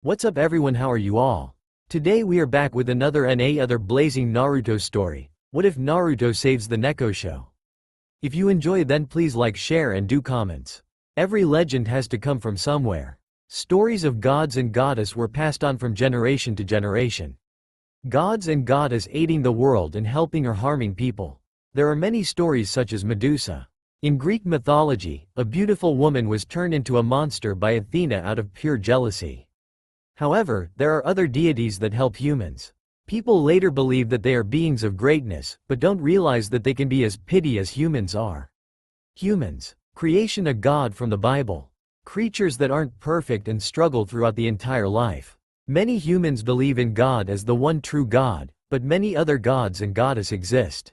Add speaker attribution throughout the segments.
Speaker 1: What's up everyone, how are you all? Today we are back with another other blazing Naruto story. What if Naruto saves the Nekoshou? If you enjoy then please like, share and do comments. Every legend has to come from somewhere. Stories of gods and goddess were passed on from generation to generation. Gods and goddess aiding the world and helping or harming people. There are many stories such as Medusa. In Greek mythology, a beautiful woman was turned into a monster by Athena out of pure jealousy. However, there are other deities that help humans. People later believe that they are beings of greatness, but don't realize that they can be as petty as humans are. Humans. Creation, a god from the Bible. Creatures that aren't perfect and struggle throughout the entire life. Many humans believe in God as the one true God, but many other gods and goddess exist.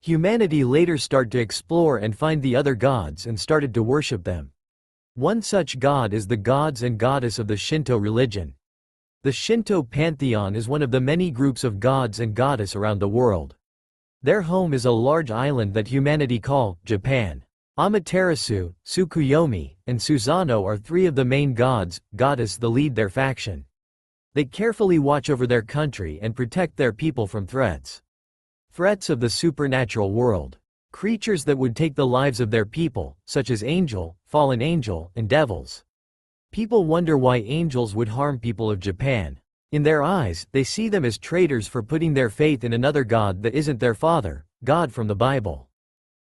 Speaker 1: Humanity later started to explore and find the other gods and started to worship them. One such god is the gods and goddess of the Shinto religion. The Shinto pantheon is one of the many groups of gods and goddess around the world. Their home is a large island that humanity call Japan. Amaterasu, Tsukuyomi, and Susanoo are three of the main gods, goddess that lead their faction. They carefully watch over their country and protect their people from threats. Threats of the supernatural world. Creatures that would take the lives of their people, such as angel, fallen angel, and devils. People wonder why angels would harm people of Japan. In their eyes, they see them as traitors for putting their faith in another god that isn't their father, God from the Bible.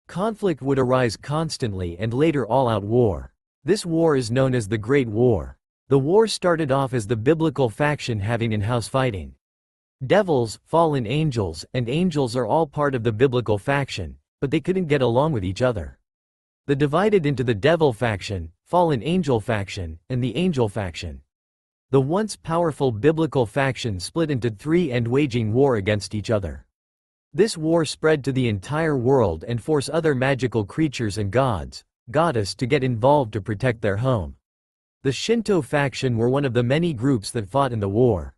Speaker 1: Conflict would arise constantly and later all-out war. This war is known as the Great War. The war started off as the biblical faction having in-house fighting. Devils, fallen angels, and angels are all part of the biblical faction, but they couldn't get along with each other. They divided into the devil faction, fallen angel faction, and the angel faction. The once powerful biblical faction split into three and waging war against each other. This war spread to the entire world and forced other magical creatures and gods, goddess to get involved to protect their home. The Shinto faction were one of the many groups that fought in the war.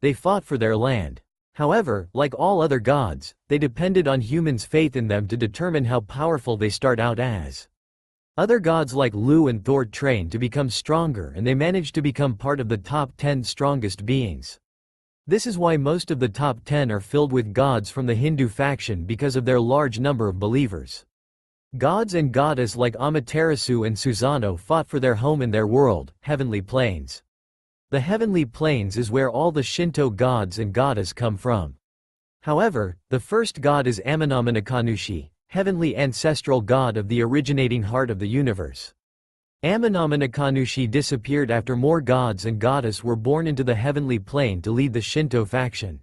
Speaker 1: They fought for their land. However, like all other gods, they depended on humans' faith in them to determine how powerful they start out as. Other gods like Lu and Thor trained to become stronger and they managed to become part of the top 10 strongest beings. This is why most of the top 10 are filled with gods from the Hindu faction because of their large number of believers. Gods and goddess like Amaterasu and Susanoo fought for their home in their world, heavenly plains. The heavenly plains is where all the Shinto gods and goddess come from. However, the first god is Amanama Nakanushi, heavenly ancestral god of the originating heart of the universe. Amanama Nakanushi disappeared after more gods and goddess were born into the heavenly plane to lead the Shinto faction.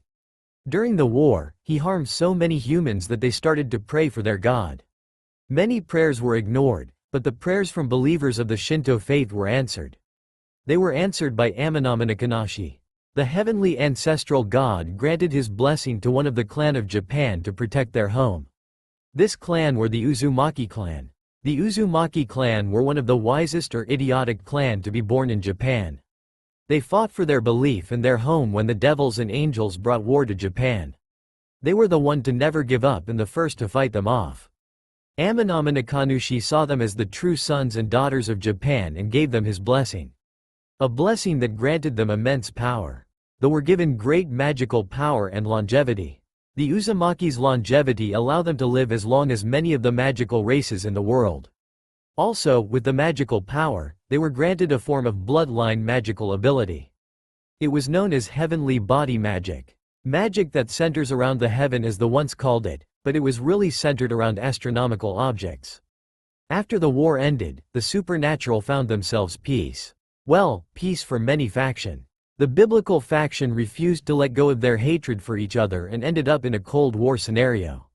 Speaker 1: During the war, he harmed so many humans that they started to pray for their god. Many prayers were ignored, but the prayers from believers of the Shinto faith were answered. They were answered by Amanama Nakanushi. The heavenly ancestral god granted his blessing to one of the clan of Japan to protect their home. This clan were the Uzumaki clan. The Uzumaki clan were one of the wisest or idiotic clan to be born in Japan. They fought for their belief and their home when the devils and angels brought war to Japan. They were the one to never give up and the first to fight them off. Amanama Nakanushi saw them as the true sons and daughters of Japan and gave them his blessing. A blessing that granted them immense power. They were given great magical power and longevity. The Uzumaki's longevity allowed them to live as long as many of the magical races in the world. Also, with the magical power, they were granted a form of bloodline magical ability. It was known as heavenly body magic. Magic that centers around the heaven as the once called it, but it was really centered around astronomical objects. After the war ended, the supernatural found themselves peace. Well, peace for many faction. The biblical faction refused to let go of their hatred for each other and ended up in a Cold War scenario.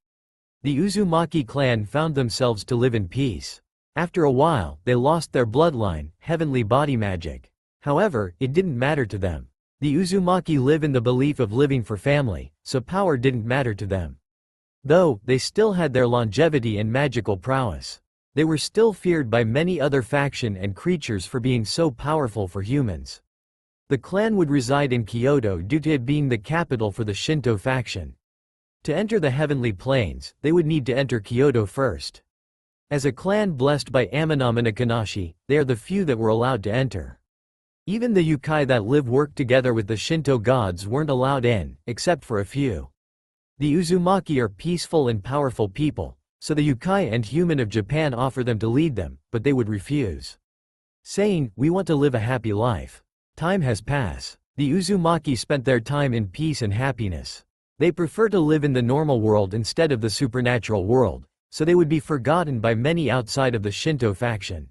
Speaker 1: The Uzumaki clan found themselves to live in peace. After a while, they lost their bloodline, heavenly body magic. However, it didn't matter to them. The Uzumaki live in the belief of living for family, so power didn't matter to them. Though, they still had their longevity and magical prowess. They were still feared by many other faction and creatures for being so powerful for humans. The clan would reside in Kyoto due to it being the capital for the Shinto faction. To enter the heavenly plains, they would need to enter Kyoto first. As a clan blessed by Amanama Nakanushi, they are the few that were allowed to enter. Even the yokai that work together with the Shinto gods weren't allowed in, except for a few. The Uzumaki are peaceful and powerful people, so the yokai and human of Japan offer them to lead them, but they would refuse, saying, "We want to live a happy life." Time has passed. The Uzumaki spent their time in peace and happiness. They prefer to live in the normal world instead of the supernatural world, so they would be forgotten by many outside of the Shinto faction.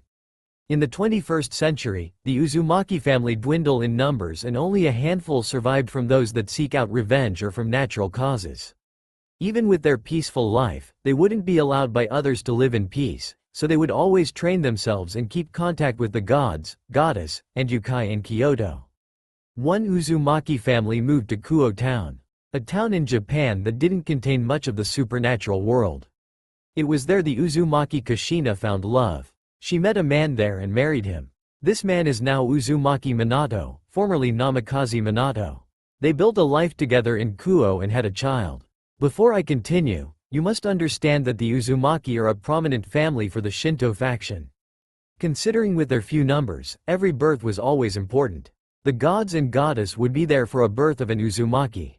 Speaker 1: In the 21st century, the Uzumaki family dwindle in numbers and only a handful survived from those that seek out revenge or from natural causes. Even with their peaceful life, they wouldn't be allowed by others to live in peace, so they would always train themselves and keep contact with the gods, goddess, and yokai in Kyoto. One Uzumaki family moved to Kuo Town, a town in Japan that didn't contain much of the supernatural world. It was there the Uzumaki Kushina found love. She met a man there and married him. This man is now Uzumaki Minato, formerly Namikaze Minato. They built a life together in Kuo and had a child. Before I continue, you must understand that the Uzumaki are a prominent family for the Shinto faction. Considering with their few numbers, every birth was always important. The gods and goddess would be there for a birth of an Uzumaki.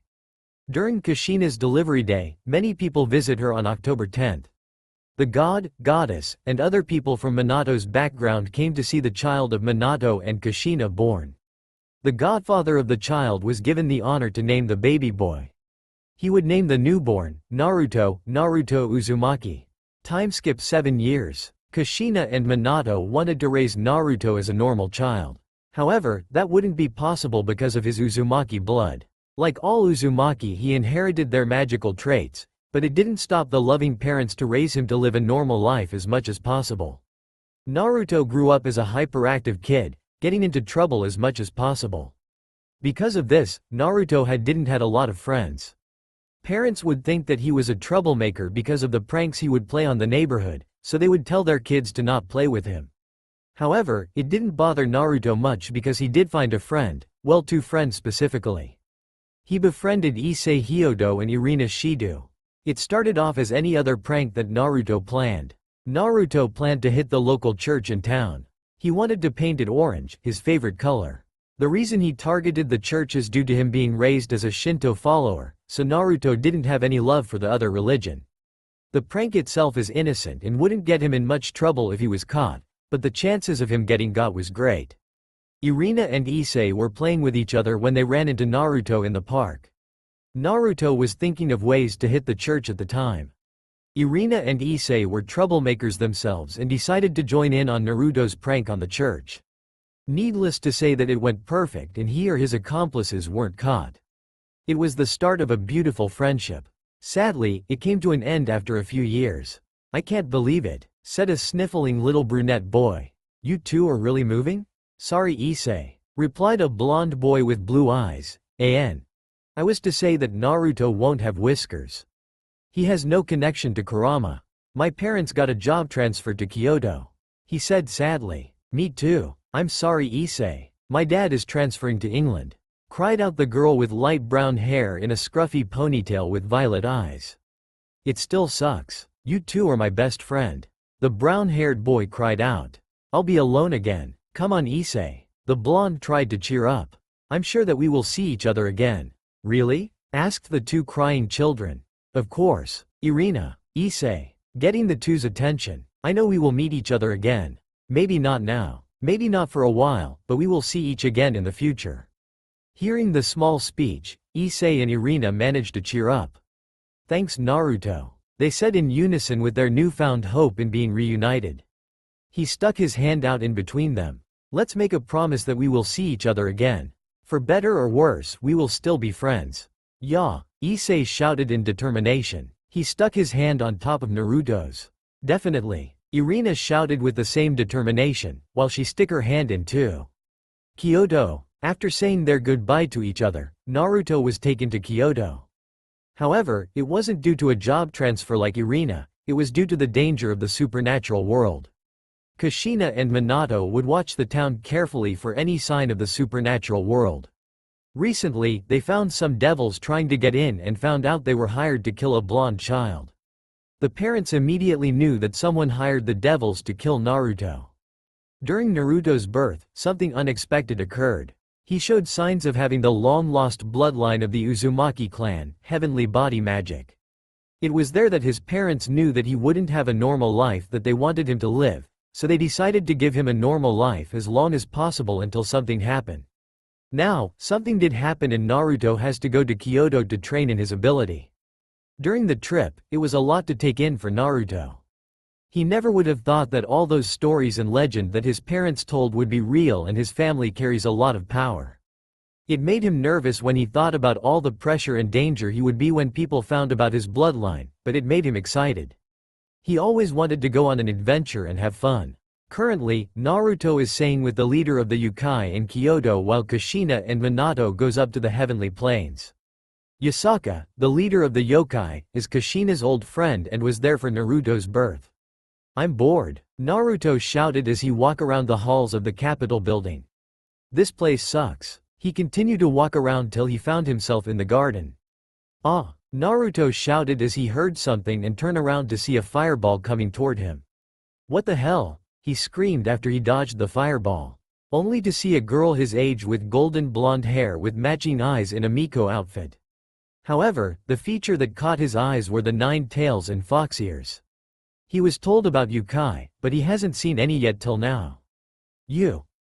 Speaker 1: During Kushina's delivery day, many people visit her on October 10th. The god, goddess, and other people from Minato's background came to see the child of Minato and Kushina born. The godfather of the child was given the honor to name the baby boy. He would name the newborn, Naruto Uzumaki. Time skipped 7 years. Kushina and Minato wanted to raise Naruto as a normal child. However, that wouldn't be possible because of his Uzumaki blood. Like all Uzumaki, he inherited their magical traits, but it didn't stop the loving parents to raise him to live a normal life as much as possible. Naruto grew up as a hyperactive kid, getting into trouble as much as possible. Because of this, Naruto didn't had a lot of friends. Parents would think that he was a troublemaker because of the pranks he would play on the neighborhood, so they would tell their kids to not play with him. However, it didn't bother Naruto much because he did find a friend, well, 2 friends specifically. He befriended Issei Hyodo and Irina Shido. It started off as any other prank that Naruto planned. Naruto planned to hit the local church in town. He wanted to paint it orange, his favorite color. The reason he targeted the church is due to him being raised as a Shinto follower, so Naruto didn't have any love for the other religion. The prank itself is innocent and wouldn't get him in much trouble if he was caught, but the chances of him getting got was great. Irina and Issei were playing with each other when they ran into Naruto in the park. Naruto was thinking of ways to hit the church at the time. Irina and Issei were troublemakers themselves and decided to join in on Naruto's prank on the church. Needless to say that it went perfect and he or his accomplices weren't caught. It was the start of a beautiful friendship. Sadly, it came to an end after a few years. "I can't believe it," said a sniffling little brunette boy. "You two are really moving?" "Sorry, Issei," replied a blonde boy with blue eyes. I was to say that Naruto won't have whiskers. He has no connection to Kurama. My parents got a job transfer to Kyoto, he said sadly. "Me too. I'm sorry, Issei. My dad is transferring to England," cried out the girl with light brown hair in a scruffy ponytail with violet eyes. "It still sucks. You two are my best friend," the brown-haired boy cried out. "I'll be alone again. Come on, Issei." The blonde tried to cheer up. "I'm sure that we will see each other again." "Really?" asked the 2 crying children. "Of course." Irina, Issei, getting the 2's attention. "I know we will meet each other again. Maybe not now. Maybe not for a while, but we will see each again in the future." Hearing the small speech, Issei and Irina managed to cheer up. "Thanks, Naruto," they said in unison with their newfound hope in being reunited. He stuck his hand out in between them. "Let's make a promise that we will see each other again. For better or worse, we will still be friends." "Yeah," Issei shouted in determination. He stuck his hand on top of Naruto's. "Definitely," Irina shouted with the same determination, while she stuck her hand in too. Kyoto. After saying their goodbye to each other, Naruto was taken to Kyoto. However, it wasn't due to a job transfer like Irina, it was due to the danger of the supernatural world. Kushina and Minato would watch the town carefully for any sign of the supernatural world. Recently, they found some devils trying to get in and found out they were hired to kill a blonde child. The parents immediately knew that someone hired the devils to kill Naruto. During Naruto's birth, something unexpected occurred. He showed signs of having the long-lost bloodline of the Uzumaki clan, heavenly body magic. It was there that his parents knew that he wouldn't have a normal life that they wanted him to live, so they decided to give him a normal life as long as possible until something happened. Now, something did happen and Naruto has to go to Kyoto to train in his ability. During the trip, it was a lot to take in for Naruto. He never would have thought that all those stories and legend that his parents told would be real, and his family carries a lot of power. It made him nervous when he thought about all the pressure and danger he would be when people found about his bloodline, but it made him excited. He always wanted to go on an adventure and have fun. Currently, Naruto is staying with the leader of the yokai in Kyoto while Kushina and Minato goes up to the heavenly plains. Yasaka, the leader of the yokai, is Kushina's old friend and was there for Naruto's birth. "I'm bored," Naruto shouted as he walked around the halls of the Capitol building. "This place sucks." He continued to walk around till he found himself in the garden. "Ah!" Naruto shouted as he heard something and turned around to see a fireball coming toward him. "What the hell?" he screamed after he dodged the fireball. Only to see a girl his age with golden blonde hair with matching eyes in a Miko outfit. However, the feature that caught his eyes were the 9 tails and fox ears. He was told about yokai, but he hasn't seen any yet till now.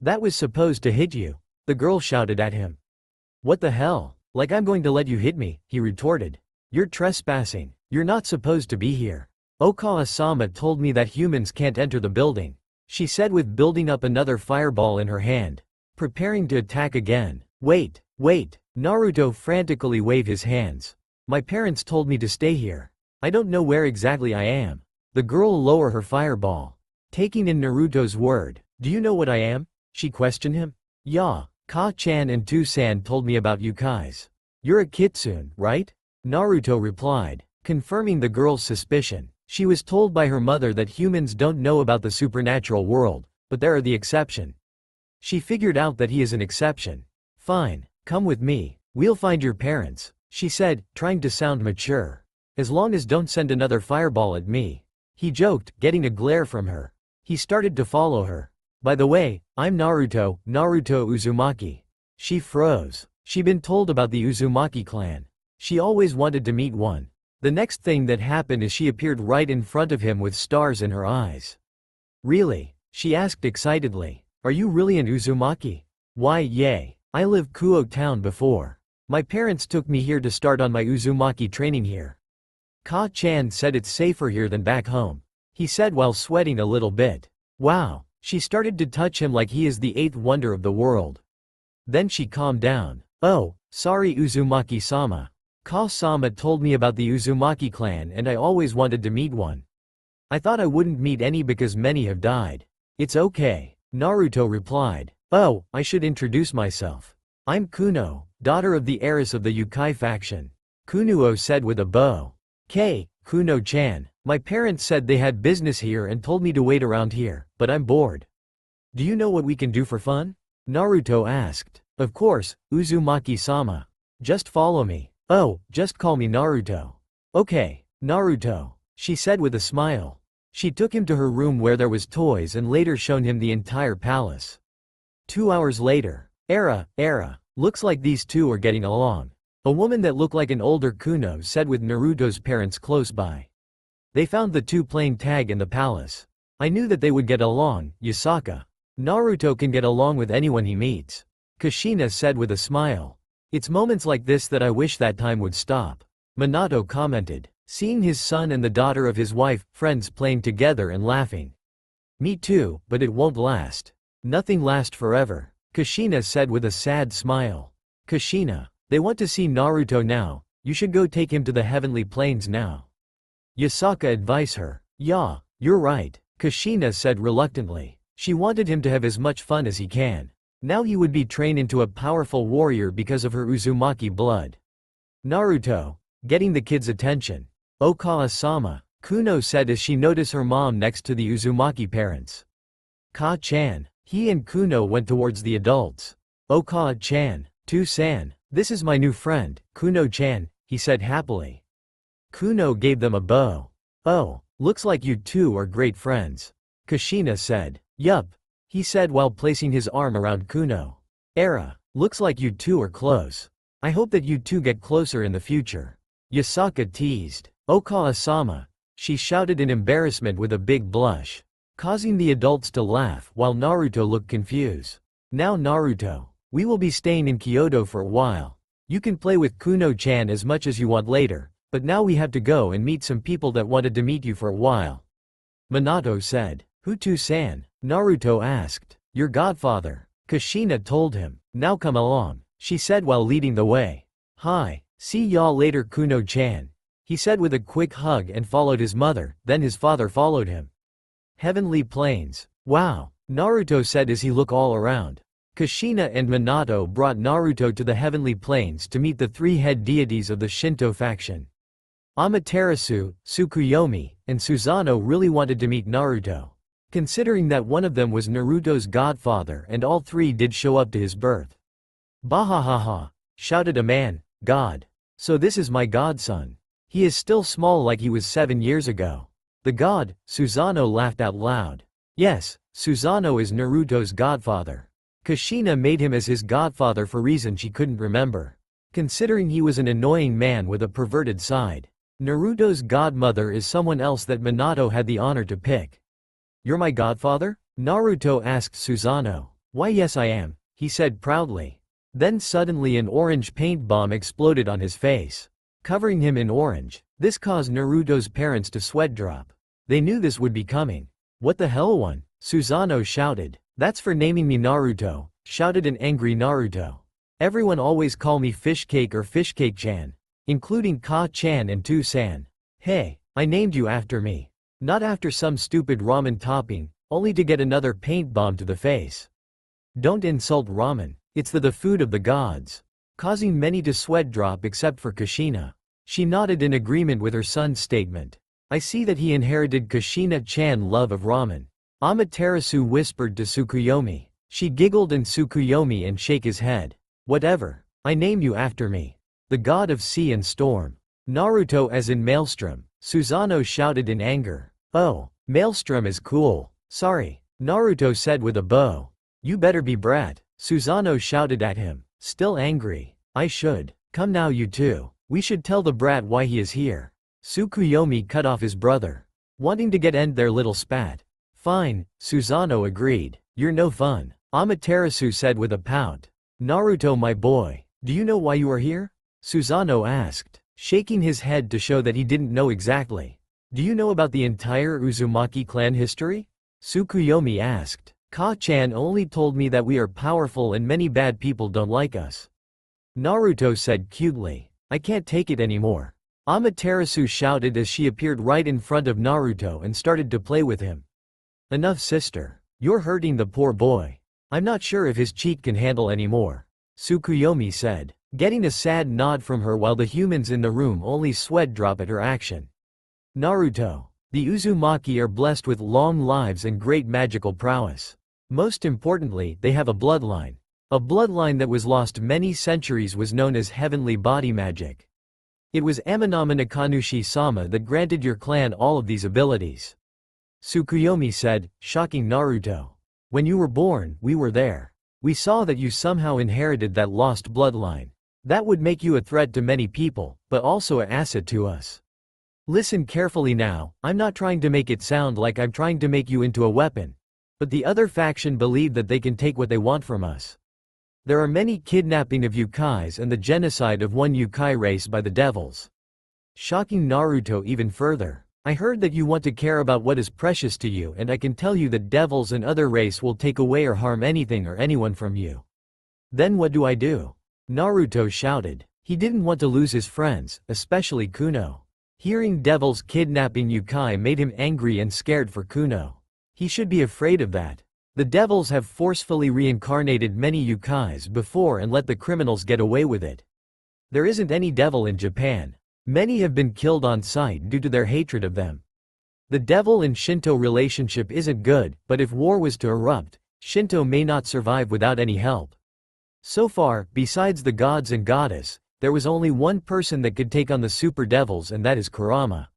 Speaker 1: That was supposed to hit you," the girl shouted at him. "What the hell? Like I'm going to let you hit me," he retorted. "You're trespassing. You're not supposed to be here. Okawa-sama told me that humans can't enter the building," she said with building up another fireball in her hand, preparing to attack again. Wait, Naruto frantically waved his hands. "My parents told me to stay here. I don't know where exactly I am." The girl lowered her fireball. Taking in Naruto's word, "Do you know what I am?" she questioned him. "Yeah, Ka-chan and Tu-san told me about yokais." "You're a kitsune, right?" Naruto replied, confirming the girl's suspicion. She was told by her mother that humans don't know about the supernatural world, but they are the exception. She figured out that he is an exception. "Fine, come with me. We'll find your parents," she said, trying to sound mature. "As long as don't send another fireball at me," he joked, getting a glare from her. He started to follow her. "By the way, I'm Naruto Uzumaki." She froze. She'd been told about the Uzumaki clan. She always wanted to meet one. The next thing that happened is she appeared right in front of him with stars in her eyes. "Really?" she asked excitedly. "Are you really an Uzumaki?" "Why, yay. I lived Kuo Town before. My parents took me here to start on my Uzumaki training here. Ka-chan said it's safer here than back home," he said while sweating a little bit. "Wow." She started to touch him like he is the 8th wonder of the world. Then she calmed down. "Oh, sorry Uzumaki-sama. Ka-sama told me about the Uzumaki clan and I always wanted to meet one. I thought I wouldn't meet any because many have died." "It's okay," Naruto replied. "Oh, I should introduce myself. I'm Kuno, daughter of the heiress of the yokai faction," Kunuo said with a bow. Kuno-chan, my parents said they had business here and told me to wait around here, but I'm bored. Do you know what we can do for fun?" Naruto asked. "Of course, Uzumaki-sama. Just follow me. Oh, just call me Naruto." "Okay, Naruto," she said with a smile. She took him to her room where there was toys and later shown him the entire palace. 2 hours later. Era, looks like these two are getting along," a woman that looked like an older Kuno said with Naruto's parents close by. They found the two playing tag in the palace. "I knew that they would get along, Yasaka. Naruto can get along with anyone he meets," Kushina said with a smile. "It's moments like this that I wish that time would stop," Minato commented, seeing his son and the daughter of his wife, friends playing together and laughing. "Me too, but it won't last. Nothing lasts forever," Kushina said with a sad smile. "Kushina, they want to see Naruto now, you should go take him to the heavenly plains now," Yasaka advised her. "Yeah, you're right," Kushina said reluctantly. She wanted him to have as much fun as he can. Now he would be trained into a powerful warrior because of her Uzumaki blood. "Naruto," getting the kid's attention. "Okawa-sama," Kuno said as she noticed her mom next to the Uzumaki parents. "Ka-chan." He and Kuno went towards the adults. "Okawa-chan, Tu-san, this is my new friend, Kuno-chan," he said happily. Kuno gave them a bow. "Oh, looks like you two are great friends," Kushina said. "Yup. he said while placing his arm around Kuno. Era, looks like you two are close. I hope that you two get closer in the future. Yasaka teased. Okawa-sama, she shouted in embarrassment with a big blush, causing the adults to laugh while Naruto looked confused. Now Naruto, we will be staying in Kyoto for a while. You can play with Kuno-chan as much as you want later, but now we have to go and meet some people that wanted to meet you for a while. Minato said. Who to-san? Naruto asked. Your godfather. Kushina told him. Now come along, she said while leading the way. Hi, see y'all later Kuno-chan, he said with a quick hug and followed his mother, then his father followed him. Heavenly Plains. Wow, Naruto said as he looked all around. Kushina and Minato brought Naruto to the Heavenly Plains to meet the three head deities of the Shinto faction. Amaterasu, Tsukuyomi, and Susanoo really wanted to meet Naruto, considering that one of them was Naruto's godfather and all three did show up to his birth. Bahahaha, shouted a man, God. So this is my godson. He is still small like he was 7 years ago. The god, Susanoo laughed out loud. Yes, Susanoo is Naruto's godfather. Kushina made him as his godfather for reasons she couldn't remember, considering he was an annoying man with a perverted side. Naruto's godmother is someone else that Minato had the honor to pick. You're my godfather? Naruto asked Susanoo. Why yes I am, he said proudly. Then suddenly an orange paint bomb exploded on his face, covering him in orange. This caused Naruto's parents to sweat drop. They knew this would be coming. What the hell one? Susanoo shouted. That's for naming me Naruto, shouted an angry Naruto. Everyone always call me Fishcake or Fishcake-chan, including Ka-chan and Tu-san. Hey, I named you after me. Not after some stupid ramen topping, only to get another paint bomb to the face. Don't insult ramen, it's the food of the gods. Causing many to sweat drop except for Kushina. She nodded in agreement with her son's statement. I see that he inherited Kushina-chan love of ramen. Amaterasu whispered to Tsukuyomi. She giggled and Tsukuyomi and shake his head. Whatever, I name you after me. The god of sea and storm. Naruto as in Maelstrom, Susanoo shouted in anger. Oh, Maelstrom is cool. Sorry, Naruto said with a bow. You better be brat, Susanoo shouted at him, still angry. I should. Come now you two. We should tell the brat why he is here. Tsukuyomi cut off his brother, wanting to get end their little spat. Fine, Susanoo agreed. You're no fun, Amaterasu said with a pout. Naruto my boy, do you know why you are here? Susanoo asked, shaking his head to show that he didn't know exactly. Do you know about the entire Uzumaki clan history? Tsukuyomi asked. Ka-chan only told me that we are powerful and many bad people don't like us. Naruto said cutely. I can't take it anymore. Amaterasu shouted as she appeared right in front of Naruto and started to play with him. Enough sister. You're hurting the poor boy. I'm not sure if his cheek can handle anymore. Tsukuyomi said, getting a sad nod from her while the humans in the room only sweat drop at her action. Naruto. The Uzumaki are blessed with long lives and great magical prowess. Most importantly, they have a bloodline. A bloodline that was lost many centuries was known as heavenly body magic. It was Amanama Nakanushi-sama that granted your clan all of these abilities. Tsukuyomi said, shocking Naruto. When you were born, we were there. We saw that you somehow inherited that lost bloodline. That would make you a threat to many people, but also an asset to us. Listen carefully now, I'm not trying to make it sound like I'm trying to make you into a weapon. But the other faction believe that they can take what they want from us. There are many kidnapping of yukais and the genocide of one yukai race by the devils. Shocking Naruto even further. I heard that you want to care about what is precious to you and I can tell you that devils and other race will take away or harm anything or anyone from you. Then what do I do? Naruto shouted. He didn't want to lose his friends, especially Kuno. Hearing devils kidnapping yukai made him angry and scared for Kuno. He should be afraid of that. The devils have forcefully reincarnated many yukais before and let the criminals get away with it. There isn't any devil in Japan. Many have been killed on sight due to their hatred of them. The devil and Shinto relationship isn't good, but if war was to erupt, Shinto may not survive without any help. So far, besides the gods and goddess, there was only one person that could take on the super devils and that is Kurama.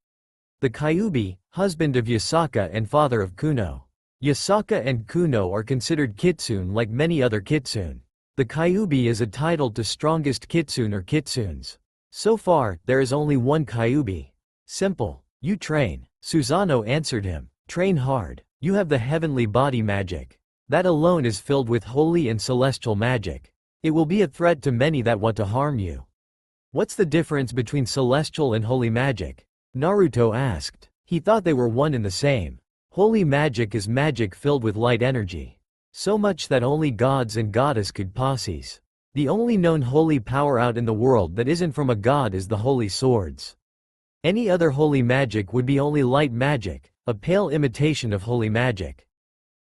Speaker 1: The Kyuubi, husband of Yasaka and father of Kuno. Yasaka and Kuno are considered kitsune like many other kitsune. The Kyuubi is a title to strongest kitsune or kitsunes. So far, there is only one Kyuubi. Simple. You train. Susanoo answered him. Train hard. You have the heavenly body magic. That alone is filled with holy and celestial magic. It will be a threat to many that want to harm you. What's the difference between celestial and holy magic? Naruto asked. He thought they were one and the same. Holy magic is magic filled with light energy. So much that only gods and goddess could possess. The only known holy power out in the world that isn't from a god is the holy swords. Any other holy magic would be only light magic, a pale imitation of holy magic.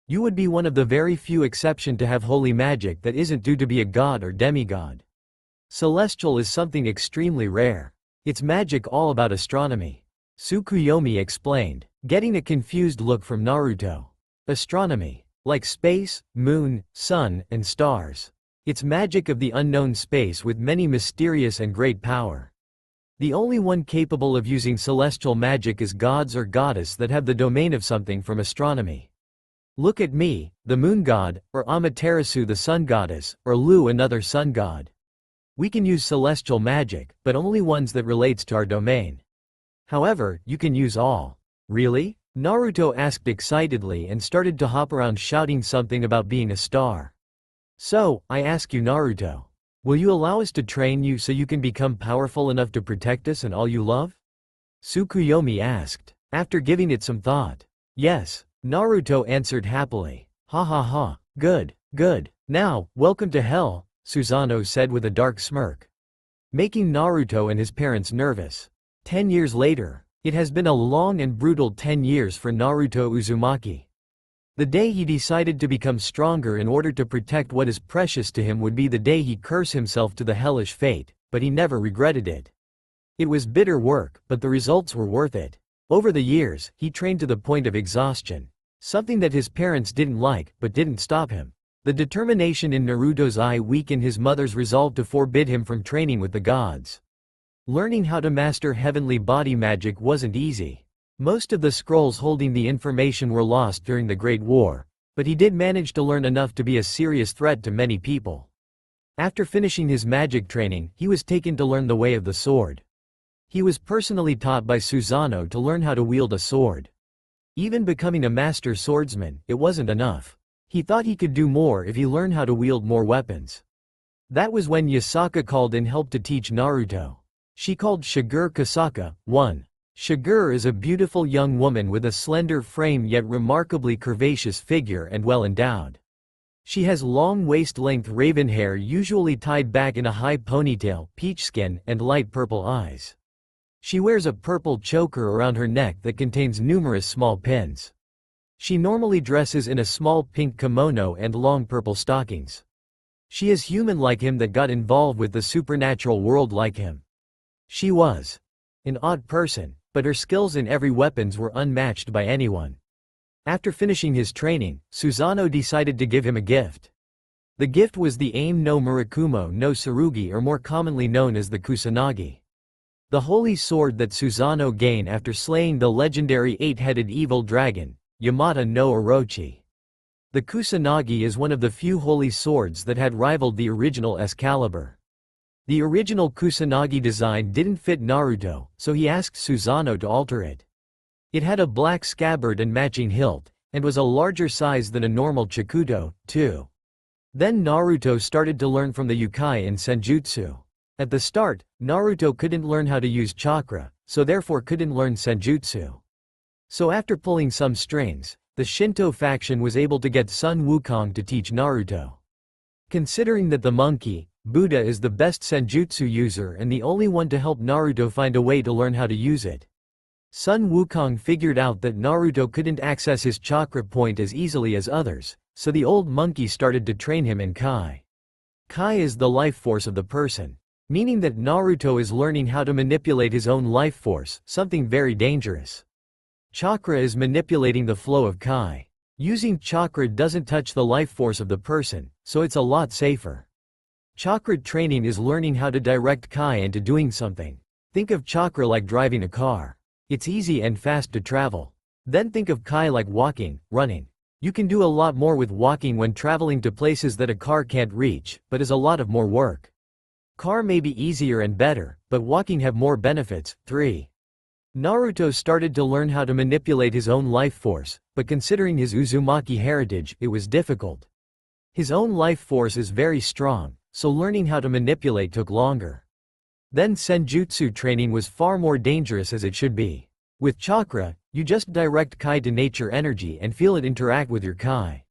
Speaker 1: You would be one of the very few exceptions to have holy magic that isn't due to be a god or demigod. Celestial is something extremely rare. It's magic all about astronomy. Tsukuyomi explained, getting a confused look from Naruto. Astronomy. Like space, moon, sun, and stars. It's magic of the unknown space with many mysterious and great power. The only one capable of using celestial magic is gods or goddess that have the domain of something from astronomy. Look at me, the moon god, or Amaterasu the sun goddess, or Lu another sun god. We can use celestial magic, but only ones that relates to our domain. However, you can use all. Really? Naruto asked excitedly and started to hop around shouting something about being a star. So, I ask you Naruto. Will you allow us to train you so you can become powerful enough to protect us and all you love? Tsukuyomi asked, after giving it some thought. Yes, Naruto answered happily. Ha ha ha, good, good. Now, welcome to hell, Susanoo said with a dark smirk. Making Naruto and his parents nervous. 10 years later. It has been a long and brutal 10 years for Naruto Uzumaki. The day he decided to become stronger in order to protect what is precious to him would be the day he cursed himself to the hellish fate, but he never regretted it. It was bitter work, but the results were worth it. Over the years, he trained to the point of exhaustion. Something that his parents didn't like, but didn't stop him. The determination in Naruto's eye weakened his mother's resolve to forbid him from training with the gods. Learning how to master heavenly body magic wasn't easy. Most of the scrolls holding the information were lost during the Great War, but he did manage to learn enough to be a serious threat to many people. After finishing his magic training, he was taken to learn the way of the sword. He was personally taught by Susanoo to learn how to wield a sword. Even becoming a master swordsman, it wasn't enough. He thought he could do more if he learned how to wield more weapons. That was when Yasaka called in help to teach Naruto. She called Shigure Kasaka. 1. Shigure is a beautiful young woman with a slender frame yet remarkably curvaceous figure and well endowed. She has long waist-length raven hair usually tied back in a high ponytail, peach skin, and light purple eyes. She wears a purple choker around her neck that contains numerous small pins. She normally dresses in a small pink kimono and long purple stockings. She is human like him that got involved with the supernatural world like him. She was an odd person, but her skills in every weapons were unmatched by anyone. After finishing his training, Susanoo decided to give him a gift. The gift was the Aim no Murakumo no Tsurugi, or more commonly known as the Kusanagi. The holy sword that Susanoo gained after slaying the legendary 8-headed evil dragon, Yamata no Orochi. The Kusanagi is one of the few holy swords that had rivaled the original Excalibur. The original Kusanagi design didn't fit Naruto, so he asked Susanoo to alter it. It had a black scabbard and matching hilt, and was a larger size than a normal Chikuto, too. Then Naruto started to learn from the Ukai in Senjutsu. At the start, Naruto couldn't learn how to use chakra, so therefore couldn't learn Senjutsu. So after pulling some strings, the Shinto faction was able to get Sun Wukong to teach Naruto. Considering that the monkey, Buddha, is the best Senjutsu user and the only one to help Naruto find a way to learn how to use it. Sun Wukong figured out that Naruto couldn't access his chakra point as easily as others, so the old monkey started to train him in Kai. Kai is the life force of the person, meaning that Naruto is learning how to manipulate his own life force, something very dangerous. Chakra is manipulating the flow of Kai. Using chakra doesn't touch the life force of the person, so it's a lot safer. Chakra training is learning how to direct Kai into doing something. Think of chakra like driving a car. It's easy and fast to travel. Then think of Kai like walking, running. You can do a lot more with walking when traveling to places that a car can't reach, but is a lot of more work. Car may be easier and better, but walking have more benefits. 3. Naruto started to learn how to manipulate his own life force, but considering his Uzumaki heritage, it was difficult. His own life force is very strong, so learning how to manipulate took longer. Then senjutsu training was far more dangerous as it should be. With chakra, you just direct kai to nature energy and feel it interact with your kai.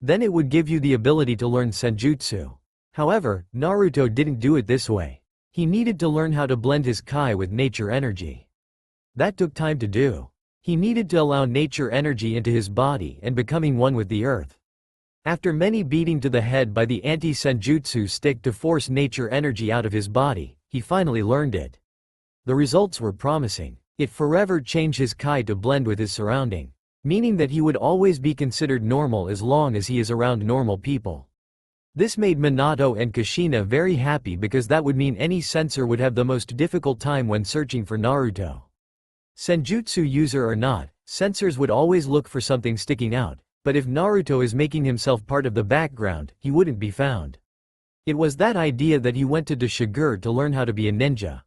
Speaker 1: Then it would give you the ability to learn senjutsu. However, Naruto didn't do it this way. He needed to learn how to blend his kai with nature energy. That took time to do. He needed to allow nature energy into his body and becoming one with the earth. After many beating to the head by the anti-senjutsu stick to force nature energy out of his body, he finally learned it. The results were promising. It forever changed his kai to blend with his surrounding, meaning that he would always be considered normal as long as he is around normal people. This made Minato and Kushina very happy because that would mean any censor would have the most difficult time when searching for Naruto. Senjutsu user or not, censors would always look for something sticking out, but if Naruto is making himself part of the background, he wouldn't be found. It was that idea that he went to Shigure to learn how to be a ninja.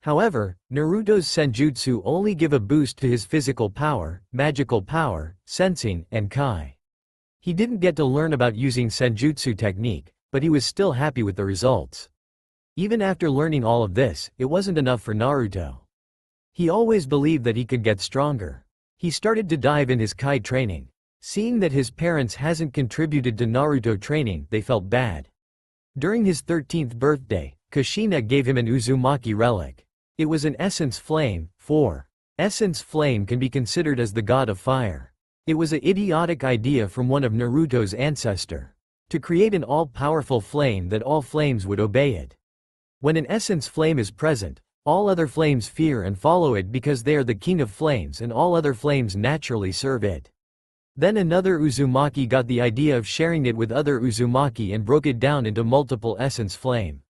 Speaker 1: However, Naruto's senjutsu only give a boost to his physical power, magical power, sensing, and kai. He didn't get to learn about using senjutsu technique, but he was still happy with the results. Even after learning all of this, it wasn't enough for Naruto. He always believed that he could get stronger. He started to dive in his kai training. Seeing that his parents hasn't contributed to Naruto training, they felt bad. During his 13th birthday, Kushina gave him an Uzumaki relic. It was an essence flame. 4. Essence flame can be considered as the god of fire. It was an idiotic idea from one of Naruto's ancestor. To create an all-powerful flame that all flames would obey it. When an essence flame is present, all other flames fear and follow it because they are the king of flames and all other flames naturally serve it. Then another Uzumaki got the idea of sharing it with other Uzumaki and broke it down into multiple essence flame.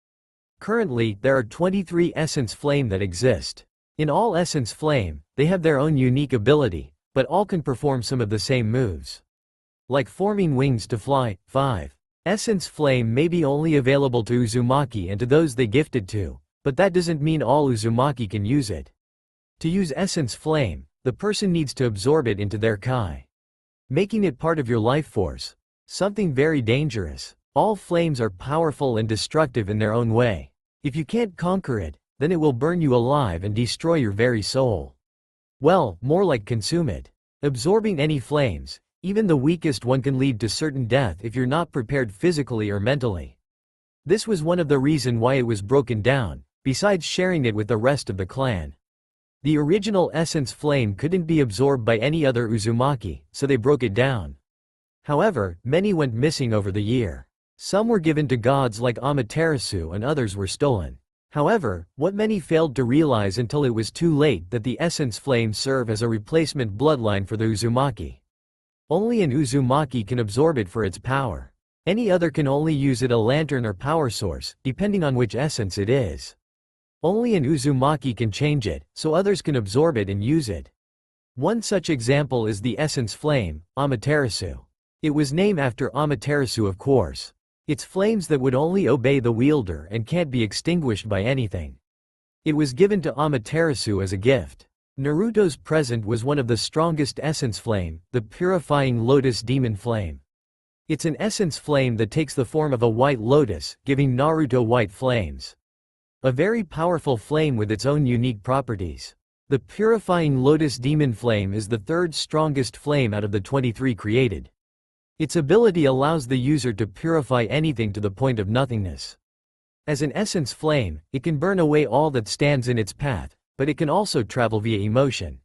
Speaker 1: Currently, there are 23 essence flame that exist. In all essence flame, they have their own unique ability, but all can perform some of the same moves. Like forming wings to fly. 5. Essence flame may be only available to Uzumaki and to those they gifted to, but that doesn't mean all Uzumaki can use it. To use essence flame, the person needs to absorb it into their kai, making it part of your life force. Something very dangerous. All flames are powerful and destructive in their own way. If you can't conquer it, then it will burn you alive and destroy your very soul. Well, more like consume it. Absorbing any flames, even the weakest one, can lead to certain death if you're not prepared physically or mentally. This was one of the reasons why it was broken down, besides sharing it with the rest of the clan. The original essence flame couldn't be absorbed by any other Uzumaki, so they broke it down. However, many went missing over the year. Some were given to gods like Amaterasu and others were stolen. However, what many failed to realize until it was too late that the essence flames serve as a replacement bloodline for the Uzumaki. Only an Uzumaki can absorb it for its power. Any other can only use it, a lantern or power source, depending on which essence it is. Only an Uzumaki can change it, so others can absorb it and use it. One such example is the essence flame, Amaterasu. It was named after Amaterasu, of course. It's flames that would only obey the wielder and can't be extinguished by anything. It was given to Amaterasu as a gift. Naruto's present was one of the strongest essence flame, the purifying lotus demon flame. It's an essence flame that takes the form of a white lotus, giving Naruto white flames. A very powerful flame with its own unique properties. The purifying lotus demon flame is the third strongest flame out of the 23 created. Its ability allows the user to purify anything to the point of nothingness. As an essence flame, it can burn away all that stands in its path, but it can also travel via emotion.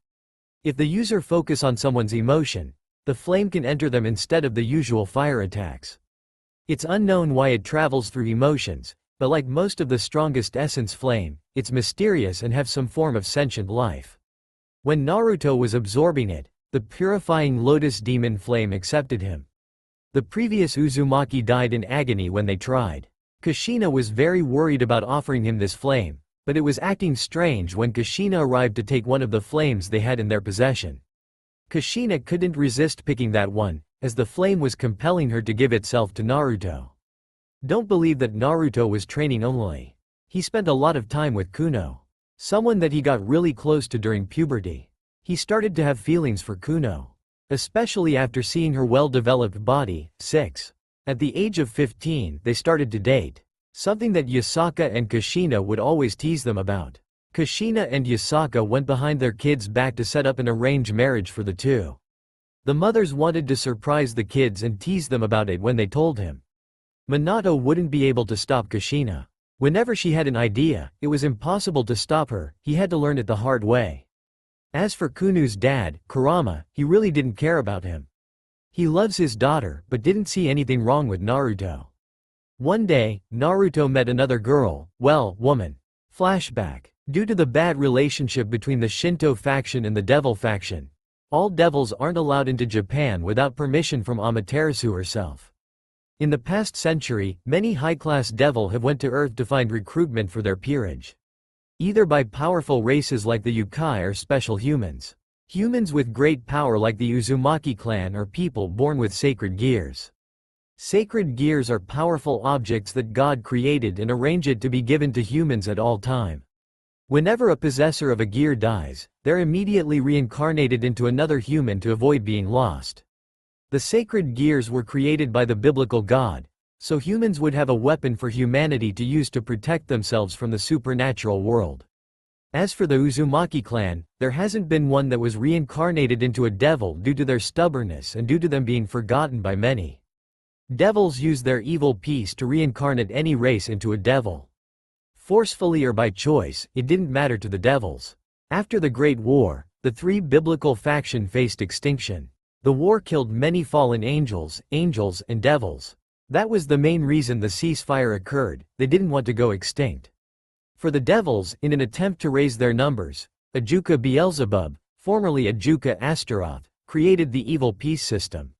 Speaker 1: If the user focus on someone's emotion, the flame can enter them instead of the usual fire attacks. It's unknown why it travels through emotions, but like most of the strongest essence flame, it's mysterious and have some form of sentient life. When Naruto was absorbing it, the purifying lotus demon flame accepted him. The previous Uzumaki died in agony when they tried. Kushina was very worried about offering him this flame, but it was acting strange when Kushina arrived to take one of the flames they had in their possession. Kushina couldn't resist picking that one, as the flame was compelling her to give itself to Naruto. Don't believe that Naruto was training only. He spent a lot of time with Kuno, someone that he got really close to during puberty. He started to have feelings for Kuno, especially after seeing her well-developed body. 6. At the age of 15, they started to date, something that Yasaka and Kushina would always tease them about. Kushina and Yasaka went behind their kids' back to set up an arranged marriage for the two. The mothers wanted to surprise the kids and tease them about it when they told him. Minato wouldn't be able to stop Kushina. Whenever she had an idea, it was impossible to stop her. He had to learn it the hard way. As for Kuno's dad, Kurama, he really didn't care about him. He loves his daughter but didn't see anything wrong with Naruto. One day, Naruto met another girl, woman. Flashback. Due to the bad relationship between the Shinto faction and the Devil faction, all devils aren't allowed into Japan without permission from Amaterasu herself. In the past century, many high-class devil have went to Earth to find recruitment for their peerage, either by powerful races like the Yukai or special humans. Humans with great power like the Uzumaki clan or people born with sacred gears. Sacred gears are powerful objects that God created and arranged it to be given to humans at all time. Whenever a possessor of a gear dies, they're immediately reincarnated into another human to avoid being lost. The sacred gears were created by the biblical God, so humans would have a weapon for humanity to use to protect themselves from the supernatural world. As for the Uzumaki clan, there hasn't been one that was reincarnated into a devil due to their stubbornness and due to them being forgotten by many. Devils use their evil piece to reincarnate any race into a devil. Forcefully or by choice, it didn't matter to the devils. After the Great War, the three biblical factions faced extinction. The war killed many fallen angels, and devils. That was the main reason the ceasefire occurred. They didn't want to go extinct. For the devils, in an attempt to raise their numbers, Ajuka Beelzebub, formerly Ajuka Astaroth, created the evil peace system.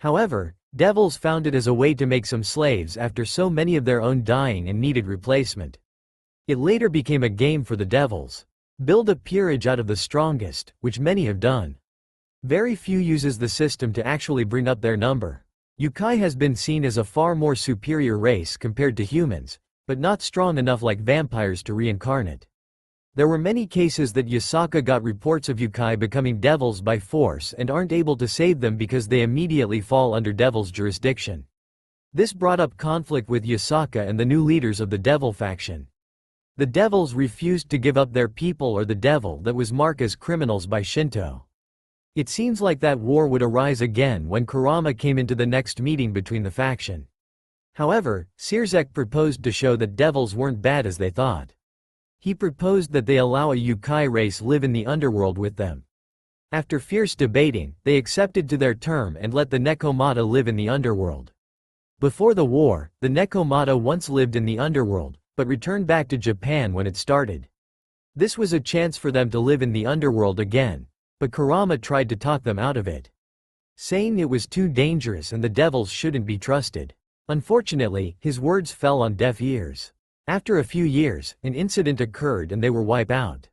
Speaker 1: However, devils found it as a way to make some slaves after so many of their own dying and needed replacement. It later became a game for the devils. Build a peerage out of the strongest, which many have done. Very few uses the system to actually bring up their number. Yukai has been seen as a far more superior race compared to humans, but not strong enough like vampires to reincarnate. There were many cases that Yasaka got reports of Yukai becoming devils by force and aren't able to save them because they immediately fall under devil's jurisdiction. This brought up conflict with Yasaka and the new leaders of the devil faction. The devils refused to give up their people or the devil that was marked as criminals by Shinto. It seems like that war would arise again when Kurama came into the next meeting between the faction. However, Sirzek proposed to show that devils weren't bad as they thought. He proposed that they allow a Yukai race live in the underworld with them. After fierce debating, they accepted to their term and let the Nekomata live in the underworld. Before the war, the Nekomata once lived in the underworld, but returned back to Japan when it started. This was a chance for them to live in the underworld again, but Kurama tried to talk them out of it, saying it was too dangerous and the devils shouldn't be trusted. Unfortunately, his words fell on deaf ears. After a few years, an incident occurred and they were wiped out.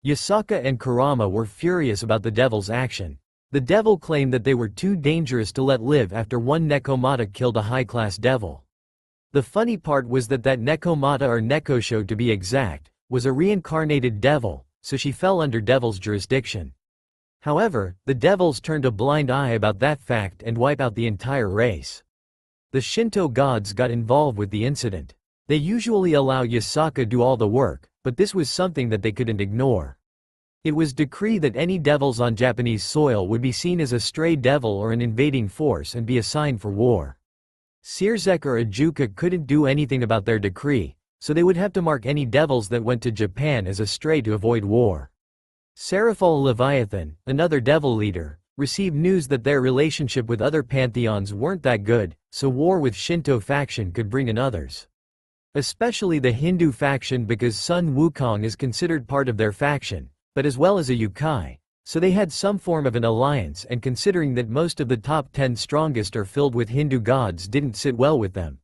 Speaker 1: Yasaka and Kurama were furious about the devil's action. The devil claimed that they were too dangerous to let live after one Nekomata killed a high-class devil. The funny part was that Nekomata, or Nekoshou to be exact, was a reincarnated devil, so she fell under devil's jurisdiction. However, the devils turned a blind eye about that fact and wiped out the entire race. The Shinto gods got involved with the incident. They usually allow Yasaka do all the work, but this was something that they couldn't ignore. It was decreed that any devils on Japanese soil would be seen as a stray devil or an invading force and be assigned for war. Sirzek or Ajuka couldn't do anything about their decree, so they would have to mark any devils that went to Japan as a stray to avoid war. Seraphol Leviathan, another devil leader, received news that their relationship with other pantheons weren't that good, so war with Shinto faction could bring in others. Especially the Hindu faction, because Sun Wukong is considered part of their faction, but as well as a Yukai, so they had some form of an alliance, and considering that most of the top 10 strongest are filled with Hindu gods didn't sit well with them.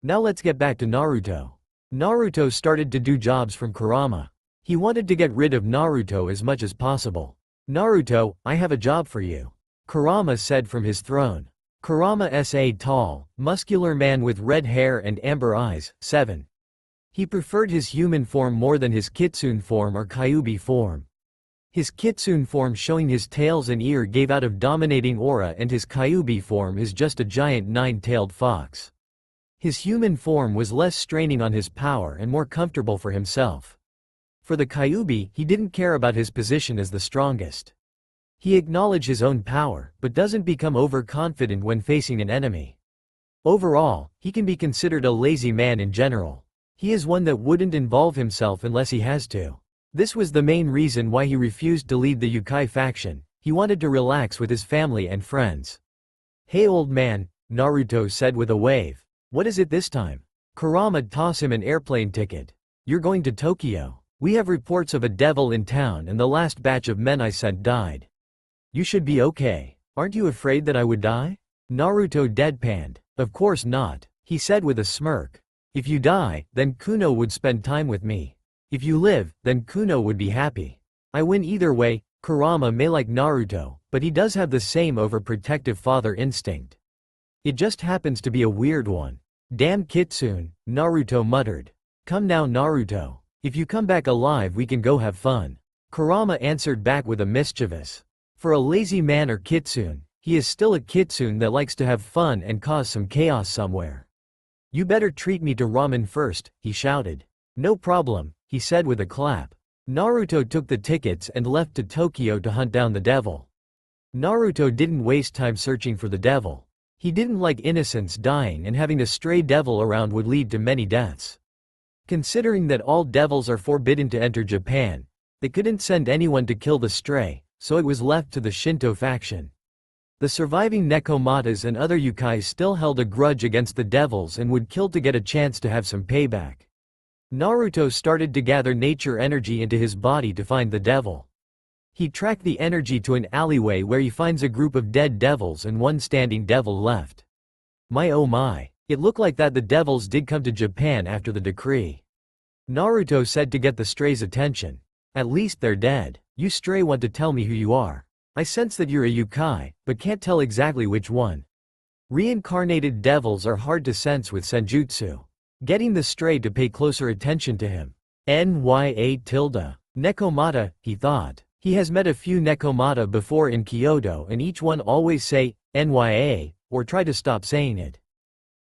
Speaker 1: Now let's get back to Naruto. Naruto started to do jobs from Kurama. He wanted to get rid of Naruto as much as possible. Naruto, I have a job for you. Kurama said from his throne. Kurama sa tall, muscular man with red hair and amber eyes. 7. He preferred his human form more than his kitsune form or kyubi form. His kitsune form showing his tails and ear gave out of dominating aura, and his kyubi form is just a giant nine-tailed fox. His human form was less straining on his power and more comfortable for himself. For the kyubi, he didn't care about his position as the strongest. He acknowledged his own power, but doesn't become overconfident when facing an enemy. Overall, he can be considered a lazy man in general. He is one that wouldn't involve himself unless he has to. This was the main reason why he refused to lead the Yukai faction. He wanted to relax with his family and friends. "Hey old man," Naruto said with a wave. "What is it this time?" Kurama tossed him an airplane ticket. "You're going to Tokyo. We have reports of a devil in town and the last batch of men I sent died. You should be okay. Aren't you afraid that I would die?" Naruto deadpanned. "Of course not," he said with a smirk. "If you die, then Kuno would spend time with me. If you live, then Kuno would be happy. I win either way." Kurama may like Naruto, but he does have the same overprotective father instinct. It just happens to be a weird one. "Damn kitsune," Naruto muttered. "Come now Naruto. If you come back alive we can go have fun." Kurama answered back with a mischievous. For a lazy man or kitsune, he is still a kitsune that likes to have fun and cause some chaos somewhere. "You better treat me to ramen first," he shouted. "No problem," he said with a clap. Naruto took the tickets and left to Tokyo to hunt down the devil. Naruto didn't waste time searching for the devil. He didn't like innocents dying, and having a stray devil around would lead to many deaths. Considering that all devils are forbidden to enter Japan, they couldn't send anyone to kill the stray, so it was left to the Shinto faction. The surviving Nekomatas and other yukais still held a grudge against the devils and would kill to get a chance to have some payback. Naruto started to gather nature energy into his body to find the devil. He tracked the energy to an alleyway where he finds a group of dead devils and one standing devil left. My oh my, it looked like that the devils did come to Japan after the decree. Naruto said to get the stray's attention. "At least they're dead. You stray want to tell me who you are. I sense that you're a yukai, but can't tell exactly which one." Reincarnated devils are hard to sense with senjutsu. Getting the stray to pay closer attention to him. Nekomata, he thought. He has met a few Nekomata before in Kyoto and each one always say, "nya," or try to stop saying it.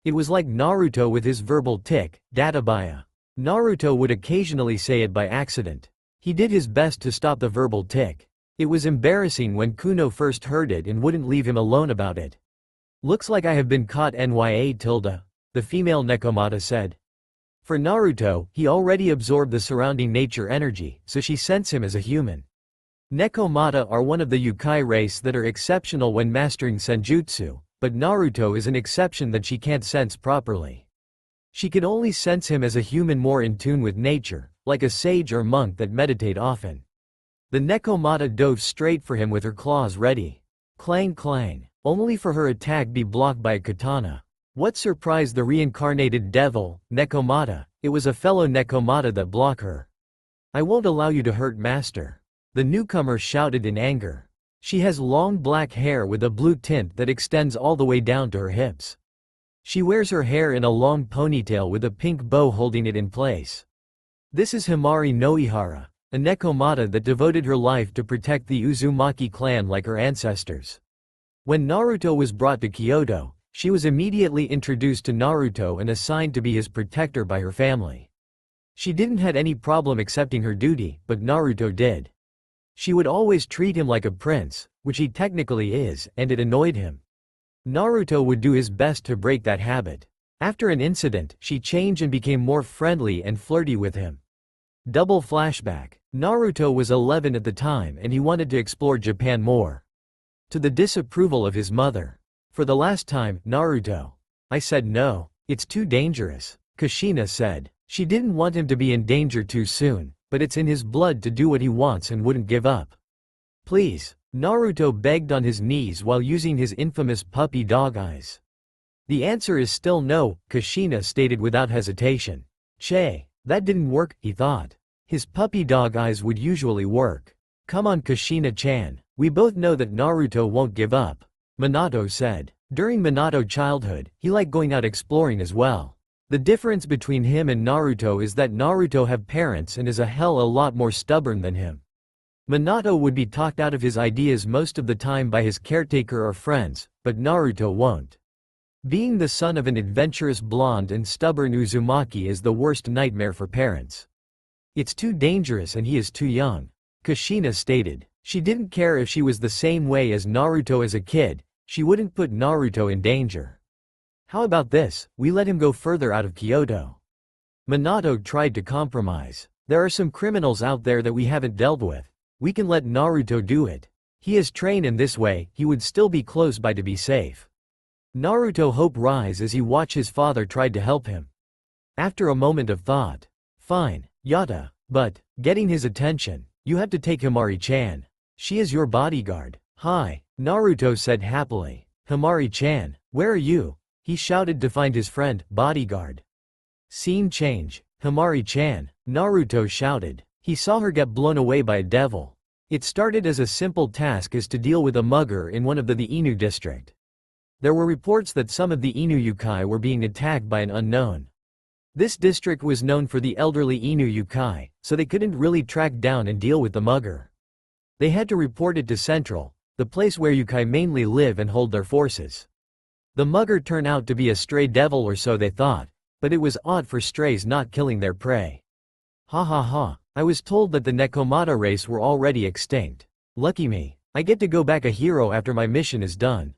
Speaker 1: It was like Naruto with his verbal tic, databaya. Naruto would occasionally say it by accident. He did his best to stop the verbal tic. It was embarrassing when Kuno first heard it and wouldn't leave him alone about it. "Looks like I have been caught nya," the female Nekomata said. For Naruto, he already absorbed the surrounding nature energy, so she sensed him as a human. Nekomata are one of the yukai race that are exceptional when mastering senjutsu, but Naruto is an exception that she can't sense properly. She can only sense him as a human more in tune with nature, like a sage or monk that meditate often. The Nekomata dove straight for him with her claws ready. Clang clang, only for her attack be blocked by a katana. What surprised the reincarnated devil, Nekomata, it was a fellow Nekomata that blocked her. "I won't allow you to hurt master," the newcomer shouted in anger. She has long black hair with a blue tint that extends all the way down to her hips. She wears her hair in a long ponytail with a pink bow holding it in place. This is Himari no Ihara, a Nekomata that devoted her life to protect the Uzumaki clan like her ancestors. When Naruto was brought to Kyoto, she was immediately introduced to Naruto and assigned to be his protector by her family. She didn't have any problem accepting her duty, but Naruto did. She would always treat him like a prince, which he technically is, and it annoyed him. Naruto would do his best to break that habit. After an incident, she changed and became more friendly and flirty with him. Double flashback. Naruto was 11 at the time and he wanted to explore Japan more. To the disapproval of his mother. "For the last time, Naruto." I said no, it's too dangerous, Kushina said. She didn't want him to be in danger too soon, but it's in his blood to do what he wants and wouldn't give up. "Please," Naruto begged on his knees while using his infamous puppy dog eyes. "The answer is still no," Kushina stated without hesitation. Che, that didn't work, he thought. His puppy dog eyes would usually work. "Come on Kushina-chan, We both know that Naruto won't give up, Minato said. During Minato's childhood, he liked going out exploring as well. The difference between him and Naruto is that Naruto have parents and is a hell a lot more stubborn than him. Minato would be talked out of his ideas most of the time by his caretaker or friends, but Naruto won't. Being the son of an adventurous blonde and stubborn Uzumaki is the worst nightmare for parents. It's too dangerous and he is too young, Kushina stated. She didn't care if she was the same way as Naruto as a kid, she wouldn't put Naruto in danger. How about this, we let him go further out of Kyoto. Minato tried to compromise. There are some criminals out there that we haven't dealt with. We can let Naruto do it. He is trained in this way, he would still be close by to be safe. Naruto hope rise as he watched his father tried to help him. After a moment of thought, fine, Yata, but, getting his attention, you have to take Himari-chan. She is your bodyguard. Hi, Naruto said happily. Himari-chan, where are you? He shouted to find his friend, bodyguard. Scene change. Himari-chan, Naruto shouted. He saw her get blown away by a devil. It started as a simple task as to deal with a mugger in one of the Inu district. There were reports that some of the Inu yokai were being attacked by an unknown. This district was known for the elderly Inu yokai, so they couldn't really track down and deal with the mugger. They had to report it to Central, the place where yokai mainly live and hold their forces. The mugger turned out to be a stray devil or so they thought, but it was odd for strays not killing their prey. Ha ha ha, I was told that the Nekomata race were already extinct. Lucky me, I get to go back a hero after my mission is done.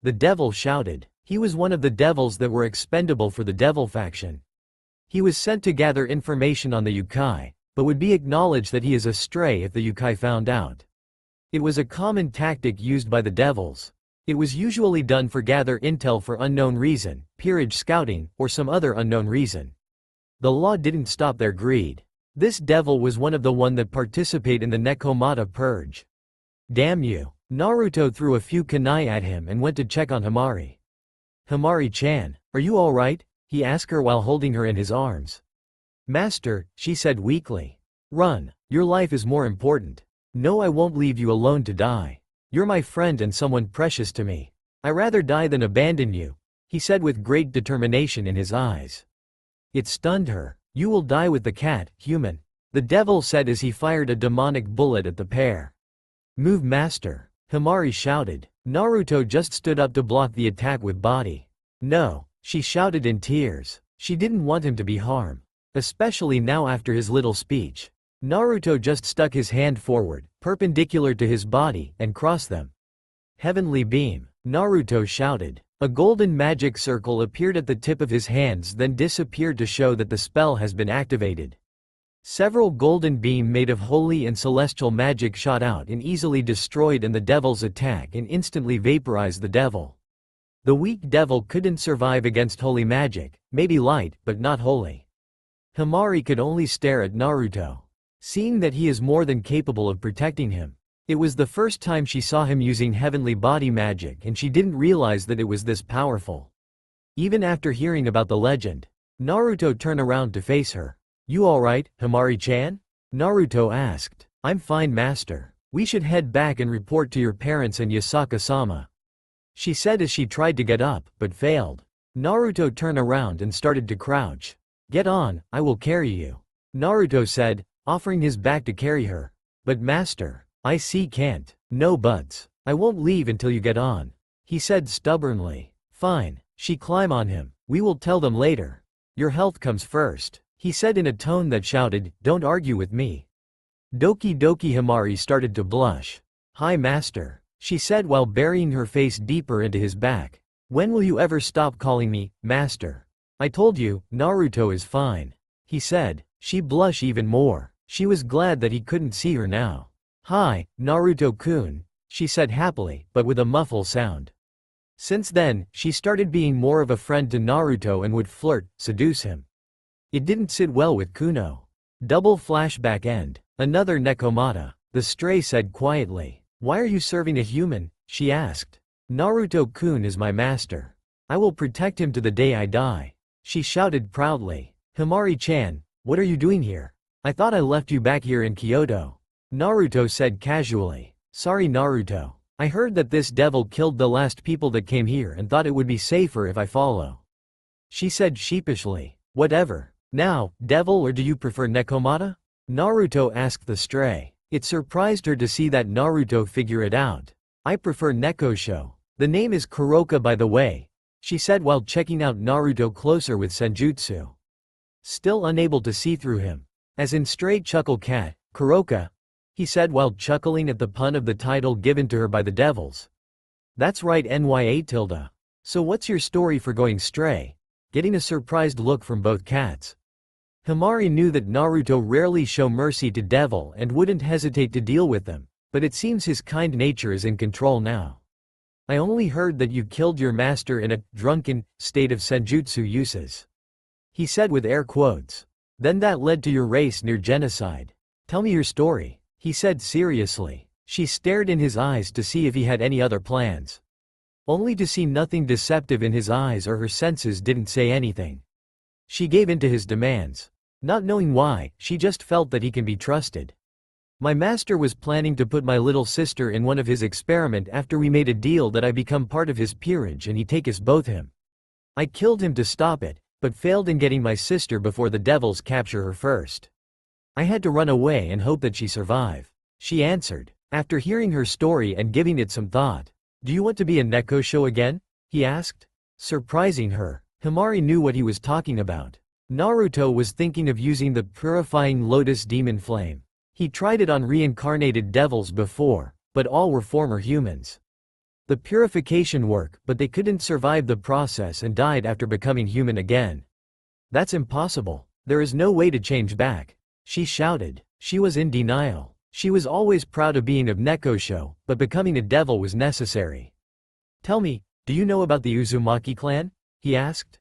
Speaker 1: The devil shouted. He was one of the devils that were expendable for the devil faction. He was sent to gather information on the yokai, but would be acknowledged that he is a stray if the yokai found out. It was a common tactic used by the devils. It was usually done for gather intel for unknown reason, peerage scouting, or some other unknown reason. The law didn't stop their greed. This devil was one of the one that participate in the Nekomata purge. Damn you. Naruto threw a few kunai at him and went to check on Himari. Himari-chan, are you alright? He asked her while holding her in his arms. Master, she said weakly. Run, your life is more important. No, I won't leave you alone to die. You're my friend and someone precious to me. I rather die than abandon you, he said with great determination in his eyes. It stunned her. You will die with the cat, human, the devil said as he fired a demonic bullet at the pair. Move, master, Himari shouted. Naruto just stood up to block the attack with body. No, she shouted in tears. She didn't want him to be harmed, especially now after his little speech. Naruto just stuck his hand forward, perpendicular to his body, and crossed them. Heavenly beam, Naruto shouted. A golden magic circle appeared at the tip of his hands then disappeared to show that the spell has been activated. Several golden beam made of holy and celestial magic shot out and easily destroyed the devil's attack and instantly vaporized the devil. The weak devil couldn't survive against holy magic, maybe light, but not holy. Himari could only stare at Naruto. Seeing that he is more than capable of protecting him. It was the first time she saw him using heavenly body magic and she didn't realize that it was this powerful. Even after hearing about the legend, Naruto turned around to face her. You alright, Himari-chan? Naruto asked. I'm fine, master. We should head back and report to your parents and Yasaka-sama. She said as she tried to get up, but failed. Naruto turned around and started to crouch. Get on, I will carry you. Naruto said, offering his back to carry her. But master, I see can't. No buts. I won't leave until you get on. He said stubbornly. Fine, she climb on him. We will tell them later. Your health comes first. He said in a tone that shouted, don't argue with me. Doki Doki Himari started to blush. Hi master, she said while burying her face deeper into his back. When will you ever stop calling me, master? I told you, Naruto is fine. He said. She blushed even more. She was glad that he couldn't see her now. Hi, Naruto-kun, she said happily, but with a muffled sound. Since then, she started being more of a friend to Naruto and would flirt, seduce him. It didn't sit well with Kuno. Double flashback end. Another Nekomata. The stray said quietly. Why are you serving a human? She asked. Naruto-kun is my master. I will protect him to the day I die. She shouted proudly. Himari-chan, what are you doing here? I thought I left you back here in Kyoto. Naruto said casually. Sorry Naruto. I heard that this devil killed the last people that came here and thought it would be safer if I follow. She said sheepishly. Whatever. Now, devil, or do you prefer Nekomata? Naruto asked the stray. It surprised her to see that Naruto figure it out. I prefer Nekoshou. The name is Kuroka by the way, she said while checking out Naruto closer with senjutsu. Still unable to see through him. As in Stray Chuckle Cat, Kuroka, he said while chuckling at the pun of the title given to her by the devils. That's right Nya tilde. So what's your story for going stray? Getting a surprised look from both cats. Himari knew that Naruto rarely show mercy to devil and wouldn't hesitate to deal with them, but it seems his kind nature is in control now. I only heard that you killed your master in a drunken state of senjutsu uses. He said with air quotes. Then that led to your race near genocide. Tell me your story, he said seriously. She stared in his eyes to see if he had any other plans. Only to see nothing deceptive in his eyes, or her senses didn't say anything. She gave in to his demands. Not knowing why, she just felt that he can be trusted. My master was planning to put my little sister in one of his experiment after we made a deal that I become part of his peerage and he take us both him. I killed him to stop it, but failed in getting my sister before the devils capture her first. I had to run away and hope that she survive. She answered, after hearing her story and giving it some thought. Do you want to be a Nekoshou again? He asked. Surprising her, Himari knew what he was talking about. Naruto was thinking of using the purifying lotus demon flame. He tried it on reincarnated devils before, but all were former humans. The purification worked, but they couldn't survive the process and died after becoming human again. That's impossible. There is no way to change back. She shouted. She was in denial. She was always proud of being of Nekoshou, but becoming a devil was necessary. Tell me, do you know about the Uzumaki clan? He asked.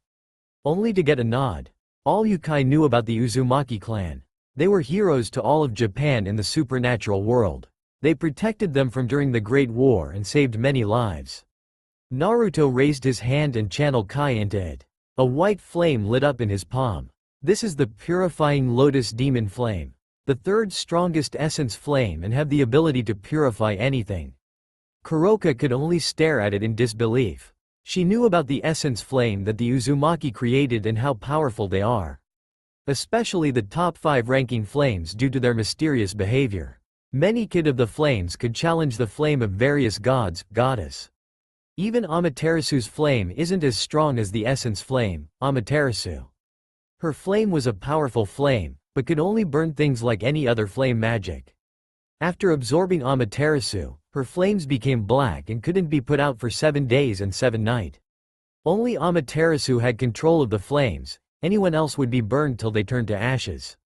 Speaker 1: Only to get a nod. All Yukai knew about the Uzumaki clan. They were heroes to all of Japan in the supernatural world. They protected them from during the Great War and saved many lives. Naruto raised his hand and channeled Kai into it. A white flame lit up in his palm. This is the purifying lotus demon flame. The third strongest essence flame and have the ability to purify anything. Kuroka could only stare at it in disbelief. She knew about the essence flame that the Uzumaki created and how powerful they are. Especially the top 5 ranking flames due to their mysterious behavior. Many kid of the flames could challenge the flame of various gods, goddess. Even Amaterasu's flame isn't as strong as the essence flame, Amaterasu. Her flame was a powerful flame, but could only burn things like any other flame magic. After absorbing Amaterasu, her flames became black and couldn't be put out for 7 days and 7 nights. Only Amaterasu had control of the flames, anyone else would be burned till they turned to ashes.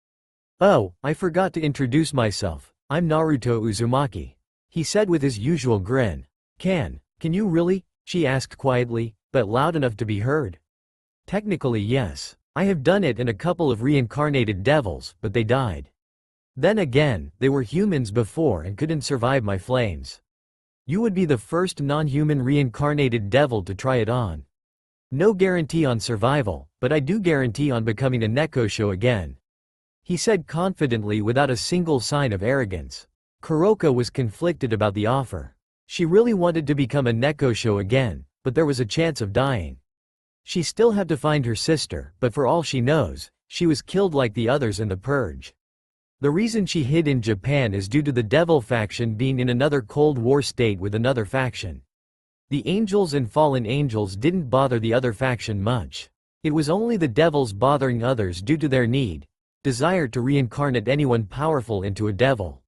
Speaker 1: Oh, I forgot to introduce myself, I'm Naruto Uzumaki. He said with his usual grin. Can you really? She asked quietly, but loud enough to be heard. Technically yes. I have done it in a couple of reincarnated devils, but they died. Then again, they were humans before and couldn't survive my flames. You would be the first non-human reincarnated devil to try it on. No guarantee on survival, but I do guarantee on becoming a Nekoshou again. He said confidently without a single sign of arrogance. Kuroka was conflicted about the offer. She really wanted to become a Nekoshou again, but there was a chance of dying. She still had to find her sister, but for all she knows, she was killed like the others in the purge. The reason she hid in Japan is due to the devil faction being in another Cold War state with another faction. The angels and fallen angels didn't bother the other faction much. It was only the devils bothering others due to their desire to reincarnate anyone powerful into a devil.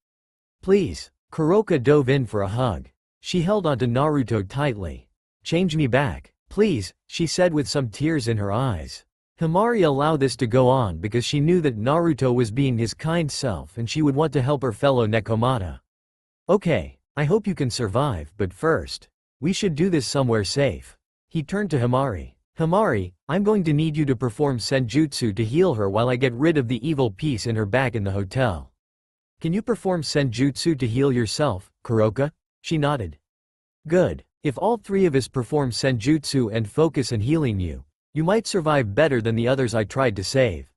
Speaker 1: Please. Kuroka dove in for a hug. She held onto Naruto tightly. Change me back, please, she said with some tears in her eyes. Himari allowed this to go on because she knew that Naruto was being his kind self and she would want to help her fellow Nekomata. Okay, I hope you can survive, but first, we should do this somewhere safe. He turned to Himari. Himari, I'm going to need you to perform senjutsu to heal her while I get rid of the evil piece in her back in the hotel. Can you perform senjutsu to heal yourself, Kuroka? She nodded. Good. If all 3 of us perform senjutsu and focus on healing you, you might survive better than the others I tried to save.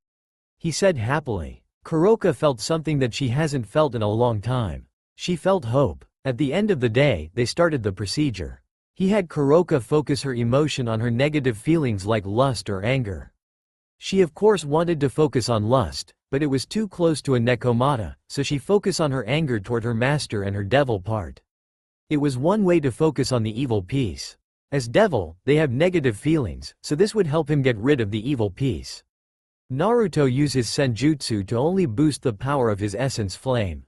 Speaker 1: He said happily. Kuroka felt something that she hasn't felt in a long time. She felt hope. At the end of the day, they started the procedure. He had Kuroka focus her emotion on her negative feelings like lust or anger. She of course wanted to focus on lust, but it was too close to a Nekomata, so she focused on her anger toward her master and her devil part. It was one way to focus on the evil piece. As devil, they have negative feelings, so this would help him get rid of the evil piece. Naruto uses senjutsu to only boost the power of his essence flame.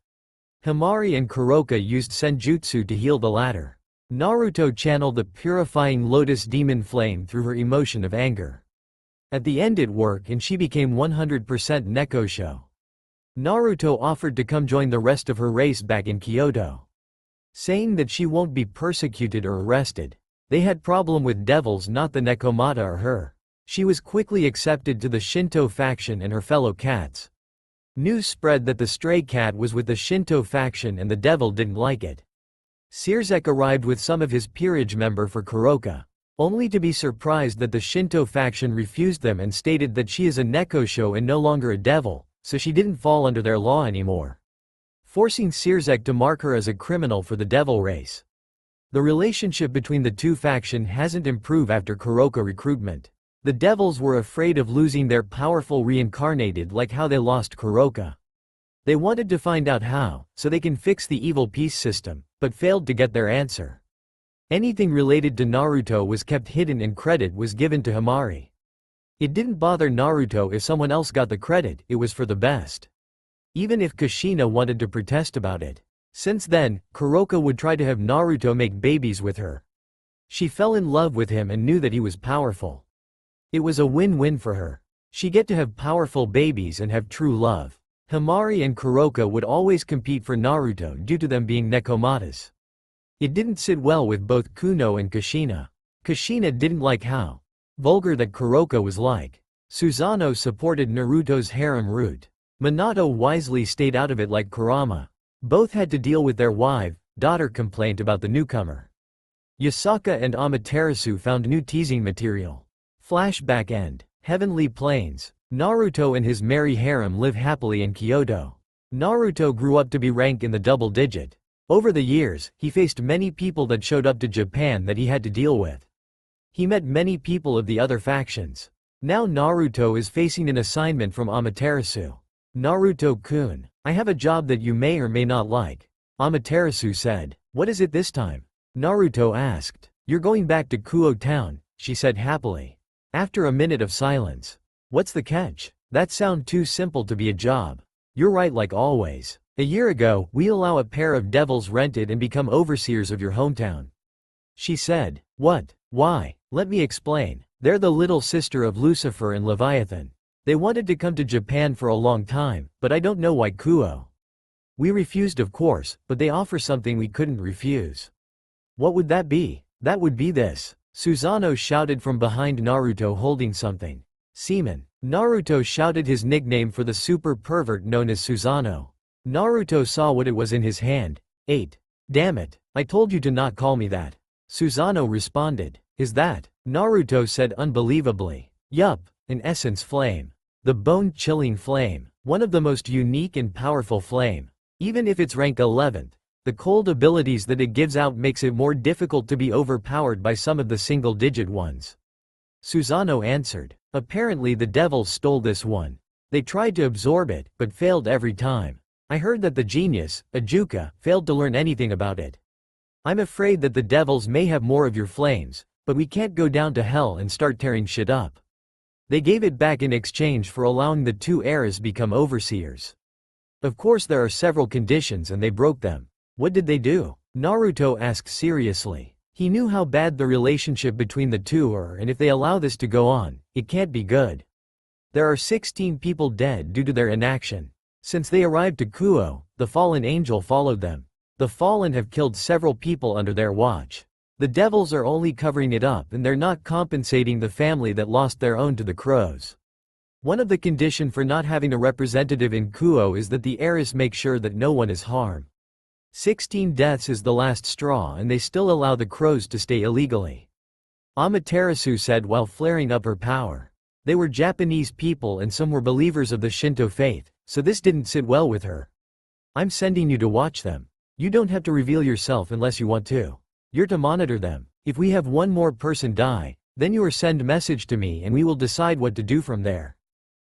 Speaker 1: Himari and Kuroka used senjutsu to heal the latter. Naruto channeled the purifying lotus demon flame through her emotion of anger. At the end it worked and she became 100% Nekoshou. Naruto offered to come join the rest of her race back in Kyoto, saying that she won't be persecuted or arrested. They had problem with devils, not the Nekomata or her. She was quickly accepted to the Shinto faction and her fellow cats. News spread that the stray cat was with the Shinto faction and the devil didn't like it. Shinto arrived with some of his peerage member for Kuroka, only to be surprised that the Shinto faction refused them and stated that she is a Nekoshou and no longer a devil, so she didn't fall under their law anymore, forcing Shinto to mark her as a criminal for the devil race. The relationship between the two factions hasn't improved after Kuroka recruitment. The devils were afraid of losing their powerful reincarnated like how they lost Kuroka. They wanted to find out how, so they can fix the evil peace system, but failed to get their answer. Anything related to Naruto was kept hidden and credit was given to Himari. It didn't bother Naruto if someone else got the credit, it was for the best. Even if Kushina wanted to protest about it. Since then, Kuroka would try to have Naruto make babies with her. She fell in love with him and knew that he was powerful. It was a win-win for her. She get to have powerful babies and have true love. Himari and Kuroka would always compete for Naruto due to them being Nekomatas. It didn't sit well with both Kuno and Kushina. Kushina didn't like how vulgar that Kuroka was like. Susanoo supported Naruto's harem route. Minato wisely stayed out of it like Kurama. Both had to deal with their wife-daughter complaint about the newcomer. Yasaka and Amaterasu found new teasing material. Flashback end. Heavenly Plains. Naruto and his merry harem live happily in Kyoto. Naruto grew up to be ranked in the double digit. Over the years, he faced many people that showed up to Japan that he had to deal with. He met many people of the other factions. Now Naruto is facing an assignment from Amaterasu. Naruto-kun, I have a job that you may or may not like. Amaterasu said. What is it this time? Naruto asked. You're going back to Kuo Town, she said happily. After a minute of silence. What's the catch? That sound too simple to be a job. You're right like always. A year ago, we allow a pair of devils rented and become overseers of your hometown. She said. What? Why? Let me explain. They're the little sister of Lucifer and Leviathan. They wanted to come to Japan for a long time, but I don't know why Kuo. We refused of course, but they offer something we couldn't refuse. What would that be? That would be this. Susanoo shouted from behind Naruto holding something. Semen. Naruto shouted his nickname for the super pervert known as Susanoo. Naruto saw what it was in his hand. 8. Damn it, I told you to not call me that. Susanoo responded. Is that? Naruto said unbelievably. Yup, an essence flame. The bone-chilling flame. One of the most unique and powerful flame. Even if it's ranked 11th. The cold abilities that it gives out makes it more difficult to be overpowered by some of the single-digit ones. Susanoo answered. Apparently the devils stole this one. They tried to absorb it, but failed every time. I heard that the genius, Ajuka, failed to learn anything about it. I'm afraid that the devils may have more of your flames, but we can't go down to hell and start tearing shit up. They gave it back in exchange for allowing the two heirs become overseers. Of course there are several conditions and they broke them. What did they do? Naruto asked seriously. He knew how bad the relationship between the two are and if they allow this to go on, it can't be good. There are 16 people dead due to their inaction. Since they arrived to Kuo, the fallen angel followed them. The fallen have killed several people under their watch. The devils are only covering it up and they're not compensating the family that lost their own to the crows. One of the conditions for not having a representative in Kuo is that the heiress make sure that no one is harmed. 16 deaths is the last straw and they still allow the crows to stay illegally. Amaterasu said while flaring up her power. They were Japanese people and some were believers of the Shinto faith, so this didn't sit well with her. I'm sending you to watch them. You don't have to reveal yourself unless you want to. You're to monitor them. If we have one more person die, then you send message to me and we will decide what to do from there.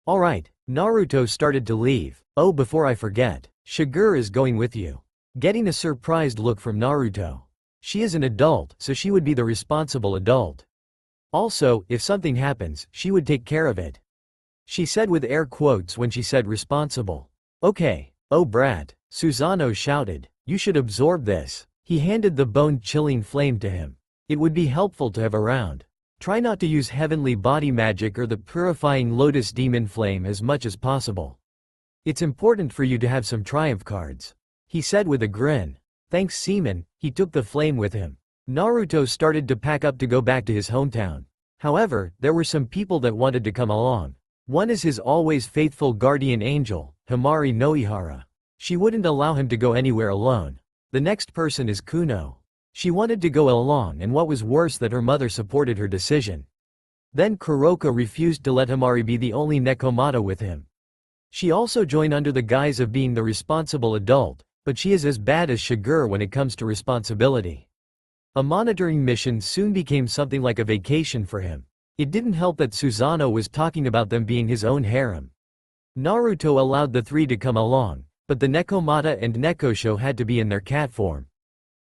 Speaker 1: Alright, Naruto started to leave. Oh, before I forget, Shigure is going with you. Getting a surprised look from Naruto. She is an adult, so she would be the responsible adult. Also, if something happens, she would take care of it. She said with air quotes when she said responsible. Okay. Oh brat, Susanoo shouted. You should absorb this. He handed the bone-chilling flame to him. It would be helpful to have around. Try not to use heavenly body magic or the purifying lotus demon flame as much as possible. It's important for you to have some triumph cards. He said with a grin. Thanks Seaman, he took the flame with him. Naruto started to pack up to go back to his hometown. However, there were some people that wanted to come along. One is his always faithful guardian angel, Himari Noihara. She wouldn't allow him to go anywhere alone. The next person is Kuno. She wanted to go along and what was worse that her mother supported her decision. Then Kuroko refused to let Himari be the only Nekomata with him. She also joined under the guise of being the responsible adult, but she is as bad as Shigure when it comes to responsibility. A monitoring mission soon became something like a vacation for him. It didn't help that Susanoo was talking about them being his own harem. Naruto allowed the three to come along, but the Nekomata and Nekoshou had to be in their cat form.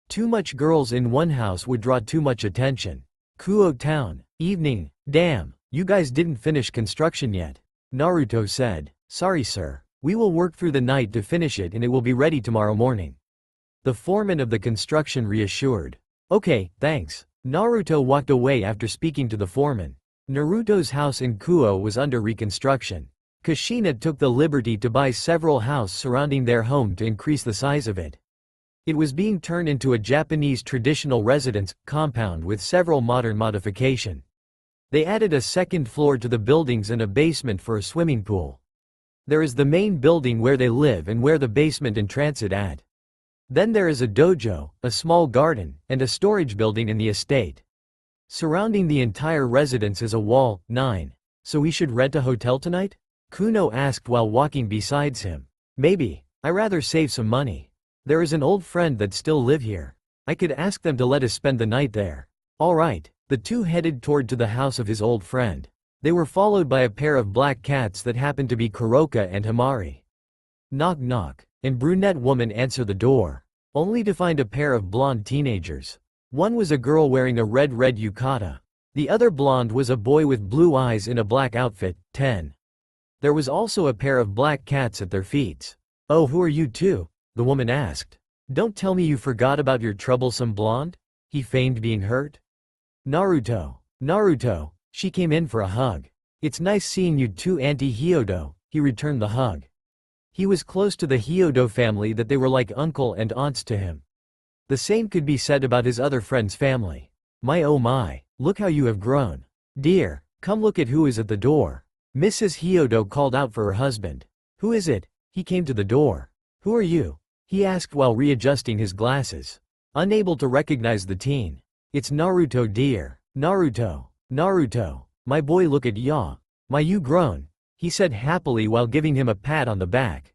Speaker 1: Too much girls in one house would draw too much attention. Kuo Town. Evening. Damn, you guys didn't finish construction yet. Naruto said. Sorry sir. We will work through the night to finish it and it will be ready tomorrow morning. The foreman of the construction reassured. Okay, thanks. Naruto walked away after speaking to the foreman. Naruto's house in Kuo was under reconstruction. Kushina took the liberty to buy several houses surrounding their home to increase the size of it. It was being turned into a Japanese traditional residence compound with several modern modifications. They added a second floor to the buildings and a basement for a swimming pool. There is the main building where they live and where the basement and transit at. Then there is a dojo, a small garden, and a storage building in the estate. Surrounding the entire residence is a wall. 9. So we should rent a hotel tonight? Kuno asked while walking besides him. Maybe. I rather save some money. There is an old friend that still live here. I could ask them to let us spend the night there. Alright, the two headed toward to the house of his old friend. They were followed by a pair of black cats that happened to be Kuroka and Himari. Knock knock, and brunette woman answered the door. Only to find a pair of blonde teenagers. One was a girl wearing a red yukata. The other blonde was a boy with blue eyes in a black outfit. 10. There was also a pair of black cats at their feet. Oh, who are you two? The woman asked. Don't tell me you forgot about your troublesome blonde? He feigned being hurt. Naruto. She came in for a hug. It's nice seeing you too, Auntie Hyodo. He returned the hug. He was close to the Hyodo family that they were like uncle and aunts to him. The same could be said about his other friend's family. My oh my, look how you have grown. Dear, come look at who is at the door. Mrs. Hyodo called out for her husband. Who is it? He came to the door. Who are you? He asked while readjusting his glasses. Unable to recognize the teen. It's Naruto dear. Naruto. My boy look at ya. My you grown. He said happily while giving him a pat on the back.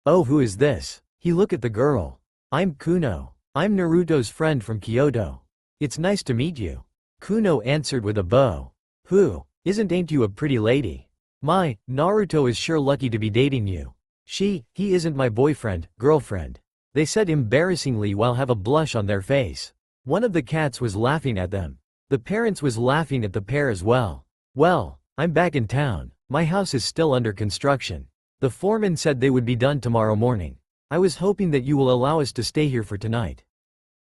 Speaker 1: Oh, who is this? He looked at the girl. I'm Kuno. I'm Naruto's friend from Kyoto. It's nice to meet you. Kuno answered with a bow. Who? Ain't you a pretty lady? My, Naruto is sure lucky to be dating you. He isn't my boyfriend, girlfriend. They said embarrassingly while have a blush on their face. One of the cats was laughing at them. The parents was laughing at the pair as well. Well, I'm back in town. My house is still under construction. The foreman said they would be done tomorrow morning. I was hoping that you will allow us to stay here for tonight.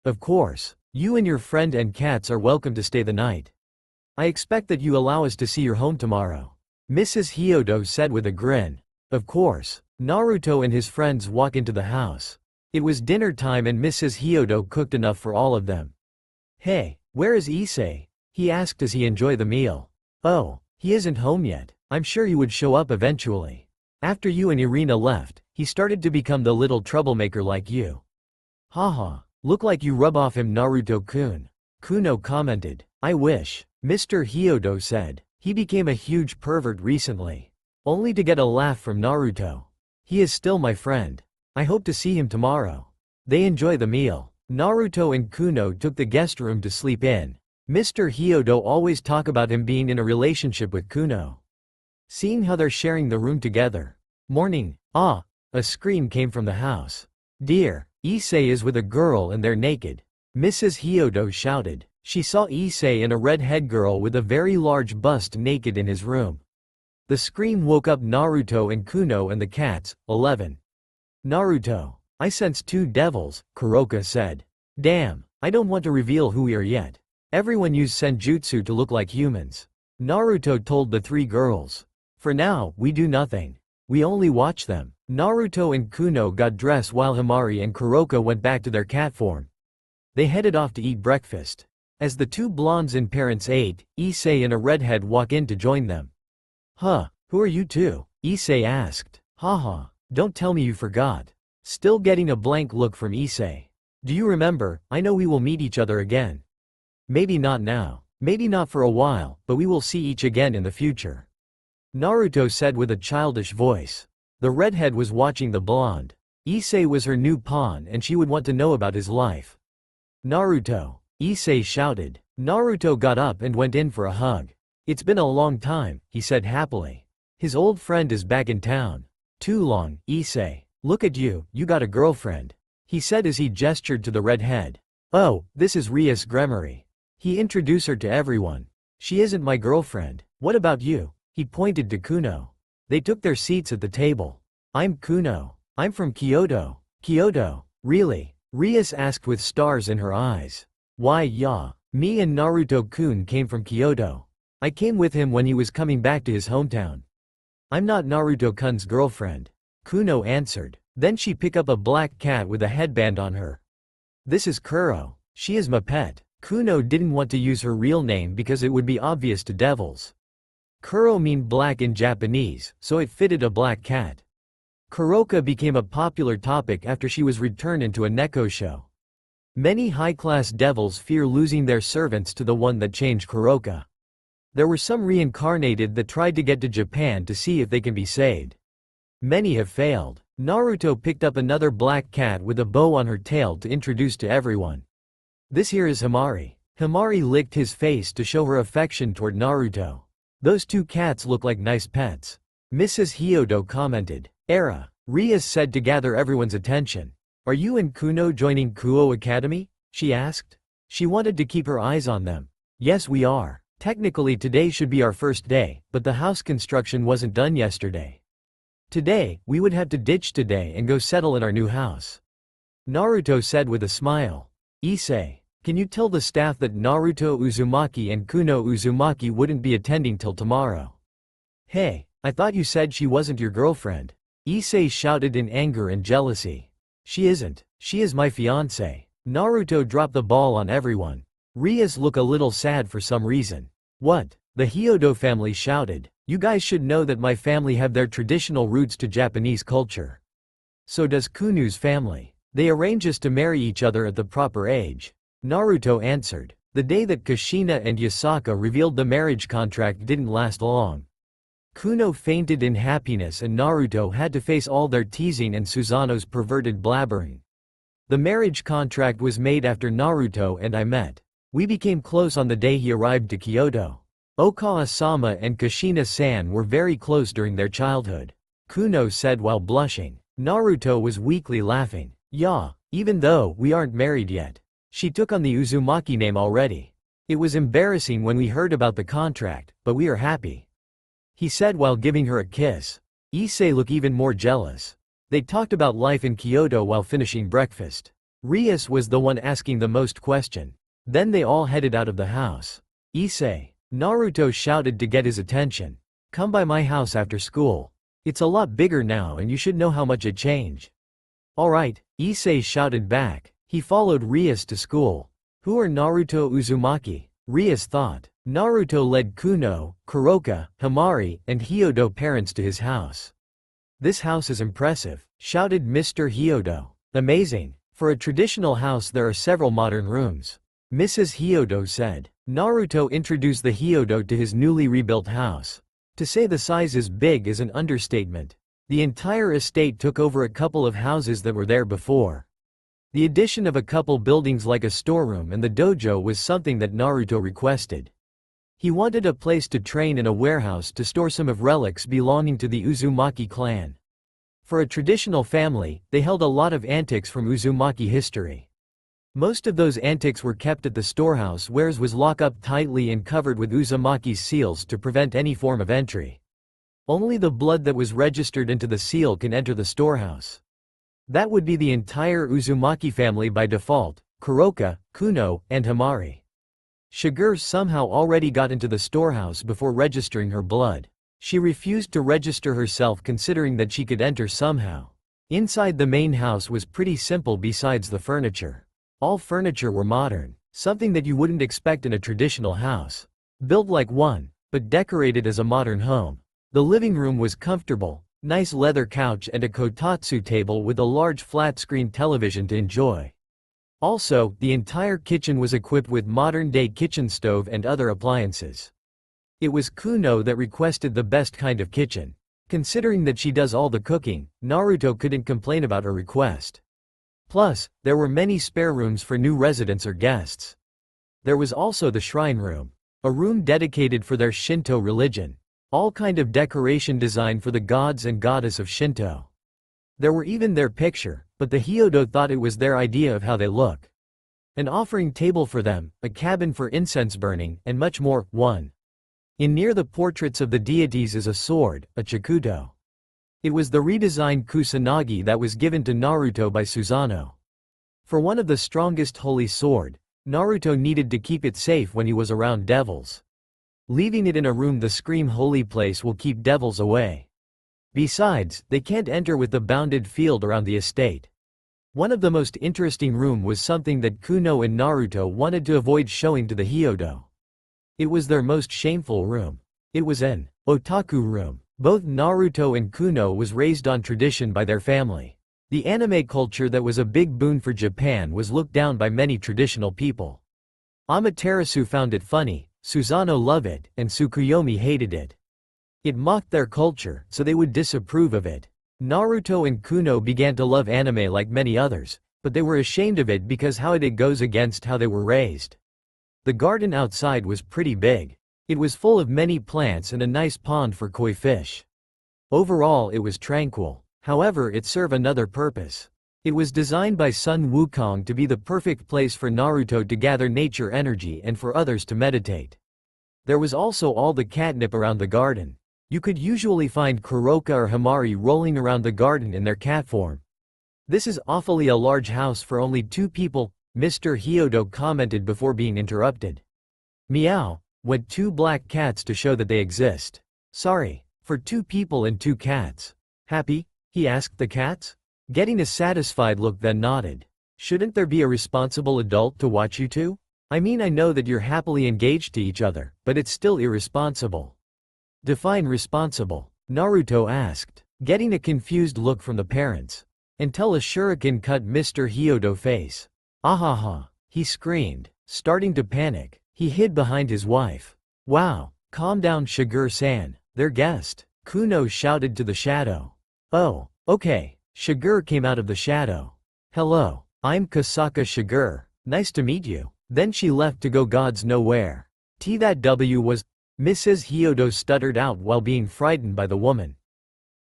Speaker 1: Of course, you and your friend and cats are welcome to stay the night. I expect that you allow us to see your home tomorrow. Mrs. Hyodo said with a grin. Of course. Naruto and his friends walk into the house. It was dinner time and Mrs. Hyodo cooked enough for all of them. Hey, where is Issei? He asked as he enjoyed the meal. Oh, he isn't home yet. I'm sure he would show up eventually. After you and Irina left, he started to become the little troublemaker like you. Haha, look like you rub off him Naruto-kun. Kuno commented. I wish. Mr. Hyodo said. He became a huge pervert recently. Only to get a laugh from Naruto. He is still my friend. I hope to see him tomorrow. They enjoy the meal. Naruto and Kuno took the guest room to sleep in. Mr. Hyodo always talk about him being in a relationship with Kuno. Seeing how they're sharing the room together. Morning. Ah! A scream came from the house. Dear, Issei is with a girl and they're naked. Mrs. Hyodo shouted. She saw Issei and a red-head girl with a very large bust naked in his room. The scream woke up Naruto and Kuno and the cats. 11. Naruto. I sense two devils, Kuroka said. Damn, I don't want to reveal who we are yet. Everyone use senjutsu to look like humans. Naruto told the three girls. For now, we do nothing. We only watch them. Naruto and Kuno got dressed while Himari and Kuroka went back to their cat form. They headed off to eat breakfast. As the two blondes and parents ate, Issei and a redhead walk in to join them. Huh, who are you two? Issei asked. Haha, don't tell me you forgot. Still getting a blank look from Issei. Do you remember? I know we will meet each other again. Maybe not now. Maybe not for a while, but we will see each again in the future. Naruto said with a childish voice. The redhead was watching the blonde. Issei was her new pawn and she would want to know about his life. Naruto. Issei shouted. Naruto got up and went in for a hug. It's been a long time, he said happily. His old friend is back in town. Too long, Issei. Look at you, you got a girlfriend. He said as he gestured to the redhead. Oh, this is Rias Gremory. He introduced her to everyone. She isn't my girlfriend. What about you? He pointed to Kuno. They took their seats at the table. I'm Kuno. I'm from Kyoto. Kyoto? Really? Rias asked with stars in her eyes. Why, yeah. Me and Naruto-kun came from Kyoto. I came with him when he was coming back to his hometown. I'm not Naruto-kun's girlfriend. Kuno answered. Then she picked up a black cat with a headband on her. This is Kuro. She is my pet. Kuno didn't want to use her real name because it would be obvious to devils. Kuro means black in Japanese, so it fitted a black cat. Kuroka became a popular topic after she was returned into a Nekoshou. Many high-class devils fear losing their servants to the one that changed Kuroka. There were some reincarnated that tried to get to Japan to see if they can be saved. Many have failed. Naruto picked up another black cat with a bow on her tail to introduce to everyone. This here is Himari. Himari licked his face to show her affection toward Naruto. Those two cats look like nice pets. Mrs. Hyodo commented. Era. Rias said to gather everyone's attention. Are you and Kuno joining Kuo Academy? She asked. She wanted to keep her eyes on them. Yes, we are. Technically today should be our first day, but the house construction wasn't done yesterday. Today, we would have to ditch today and go settle in our new house. Naruto said with a smile. Issei, can you tell the staff that Naruto Uzumaki and Kuno Uzumaki wouldn't be attending till tomorrow? Hey, I thought you said she wasn't your girlfriend. Issei shouted in anger and jealousy. She isn't. She is my fiancé. Naruto dropped the ball on everyone. Rias looked a little sad for some reason. What? The Hyodo family shouted. You guys should know that my family have their traditional roots to Japanese culture. So does Kunu's family. They arrange us to marry each other at the proper age. Naruto answered. The day that Kushina and Yasaka revealed the marriage contract didn't last long. Kuno fainted in happiness and Naruto had to face all their teasing and Susanoo's perverted blabbering. The marriage contract was made after Naruto and I met. We became close on the day he arrived to Kyoto. Okawa-sama and Kushina-san were very close during their childhood. Kuno said while blushing. Naruto was weakly laughing. Yeah, even though we aren't married yet. She took on the Uzumaki name already. It was embarrassing when we heard about the contract, but we are happy. He said while giving her a kiss. Issei looked even more jealous. They talked about life in Kyoto while finishing breakfast. Rias was the one asking the most question. Then they all headed out of the house. Issei, Naruto shouted to get his attention. Come by my house after school. It's a lot bigger now and you should know how much it changed. Alright, Issei shouted back. He followed Rias to school. Who are Naruto Uzumaki? Rias thought. Naruto led Kuno, Kuroka, Himari, and Hyodo parents to his house. This house is impressive, shouted Mr. Hyodo. Amazing. For a traditional house there are several modern rooms. Mrs. Hyodo said. Naruto introduced the Hyodo to his newly rebuilt house. To say the size is big is an understatement. The entire estate took over a couple of houses that were there before. The addition of a couple buildings like a storeroom and the dojo was something that Naruto requested. He wanted a place to train and a warehouse to store some of relics belonging to the Uzumaki clan. For a traditional family, they held a lot of antiques from Uzumaki history. Most of those antiques were kept at the storehouse, whereas was locked up tightly and covered with Uzumaki's seals to prevent any form of entry. Only the blood that was registered into the seal can enter the storehouse. That would be the entire Uzumaki family by default: Kuroka, Kuno, and Himari. Shigure somehow already got into the storehouse before registering her blood. She refused to register herself, considering that she could enter somehow. Inside the main house was pretty simple besides the furniture. All furniture were modern, something that you wouldn't expect in a traditional house. Built like one, but decorated as a modern home. The living room was comfortable, nice leather couch and a kotatsu table with a large flat-screen television to enjoy. Also, the entire kitchen was equipped with modern-day kitchen stove and other appliances. It was Kuno that requested the best kind of kitchen. Considering that she does all the cooking, Naruto couldn't complain about her request. Plus, there were many spare rooms for new residents or guests. There was also the shrine room, a room dedicated for their Shinto religion. All kind of decoration designed for the gods and goddess of Shinto. There were even their picture, but the Hyodo thought it was their idea of how they look. An offering table for them, a cabin for incense burning, and much more. 1. In near the portraits of the deities is a sword, a chikuto. It was the redesigned kusanagi that was given to Naruto by Susanoo. For one of the strongest holy sword, Naruto needed to keep it safe when he was around devils. Leaving it in a room, the scream holy place, will keep devils away. Besides, they can't enter with the bounded field around the estate. One of the most interesting room was something that Kuno and Naruto wanted to avoid showing to the Hyodo. It was their most shameful room. It was an otaku room. Both Naruto and Kuno was raised on tradition by their family. The anime culture that was a big boon for Japan was looked down by many traditional people. Amaterasu found it funny, Susanoo loved it, and Tsukuyomi hated it. It mocked their culture, so they would disapprove of it. Naruto and Kuno began to love anime like many others, but they were ashamed of it because how it goes against how they were raised. The garden outside was pretty big. It was full of many plants and a nice pond for koi fish. Overall, it was tranquil. However, it served another purpose. It was designed by Sun Wukong to be the perfect place for Naruto to gather nature energy and for others to meditate. There was also all the catnip around the garden. You could usually find Kuroka or Himari rolling around the garden in their cat form. "This is awfully a large house for only 2 people, Mr. Hyodo commented before being interrupted. Meow, went 2 black cats to show that they exist. Sorry, for 2 people and 2 cats. Happy? He asked the cats. Getting a satisfied look, then nodded. Shouldn't there be a responsible adult to watch you two? I mean, I know that you're happily engaged to each other, but it's still irresponsible. Define responsible, Naruto asked, getting a confused look from the parents. Until a shuriken cut Mr. Hyodo face. Ahaha, he screamed, starting to panic. He hid behind his wife. Wow, calm down Shigure-san, their guest, Kuno shouted to the shadow. Oh, okay, Shigure came out of the shadow. Hello, I'm Kosaka Shigure, nice to meet you. Then she left to go gods know where. That W was, Mrs. Hyodo stuttered out while being frightened by the woman.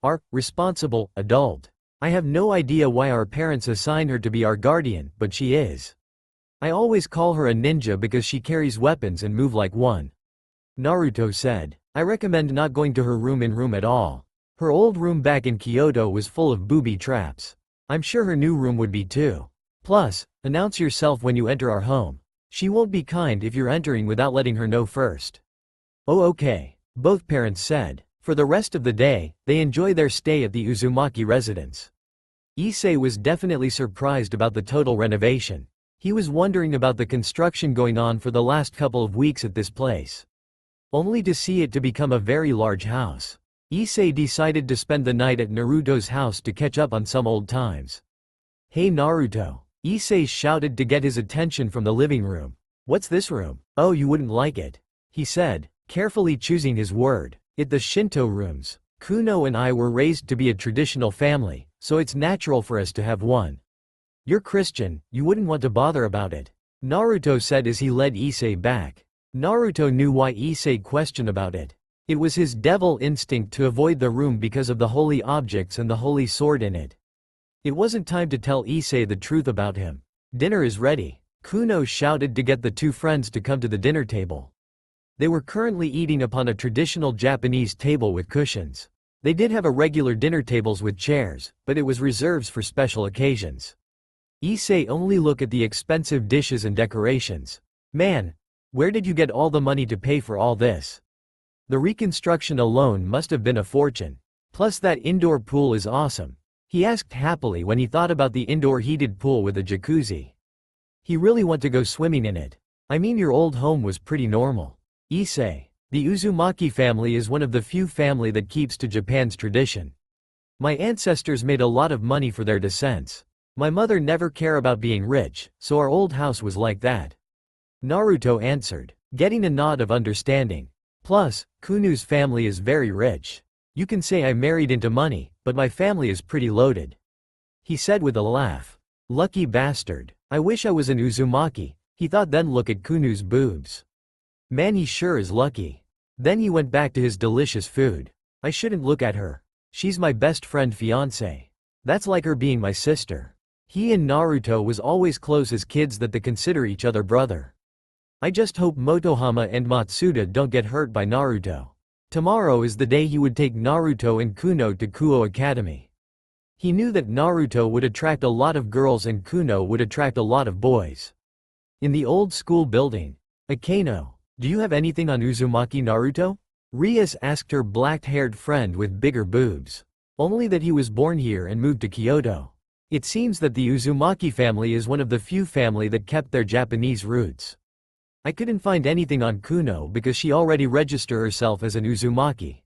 Speaker 1: Our responsible adult. I have no idea why our parents assigned her to be our guardian, but she is. I always call her a ninja because she carries weapons and move like one. Naruto said. I recommend not going to her room at all. Her old room back in Kyoto was full of booby traps. I'm sure her new room would be too. Plus, announce yourself when you enter our home. She won't be kind if you're entering without letting her know first. Oh okay, both parents said. For the rest of the day, they enjoy their stay at the Uzumaki residence. Issei was definitely surprised about the total renovation. He was wondering about the construction going on for the last couple of weeks at this place. Only to see it to become a very large house. Issei decided to spend the night at Naruto's house to catch up on some old times. Hey Naruto, Issei shouted to get his attention from the living room. What's this room? Oh, you wouldn't like it, he said, carefully choosing his word. It the Shinto rooms. Kuno and I were raised to be a traditional family, so it's natural for us to have one. You're Christian, you wouldn't want to bother about it, Naruto said as he led Issei back. Naruto knew why Issei questioned about it. It was his devil instinct to avoid the room because of the holy objects and the holy sword in it. It wasn't time to tell Issei the truth about him. Dinner is ready. Kuno shouted to get the two friends to come to the dinner table. They were currently eating upon a traditional Japanese table with cushions. They did have a regular dinner tables with chairs, but it was reserved for special occasions. Issei only looked at the expensive dishes and decorations. Man, where did you get all the money to pay for all this? The reconstruction alone must have been a fortune. Plus that indoor pool is awesome, he asked happily when he thought about the indoor heated pool with a jacuzzi. He really want to go swimming in it. I mean, your old home was pretty normal. Issei, the Uzumaki family is one of the few family that keeps to Japan's tradition. My ancestors made a lot of money for their descents. My mother never care about being rich, so our old house was like that. Naruto answered, getting a nod of understanding. Plus, Kunu's family is very rich. You can say I married into money, but my family is pretty loaded, he said with a laugh. Lucky bastard. I wish I was an Uzumaki, he thought, then look at Kunu's boobs. Man, he sure is lucky. Then he went back to his delicious food. I shouldn't look at her. She's my best friend fiancé. That's like her being my sister. He and Naruto was always close as kids that they consider each other brother. I just hope Motohama and Matsuda don't get hurt by Naruto. Tomorrow is the day he would take Naruto and Kuno to Kuo Academy. He knew that Naruto would attract a lot of girls and Kuno would attract a lot of boys. In the old school building, Akano, do you have anything on Uzumaki Naruto? Rias asked her black-haired friend with bigger boobs. Only that he was born here and moved to Kyoto. It seems that the Uzumaki family is one of the few family that kept their Japanese roots. I couldn't find anything on Kuno because she already registered herself as an Uzumaki.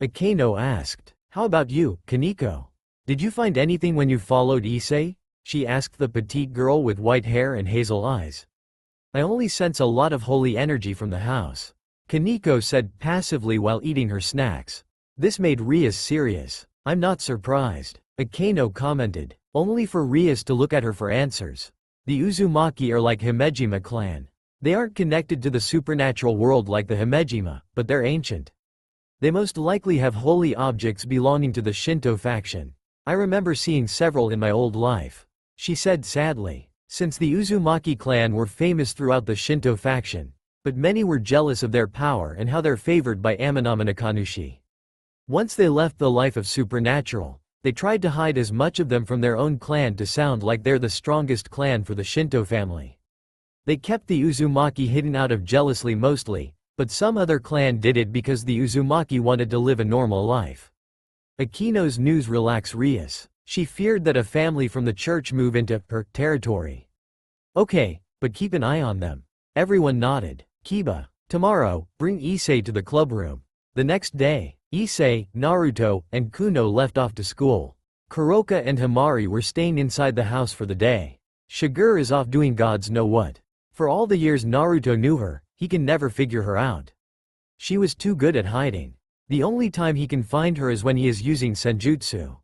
Speaker 1: Akano asked, how about you, Kaneko? Did you find anything when you followed Issei? She asked the petite girl with white hair and hazel eyes. I only sense a lot of holy energy from the house, Kaneko said passively while eating her snacks. This made Rias serious. I'm not surprised, Akano commented, only for Rias to look at her for answers. The Uzumaki are like Himejima clan. They aren't connected to the supernatural world like the Himejima, but they're ancient. They most likely have holy objects belonging to the Shinto faction. I remember seeing several in my old life, she said sadly. Since the Uzumaki clan were famous throughout the Shinto faction, but many were jealous of their power and how they're favored by Amanama Nakanushi. Once they left the life of supernatural, they tried to hide as much of them from their own clan to sound like they're the strongest clan for the Shinto family. They kept the Uzumaki hidden out of jealousy mostly, but some other clan did it because the Uzumaki wanted to live a normal life. Akino's news relaxed Rias. She feared that a family from the church move into her territory. Okay, but keep an eye on them. Everyone nodded. Kiba, tomorrow, bring Issei to the club room. The next day, Issei, Naruto, and Kuno left off to school. Kuroka and Himari were staying inside the house for the day. Shigur is off doing gods know what. For all the years Naruto knew her, he can never figure her out. She was too good at hiding. The only time he can find her is when he is using senjutsu.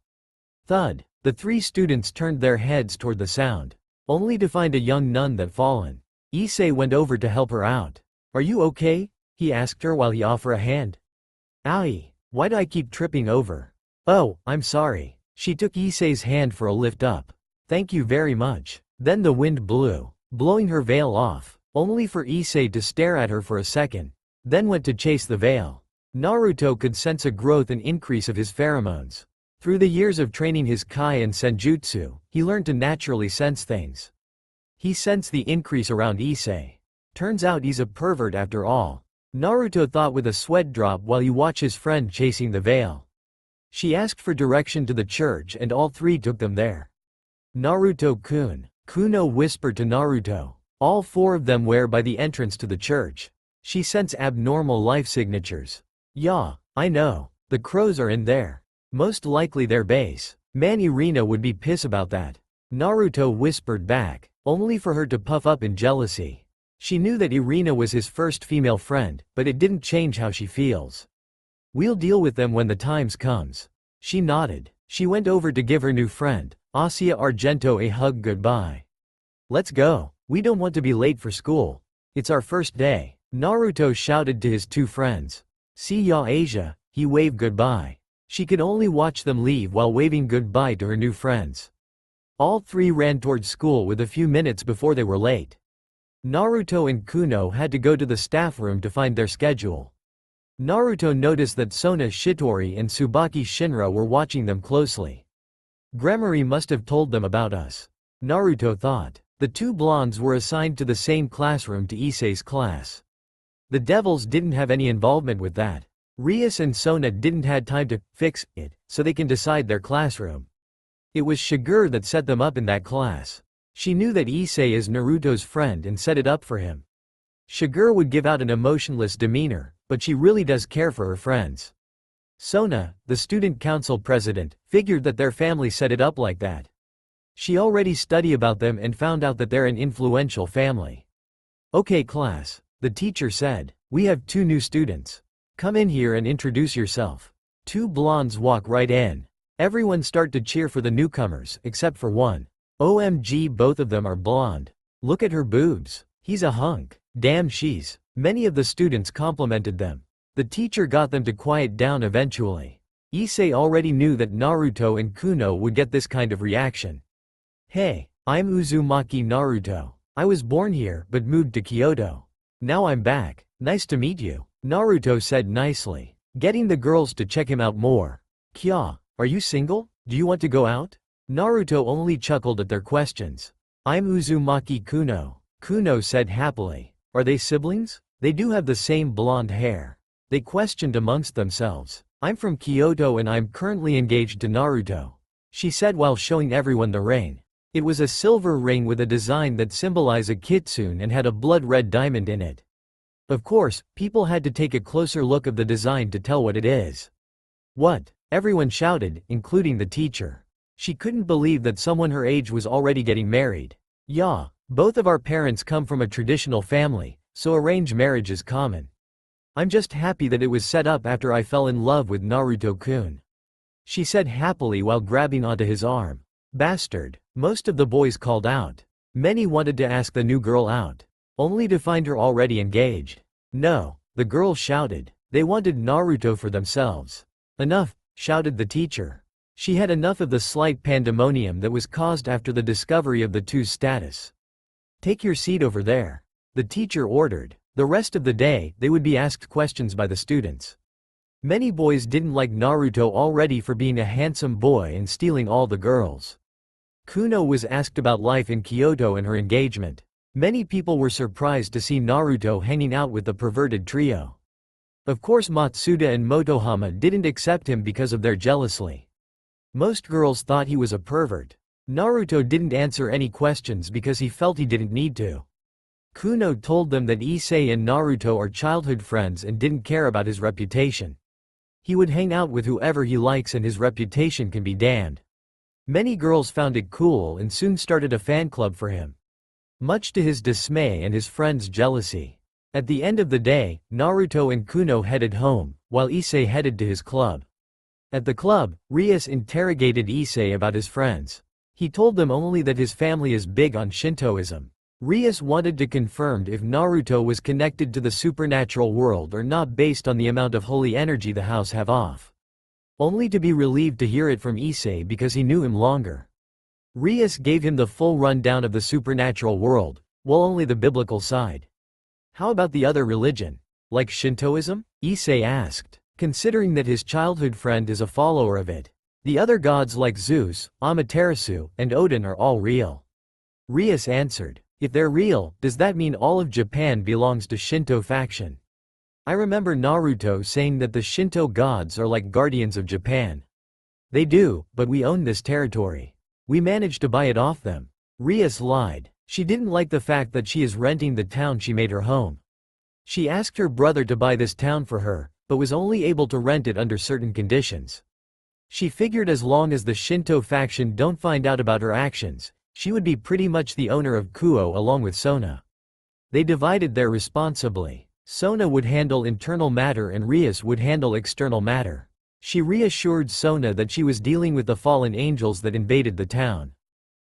Speaker 1: Thud. The three students turned their heads toward the sound, only to find a young nun that fallen. Issei went over to help her out. Are you okay? He asked her while he offered a hand. Owie, why do I keep tripping over? Oh, I'm sorry. She took Issei's hand for a lift up. Thank you very much. Then the wind blew, blowing her veil off, only for Issei to stare at her for a second, then went to chase the veil. Naruto could sense a growth and increase of his pheromones. Through the years of training his kai and senjutsu, he learned to naturally sense things. He sensed the increase around Issei. Turns out he's a pervert after all, Naruto thought with a sweat drop while he watched his friend chasing the veil. She asked for direction to the church and all three took them there. Naruto-kun, Kuno whispered to Naruto. All four of them were by the entrance to the church. She sensed abnormal life signatures. Yeah, I know. The crows are in there. Most likely their base. Man, Irina would be pissed about that. Naruto whispered back, only for her to puff up in jealousy. She knew that Irina was his first female friend, but it didn't change how she feels. We'll deal with them when the times comes. She nodded. She went over to give her new friend, Asia Argento a hug goodbye. Let's go. We don't want to be late for school. It's our first day. Naruto shouted to his two friends. See ya Asia, he waved goodbye. She could only watch them leave while waving goodbye to her new friends. All three ran towards school with a few minutes before they were late. Naruto and Kuno had to go to the staff room to find their schedule. Naruto noticed that Sona Shitori and Tsubaki Shinra were watching them closely. Gremory must have told them about us. Naruto thought. The two blondes were assigned to the same classroom to Issei's class. The devils didn't have any involvement with that. Rias and Sona didn't have time to fix it, so they can decide their classroom. It was Shigur that set them up in that class. She knew that Issei is Naruto's friend and set it up for him. Shigur would give out an emotionless demeanor, but she really does care for her friends. Sona, the student council president, figured that their family set it up like that. She already studied about them and found out that they're an influential family. Okay class, the teacher said, we have two new students. Come in here and introduce yourself. Two blondes walk right in. Everyone start to cheer for the newcomers, except for one. OMG, both of them are blonde. Look at her boobs. He's a hunk. Damn she's. Many of the students complimented them. The teacher got them to quiet down eventually. Issei already knew that Naruto and Kuno would get this kind of reaction. Hey, I'm Uzumaki Naruto. I was born here but moved to Kyoto. Now I'm back. Nice to meet you, Naruto said nicely, getting the girls to check him out more. Kya, are you single? Do you want to go out? Naruto only chuckled at their questions. I'm Uzumaki Kuno, Kuno said happily. Are they siblings? They do have the same blonde hair. They questioned amongst themselves. I'm from Kyoto and I'm currently engaged to Naruto, she said while showing everyone the ring. It was a silver ring with a design that symbolized a kitsune and had a blood-red diamond in it. Of course, people had to take a closer look of the design to tell what it is. What? Everyone shouted, including the teacher. She couldn't believe that someone her age was already getting married. Yeah, both of our parents come from a traditional family, so arranged marriage is common. I'm just happy that it was set up after I fell in love with Naruto-kun, she said happily while grabbing onto his arm. Bastard, most of the boys called out. Many wanted to ask the new girl out, only to find her already engaged. No, the girls shouted. They wanted Naruto for themselves. Enough, shouted the teacher. She had enough of the slight pandemonium that was caused after the discovery of the two's status. Take your seat over there, the teacher ordered. The rest of the day, they would be asked questions by the students. Many boys didn't like Naruto already for being a handsome boy and stealing all the girls. Kuno was asked about life in Kyoto and her engagement. Many people were surprised to see Naruto hanging out with the perverted trio. Of course Matsuda and Motohama didn't accept him because of their jealousy. Most girls thought he was a pervert. Naruto didn't answer any questions because he felt he didn't need to. Kuno told them that Issei and Naruto are childhood friends and didn't care about his reputation. He would hang out with whoever he likes and his reputation can be damned. Many girls found it cool and soon started a fan club for him, much to his dismay and his friends' jealousy. At the end of the day, Naruto and Kuno headed home, while Issei headed to his club. At the club, Rias interrogated Issei about his friends. He told them only that his family is big on Shintoism. Rias wanted to confirm if Naruto was connected to the supernatural world or not based on the amount of holy energy the house have off. Only to be relieved to hear it from Issei because he knew him longer. Rias gave him the full rundown of the supernatural world, while only the biblical side. How about the other religion? Like Shintoism? Issei asked, considering that his childhood friend is a follower of it. The other gods like Zeus, Amaterasu, and Odin are all real. Rias answered, if they're real, does that mean all of Japan belongs to Shinto faction? I remember Naruto saying that the Shinto gods are like guardians of Japan. They do, but we own this territory. We managed to buy it off them. Rias lied. She didn't like the fact that she is renting the town she made her home. She asked her brother to buy this town for her, but was only able to rent it under certain conditions. She figured as long as the Shinto faction don't find out about her actions, she would be pretty much the owner of Kuo along with Sona. They divided their responsibly. Sona would handle internal matter and Rias would handle external matter. She reassured Sona that she was dealing with the fallen angels that invaded the town.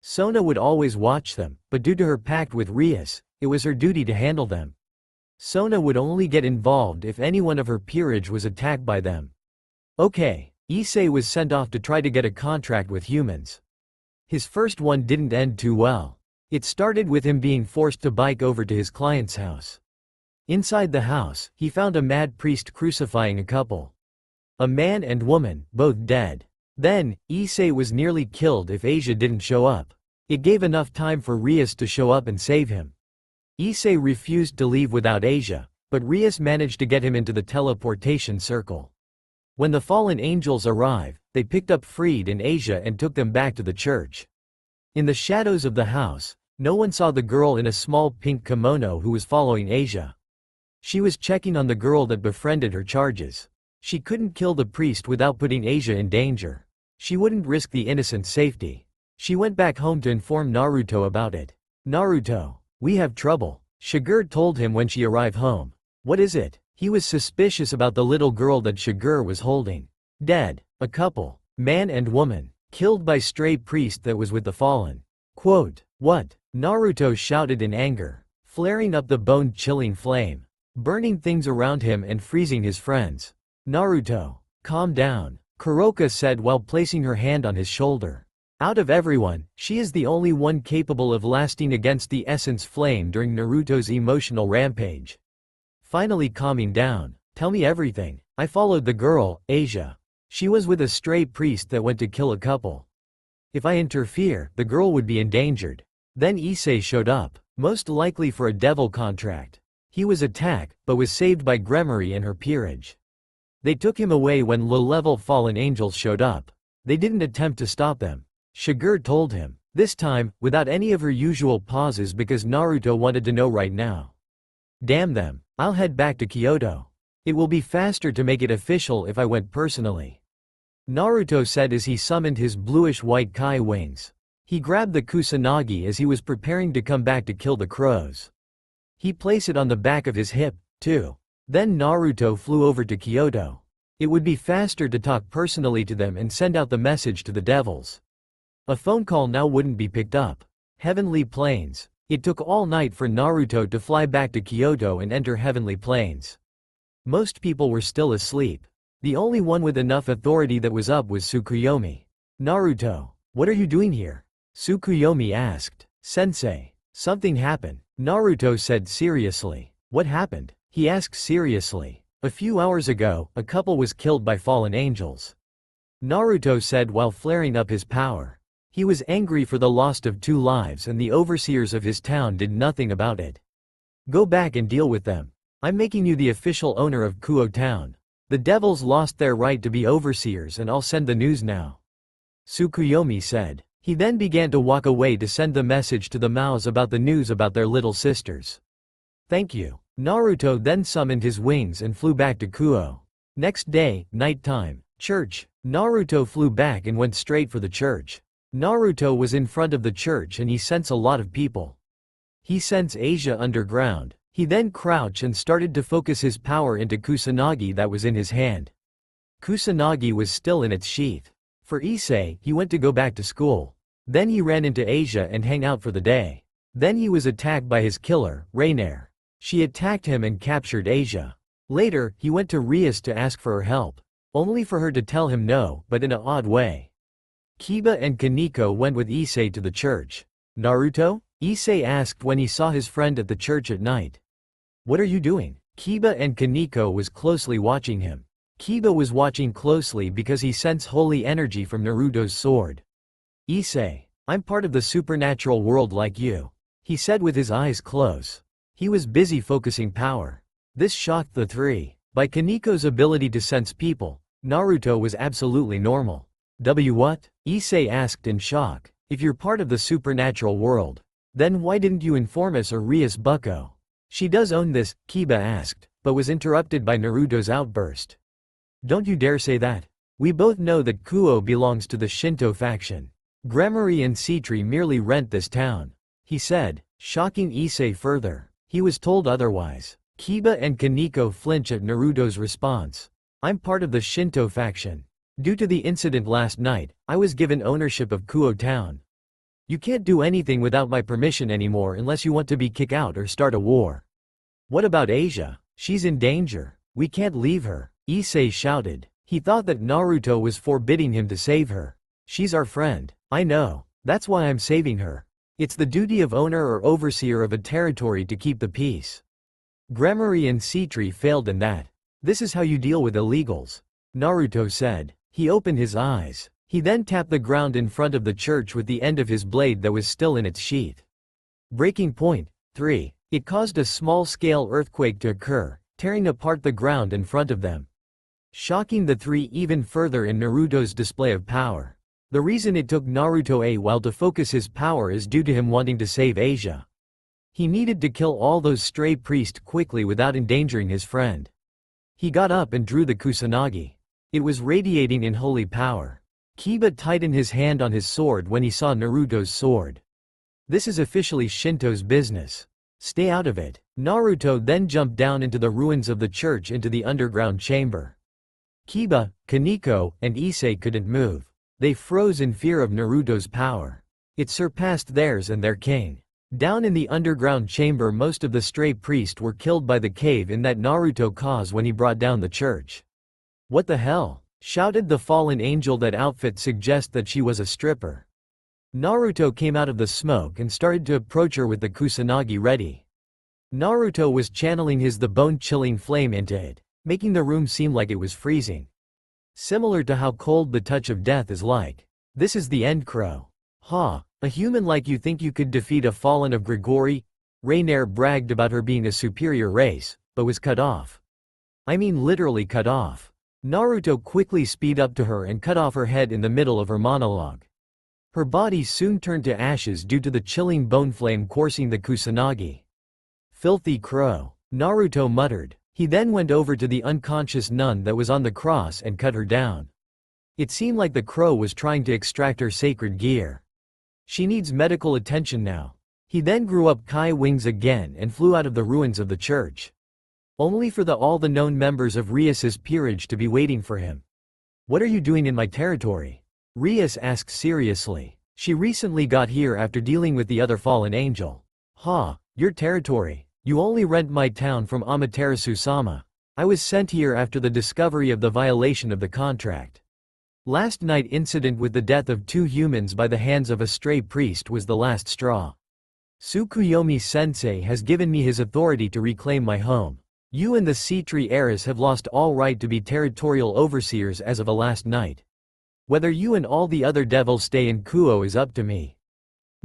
Speaker 1: Sona would always watch them, but due to her pact with Rias, it was her duty to handle them. Sona would only get involved if anyone of her peerage was attacked by them. Okay, Issei was sent off to try to get a contract with humans. His first one didn't end too well. It started with him being forced to bike over to his client's house. Inside the house, he found a mad priest crucifying a couple. A man and woman, both dead. Then, Issei was nearly killed if Asia didn't show up. It gave enough time for Rias to show up and save him. Issei refused to leave without Asia, but Rias managed to get him into the teleportation circle. When the fallen angels arrived, they picked up Freed and Asia and took them back to the church. In the shadows of the house, no one saw the girl in a small pink kimono who was following Asia. She was checking on the girl that befriended her charges. She couldn't kill the priest without putting Asia in danger. She wouldn't risk the innocent's safety. She went back home to inform Naruto about it. "Naruto, we have trouble," Shiger told him when she arrived home. "What is it?" He was suspicious about the little girl that Shiger was holding. Dead. A couple, man and woman, killed by stray priest that was with the fallen. Quote, "What?" Naruto shouted in anger, flaring up the bone-chilling flame, burning things around him and freezing his friends. "Naruto, calm down," Kuroka said while placing her hand on his shoulder. Out of everyone, she is the only one capable of lasting against the essence flame during Naruto's emotional rampage. Finally calming down, "Tell me everything." "I followed the girl, Asia. She was with a stray priest that went to kill a couple. If I interfere, the girl would be endangered." Then Issei showed up, most likely for a devil contract. He was attacked, but was saved by Gremory and her peerage. They took him away when low-level fallen angels showed up. They didn't attempt to stop them. Shiger told him, this time, without any of her usual pauses because Naruto wanted to know right now. "Damn them, I'll head back to Kyoto. It will be faster to make it official if I went personally," Naruto said as he summoned his bluish-white kai wings. He grabbed the kusanagi as he was preparing to come back to kill the crows. He placed it on the back of his hip, too. Then Naruto flew over to Kyoto. It would be faster to talk personally to them and send out the message to the devils. A phone call now wouldn't be picked up. Heavenly Plains. It took all night for Naruto to fly back to Kyoto and enter Heavenly Plains. Most people were still asleep. The only one with enough authority that was up was Tsukuyomi. "Naruto, what are you doing here?" Tsukuyomi asked. "Sensei, something happened," Naruto said seriously. "What happened?" he asked seriously. "A few hours ago, a couple was killed by fallen angels," Naruto said while flaring up his power. He was angry for the loss of 2 lives and the overseers of his town did nothing about it. "Go back and deal with them. I'm making you the official owner of Kuo Town. The devils lost their right to be overseers and I'll send the news now," Tsukuyomi said. He then began to walk away to send the message to the Maos about the news about their little sisters. "Thank you." Naruto then summoned his wings and flew back to Kuo. Next day, nighttime, church. Naruto flew back and went straight for the church. Naruto was in front of the church and he sensed a lot of people. He sensed Asia underground. He then crouched and started to focus his power into Kusanagi that was in his hand. Kusanagi was still in its sheath. For Issei, he went to go back to school. Then he ran into Asia and hang out for the day. Then he was attacked by his killer, Rainier. She attacked him and captured Asia. Later, he went to Rias to ask for her help. Only for her to tell him no, but in an odd way. Kiba and Kaneko went with Issei to the church. "Naruto?" Issei asked when he saw his friend at the church at night. "What are you doing?" Kiba and Kaneko was closely watching him. Kiba was watching closely because he sensed holy energy from Naruto's sword. "Issei, I'm part of the supernatural world like you," he said with his eyes closed. He was busy focusing power. This shocked the three. By Kaneko's ability to sense people, Naruto was absolutely normal. What? Issei asked in shock. "If you're part of the supernatural world, then why didn't you inform us or Rias Bucko?" "She does own this," Kiba asked, but was interrupted by Naruto's outburst. "Don't you dare say that. We both know that Kuo belongs to the Shinto faction. Gremory and Citri merely rent this town," he said, shocking Issei further. He was told otherwise. Kiba and Kaneko flinch at Naruto's response. I'm part of the Shinto faction. Due to the incident last night, I was given ownership of Kuo Town. You can't do anything without my permission anymore unless you want to be kicked out or start a war. What about Asia? She's in danger. We can't leave her, Issei shouted. He thought that Naruto was forbidding him to save her. She's our friend. I know. That's why I'm saving her. It's the duty of owner or overseer of a territory to keep the peace. Gremory and Citri failed in that. This is how you deal with illegals, Naruto said. He opened his eyes. He then tapped the ground in front of the church with the end of his blade that was still in its sheath. Breaking point 3. It caused a small-scale earthquake to occur, tearing apart the ground in front of them, shocking the three even further in Naruto's display of power. The reason it took Naruto a while to focus his power is due to him wanting to save Asia. He needed to kill all those stray priests quickly without endangering his friend. He got up and drew the Kusanagi. It was radiating in holy power. Kiba tightened his hand on his sword when he saw Naruto's sword. This is officially Shinto's business. Stay out of it. Naruto then jumped down into the ruins of the church into the underground chamber. Kiba, Kaneko, and Issei couldn't move. They froze in fear of Naruto's power. It surpassed theirs and their king. Down in the underground chamber, most of the stray priests were killed by the cave in that Naruto caused when he brought down the church. What the hell? Shouted the fallen angel. That outfit suggests that she was a stripper. Naruto came out of the smoke and started to approach her with the Kusanagi ready. Naruto was channeling the bone-chilling flame into it, making the room seem like it was freezing. Similar to how cold the touch of death is like. This is the end, Crow. Ha, a human like you think you could defeat a fallen of Grigori? Rainier bragged about her being a superior race, but was cut off. I mean literally cut off. Naruto quickly speed up to her and cut off her head in the middle of her monologue. Her body soon turned to ashes due to the chilling bone flame coursing the Kusanagi. Filthy crow, Naruto muttered. He then went over to the unconscious nun that was on the cross and cut her down. It seemed like the crow was trying to extract her sacred gear. She needs medical attention now. He then grew up Kai wings again and flew out of the ruins of the church. Only for all the known members of Rias's peerage to be waiting for him. What are you doing in my territory? Rias asked seriously. She recently got here after dealing with the other fallen angel. Ha, your territory. You only rent my town from Amaterasu-sama. I was sent here after the discovery of the violation of the contract. Last night incident with the death of 2 humans by the hands of a stray priest was the last straw. Tsukuyomi-sensei has given me his authority to reclaim my home. You and the Citri heiress have lost all right to be territorial overseers as of last night. Whether you and all the other devils stay in Kuo is up to me.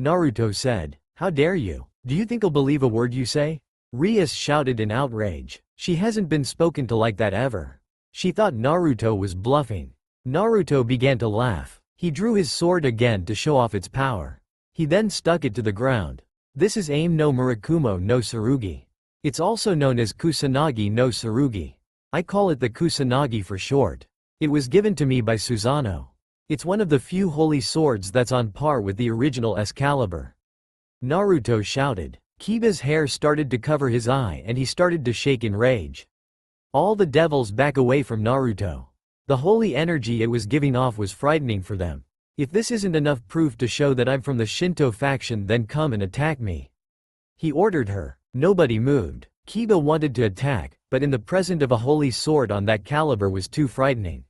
Speaker 1: Naruto said. How dare you? Do you think I'll believe a word you say? Rias shouted in outrage. She hasn't been spoken to like that ever. She thought Naruto was bluffing. Naruto began to laugh. He drew his sword again to show off its power. He then stuck it to the ground. This is Aim no Murakumo no Tsurugi. It's also known as Kusanagi no Tsurugi. I call it the Kusanagi for short. It was given to me by Susanoo. It's one of the few holy swords that's on par with the original Excalibur. Naruto shouted. Kiba's hair started to cover his eye and he started to shake in rage. All the devils back away from Naruto. The holy energy it was giving off was frightening for them. If this isn't enough proof to show that I'm from the Shinto faction, then come and attack me. He ordered her. Nobody moved. Kiba wanted to attack, but in the presence of a holy sword on that caliber was too frightening.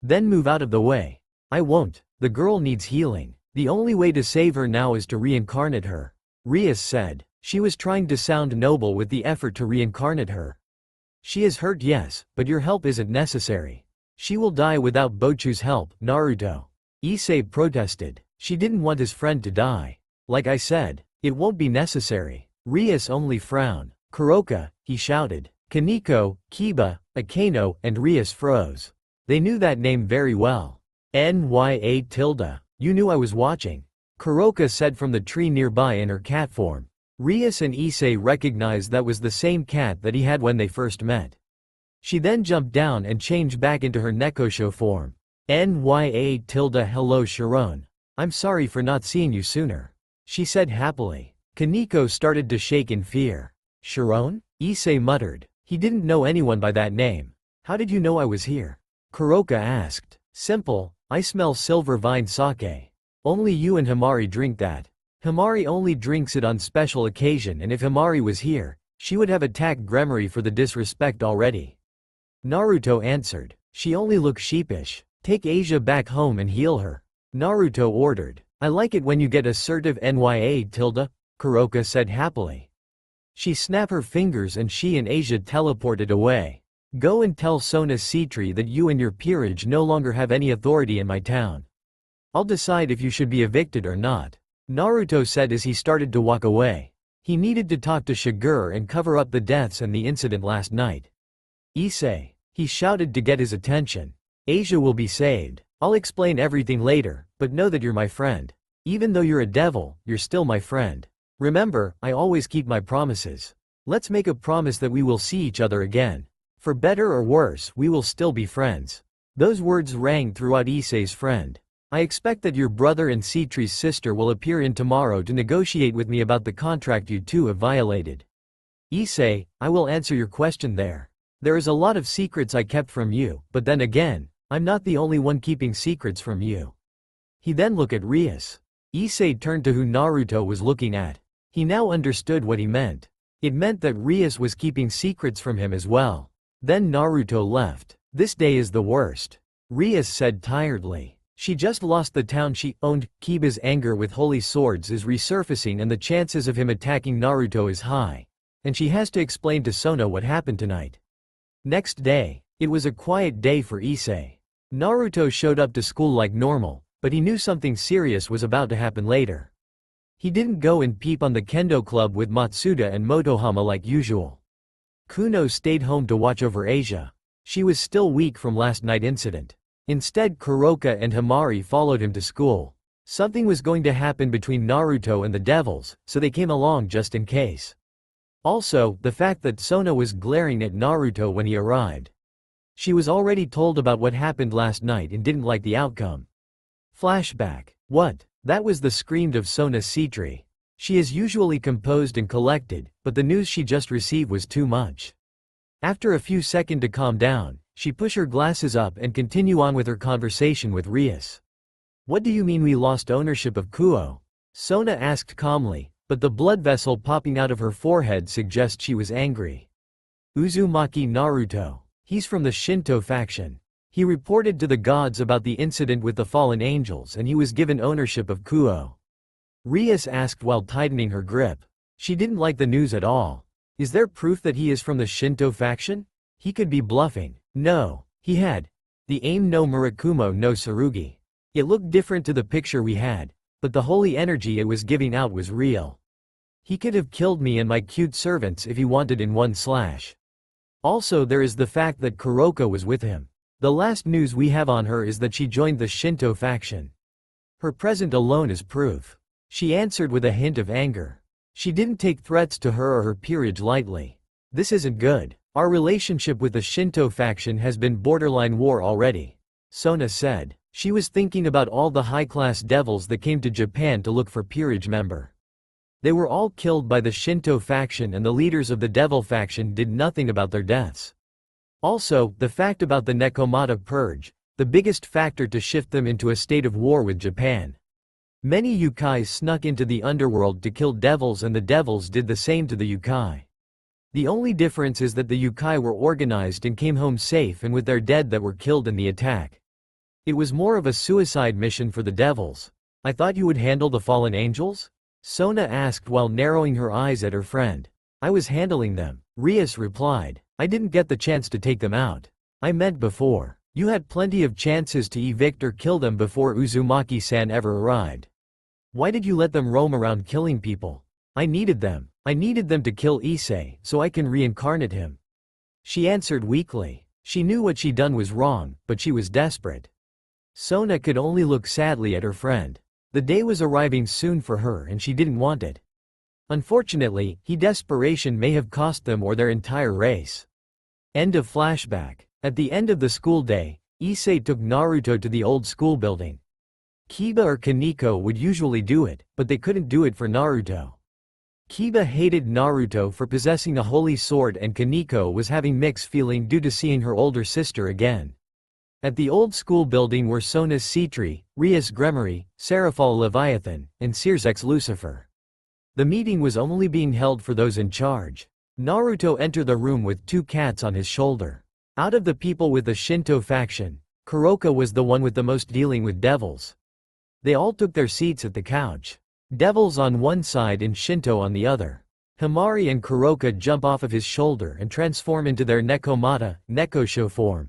Speaker 1: Then move out of the way. I won't. The girl needs healing. The only way to save her now is to reincarnate her. Rias said. She was trying to sound noble with the effort to reincarnate her. She is hurt, yes, but your help isn't necessary. She will die without Bochu's help, Naruto. Issei protested. She didn't want his friend to die. Like I said, it won't be necessary. Rias only frowned. Kuroka, he shouted. Kaneko, Kiba, Akeno, and Rias froze. They knew that name very well. Nya tilde. You knew I was watching. Kuroka said from the tree nearby in her cat form. Rias and Issei recognized that was the same cat that he had when they first met. She then jumped down and changed back into her Nekoshou form. Nya tilde. Hello Sharon. I'm sorry for not seeing you sooner. She said happily. Kaneko started to shake in fear. Sharon? Issei muttered. He didn't know anyone by that name. How did you know I was here? Kuroka asked. Simple, I smell silver vine sake. Only you and Himari drink that. Himari only drinks it on special occasion, and if Himari was here, she would have attacked Gremory for the disrespect already. Naruto answered. She only looks sheepish. Take Asia back home and heal her. Naruto ordered. I like it when you get assertive nya tilde, Kuroka said happily. She snapped her fingers and she and Asia teleported away. Go and tell Sona Citri that you and your peerage no longer have any authority in my town. I'll decide if you should be evicted or not, Naruto said as he started to walk away. He needed to talk to Shigure and cover up the deaths and the incident last night. Issei, he shouted to get his attention. Asia will be saved. I'll explain everything later, but know that you're my friend. Even though you're a devil, you're still my friend. Remember, I always keep my promises. Let's make a promise that we will see each other again. For better or worse, we will still be friends. Those words rang throughout Issei's friend. I expect that your brother and Citri's sister will appear in tomorrow to negotiate with me about the contract you two have violated. Issei, I will answer your question there. There is a lot of secrets I kept from you, but then again, I'm not the only one keeping secrets from you. He then looked at Rias. Issei turned to who Naruto was looking at. He now understood what he meant. It meant that Rias was keeping secrets from him as well. Then Naruto left. This day is the worst, Rias said tiredly. She just lost the town she owned. Kiba's anger with holy swords is resurfacing and the chances of him attacking Naruto is high. And she has to explain to Sona what happened tonight. Next day, it was a quiet day for Issei. Naruto showed up to school like normal, but he knew something serious was about to happen later. He didn't go and peep on the kendo club with Matsuda and Motohama like usual. Kuno stayed home to watch over Asia. She was still weak from last night's incident. Instead, Kuroka and Himari followed him to school. Something was going to happen between Naruto and the devils, so they came along just in case. Also, the fact that Sona was glaring at Naruto when he arrived. She was already told about what happened last night and didn't like the outcome. Flashback. What? That was the screamed of Sona Citri. She is usually composed and collected, but the news she just received was too much. After a few seconds to calm down, she pushed her glasses up and continue on with her conversation with Rias. What do you mean we lost ownership of Kuo? Sona asked calmly, but the blood vessel popping out of her forehead suggests she was angry. Uzumaki Naruto. He's from the Shinto faction. He reported to the gods about the incident with the fallen angels and he was given ownership of Kuo. Rias asked while tightening her grip. She didn't like the news at all. Is there proof that he is from the Shinto faction? He could be bluffing. No, he had. The aim no Murakumo no Tsurugi. It looked different to the picture we had, but the holy energy it was giving out was real. He could have killed me and my cute servants if he wanted in one slash. Also there is the fact that Kuroka was with him. The last news we have on her is that she joined the Shinto faction. Her presence alone is proof. She answered with a hint of anger. She didn't take threats to her or her peerage lightly. This isn't good. Our relationship with the Shinto faction has been borderline war already, Sona said. She was thinking about all the high-class devils that came to Japan to look for peerage member. They were all killed by the Shinto faction and the leaders of the devil faction did nothing about their deaths. Also, the fact about the Nekomata purge, the biggest factor to shift them into a state of war with Japan. Many yukais snuck into the underworld to kill devils and the devils did the same to the yukai. The only difference is that the yukai were organized and came home safe and with their dead that were killed in the attack. It was more of a suicide mission for the devils. I thought you would handle the fallen angels? Sona asked while narrowing her eyes at her friend. I was handling them, Rias replied. I didn't get the chance to take them out. I meant before. You had plenty of chances to evict or kill them before Uzumaki-san ever arrived. Why did you let them roam around killing people? I needed them. I needed them to kill Issei, so I can reincarnate him. She answered weakly. She knew what she'd done was wrong, but she was desperate. Sona could only look sadly at her friend. The day was arriving soon for her and she didn't want it. Unfortunately, desperation may have cost them or their entire race. End of flashback. At the end of the school day, Issei took Naruto to the old school building. Kiba or Kaneko would usually do it, but they couldn't do it for Naruto. Kiba hated Naruto for possessing a holy sword and Kaneko was having mixed feeling due to seeing her older sister again. At the old school building were Sona's Citri, Rias Gremory, Seraphol Leviathan, and Searsex Lucifer. The meeting was only being held for those in charge. Naruto entered the room with 2 cats on his shoulder. Out of the people with the Shinto faction, Kuroka was the one with the most dealing with devils. They all took their seats at the couch. Devils on one side and Shinto on the other. Himari and Kuroka jump off of his shoulder and transform into their Nekomata, Nekoshou form.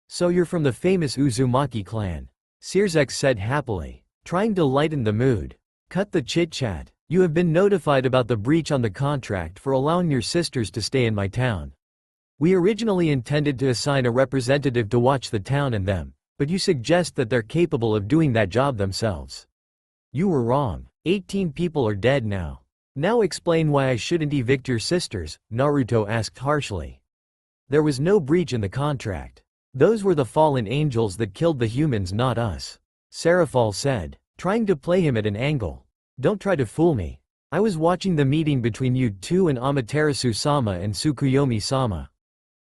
Speaker 1: "So you're from the famous Uzumaki clan," Searsex said happily, trying to lighten the mood. "Cut the chit-chat. You have been notified about the breach on the contract for allowing your sisters to stay in my town. We originally intended to assign a representative to watch the town and them, but you suggest that they're capable of doing that job themselves. You were wrong. 18 people are dead now. Now explain why I shouldn't evict your sisters," Naruto asked harshly. "There was no breach in the contract. Those were the fallen angels that killed the humans, not us," Seraphol said, trying to play him at an angle. "Don't try to fool me. I was watching the meeting between you two and Amaterasu-sama and Tsukuyomi-sama.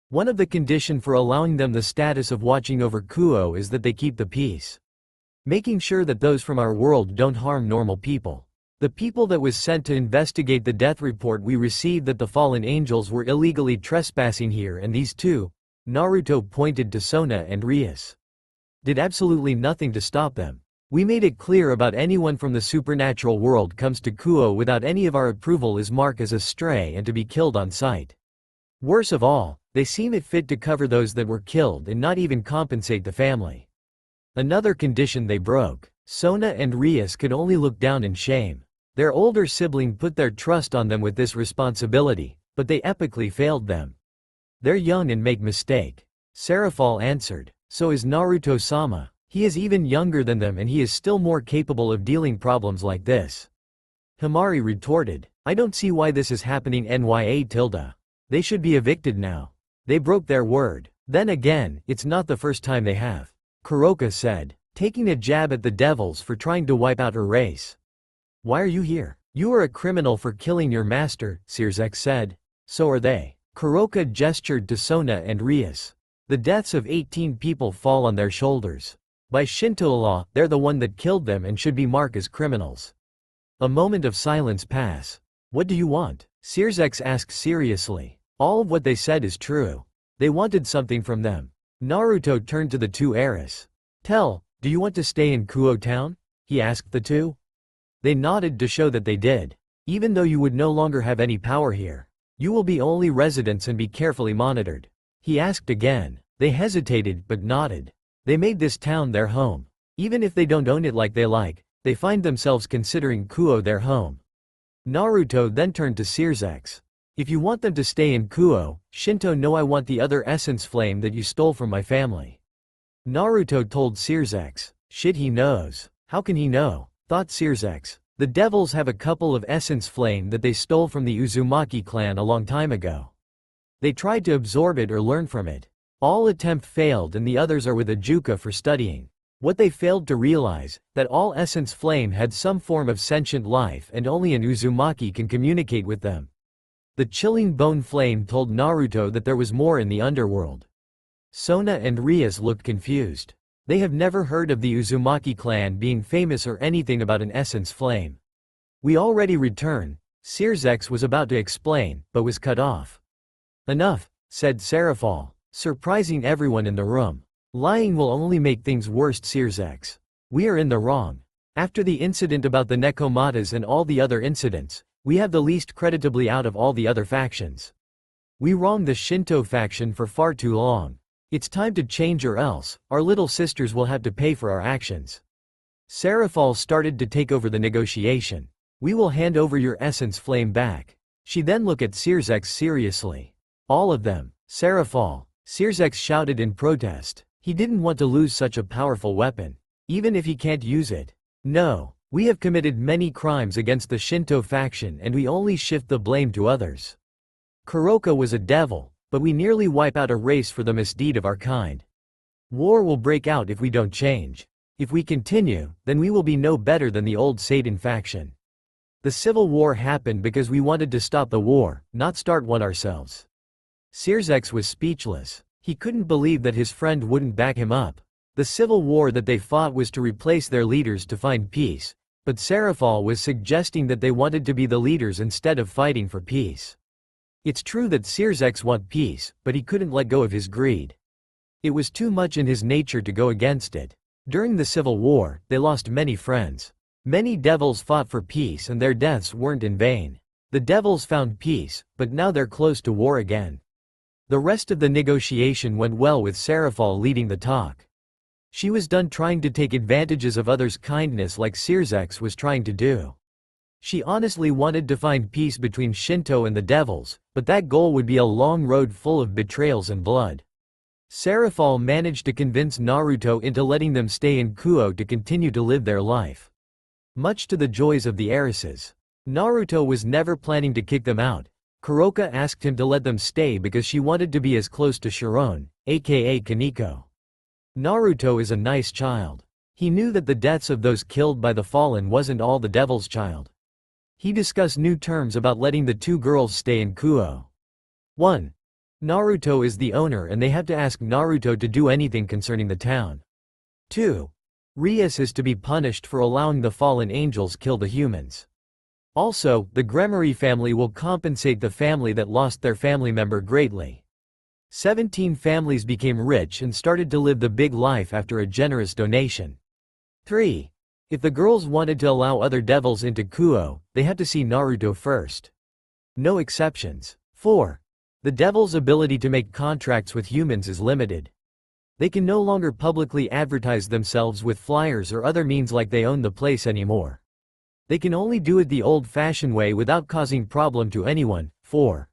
Speaker 1: One of the conditions for allowing them the status of watching over Kuo is that they keep the peace. Making sure that those from our world don't harm normal people. The people that was sent to investigate the death report we received that the fallen angels were illegally trespassing here, and these two," Naruto pointed to Sona and Rias, "did absolutely nothing to stop them. We made it clear about anyone from the supernatural world comes to Kuo without any of our approval is marked as a stray and to be killed on sight. Worse of all, they seem it fit to cover those that were killed and not even compensate the family. Another condition they broke. Sona and Rias could only look down in shame. Their older sibling put their trust on them with this responsibility, but they epically failed them. They're young and make mistake," Seraphol answered. "So is Naruto-sama. He is even younger than them and he is still more capable of dealing problems like this." Himari retorted, "I don't see why this is happening. Nya. They should be evicted now. They broke their word. Then again, it's not the first time they have," Kuroka said, taking a jab at the devils for trying to wipe out her race. "Why are you here? You are a criminal for killing your master," Searsex said. "So are they." Kuroka gestured to Sona and Rias. "The deaths of 18 people fall on their shoulders. By Shinto law, they're the one that killed them and should be marked as criminals." A moment of silence pass. "What do you want?" Searsex asked seriously. All of what they said is true. They wanted something from them. Naruto turned to the 2 heirs. Do you want to stay in Kuo Town?" he asked the 2. They nodded to show that they did. "Even though you would no longer have any power here, you will be only residents and be carefully monitored." He asked again. They hesitated but nodded. They made this town their home. Even if they don't own it like they like, they find themselves considering Kuo their home. Naruto then turned to Searsex. "If you want them to stay in Kuo, Shinto no, I want the other essence flame that you stole from my family." Naruto told Searsex. "Shit, he knows. How can he know?" thought Searsex. "The devils have a couple of essence flame that they stole from the Uzumaki clan a long time ago. They tried to absorb it or learn from it. All attempt failed and the others are with Ajuka for studying. What they failed to realize, that all essence flame had some form of sentient life and only an Uzumaki can communicate with them." The chilling bone flame told Naruto that there was more in the underworld. Sona and Rias looked confused. They have never heard of the Uzumaki clan being famous or anything about an essence flame. "We already returned," Searsex was about to explain, but was cut off. "Enough," said Seraphol, surprising everyone in the room. "Lying will only make things worse, Searsex. We are in the wrong. After the incident about the Nekomatas and all the other incidents, we have the least creditably out of all the other factions. We wronged the Shinto faction for far too long. It's time to change or else, our little sisters will have to pay for our actions." Seraphol started to take over the negotiation. "We will hand over your essence flame back." She then looked at Searsex seriously. "All of them." Seraphol. Searsex shouted in protest. He didn't want to lose such a powerful weapon. Even if he can't use it. "No. We have committed many crimes against the Shinto faction and we only shift the blame to others. Kuroka was a devil, but we nearly wipe out a race for the misdeed of our kind. War will break out if we don't change. If we continue, then we will be no better than the old Satan faction." The civil war happened because we wanted to stop the war, not start one ourselves. Sirzex was speechless. He couldn't believe that his friend wouldn't back him up. The civil war that they fought was to replace their leaders to find peace, but Serafal was suggesting that they wanted to be the leaders instead of fighting for peace. It's true that Sirzex wanted peace, but he couldn't let go of his greed. It was too much in his nature to go against it. During the civil war, they lost many friends. Many devils fought for peace and their deaths weren't in vain. The devils found peace, but now they're close to war again. The rest of the negotiation went well with Serafal leading the talk. She was done trying to take advantages of others' kindness like Sirzex was trying to do. She honestly wanted to find peace between Shinto and the devils, but that goal would be a long road full of betrayals and blood. Serafal managed to convince Naruto into letting them stay in Kuo to continue to live their life. Much to the joys of the heiresses. Naruto was never planning to kick them out. Kuroka asked him to let them stay because she wanted to be as close to Sharon, aka Kaneko. Naruto is a nice child. He knew that the deaths of those killed by the fallen wasn't all the devil's child. He discussed new terms about letting the two girls stay in Kuo. 1. Naruto is the owner and they have to ask Naruto to do anything concerning the town. 2. Rias is to be punished for allowing the fallen angels kill the humans. Also, the Gremory family will compensate the family that lost their family member greatly. 17 families became rich and started to live the big life after a generous donation. 3. If the girls wanted to allow other devils into Kuo, they had to see Naruto first. No exceptions. 4. The devil's ability to make contracts with humans is limited. They can no longer publicly advertise themselves with flyers or other means like they own the place anymore. They can only do it the old-fashioned way without causing problem to anyone. 4.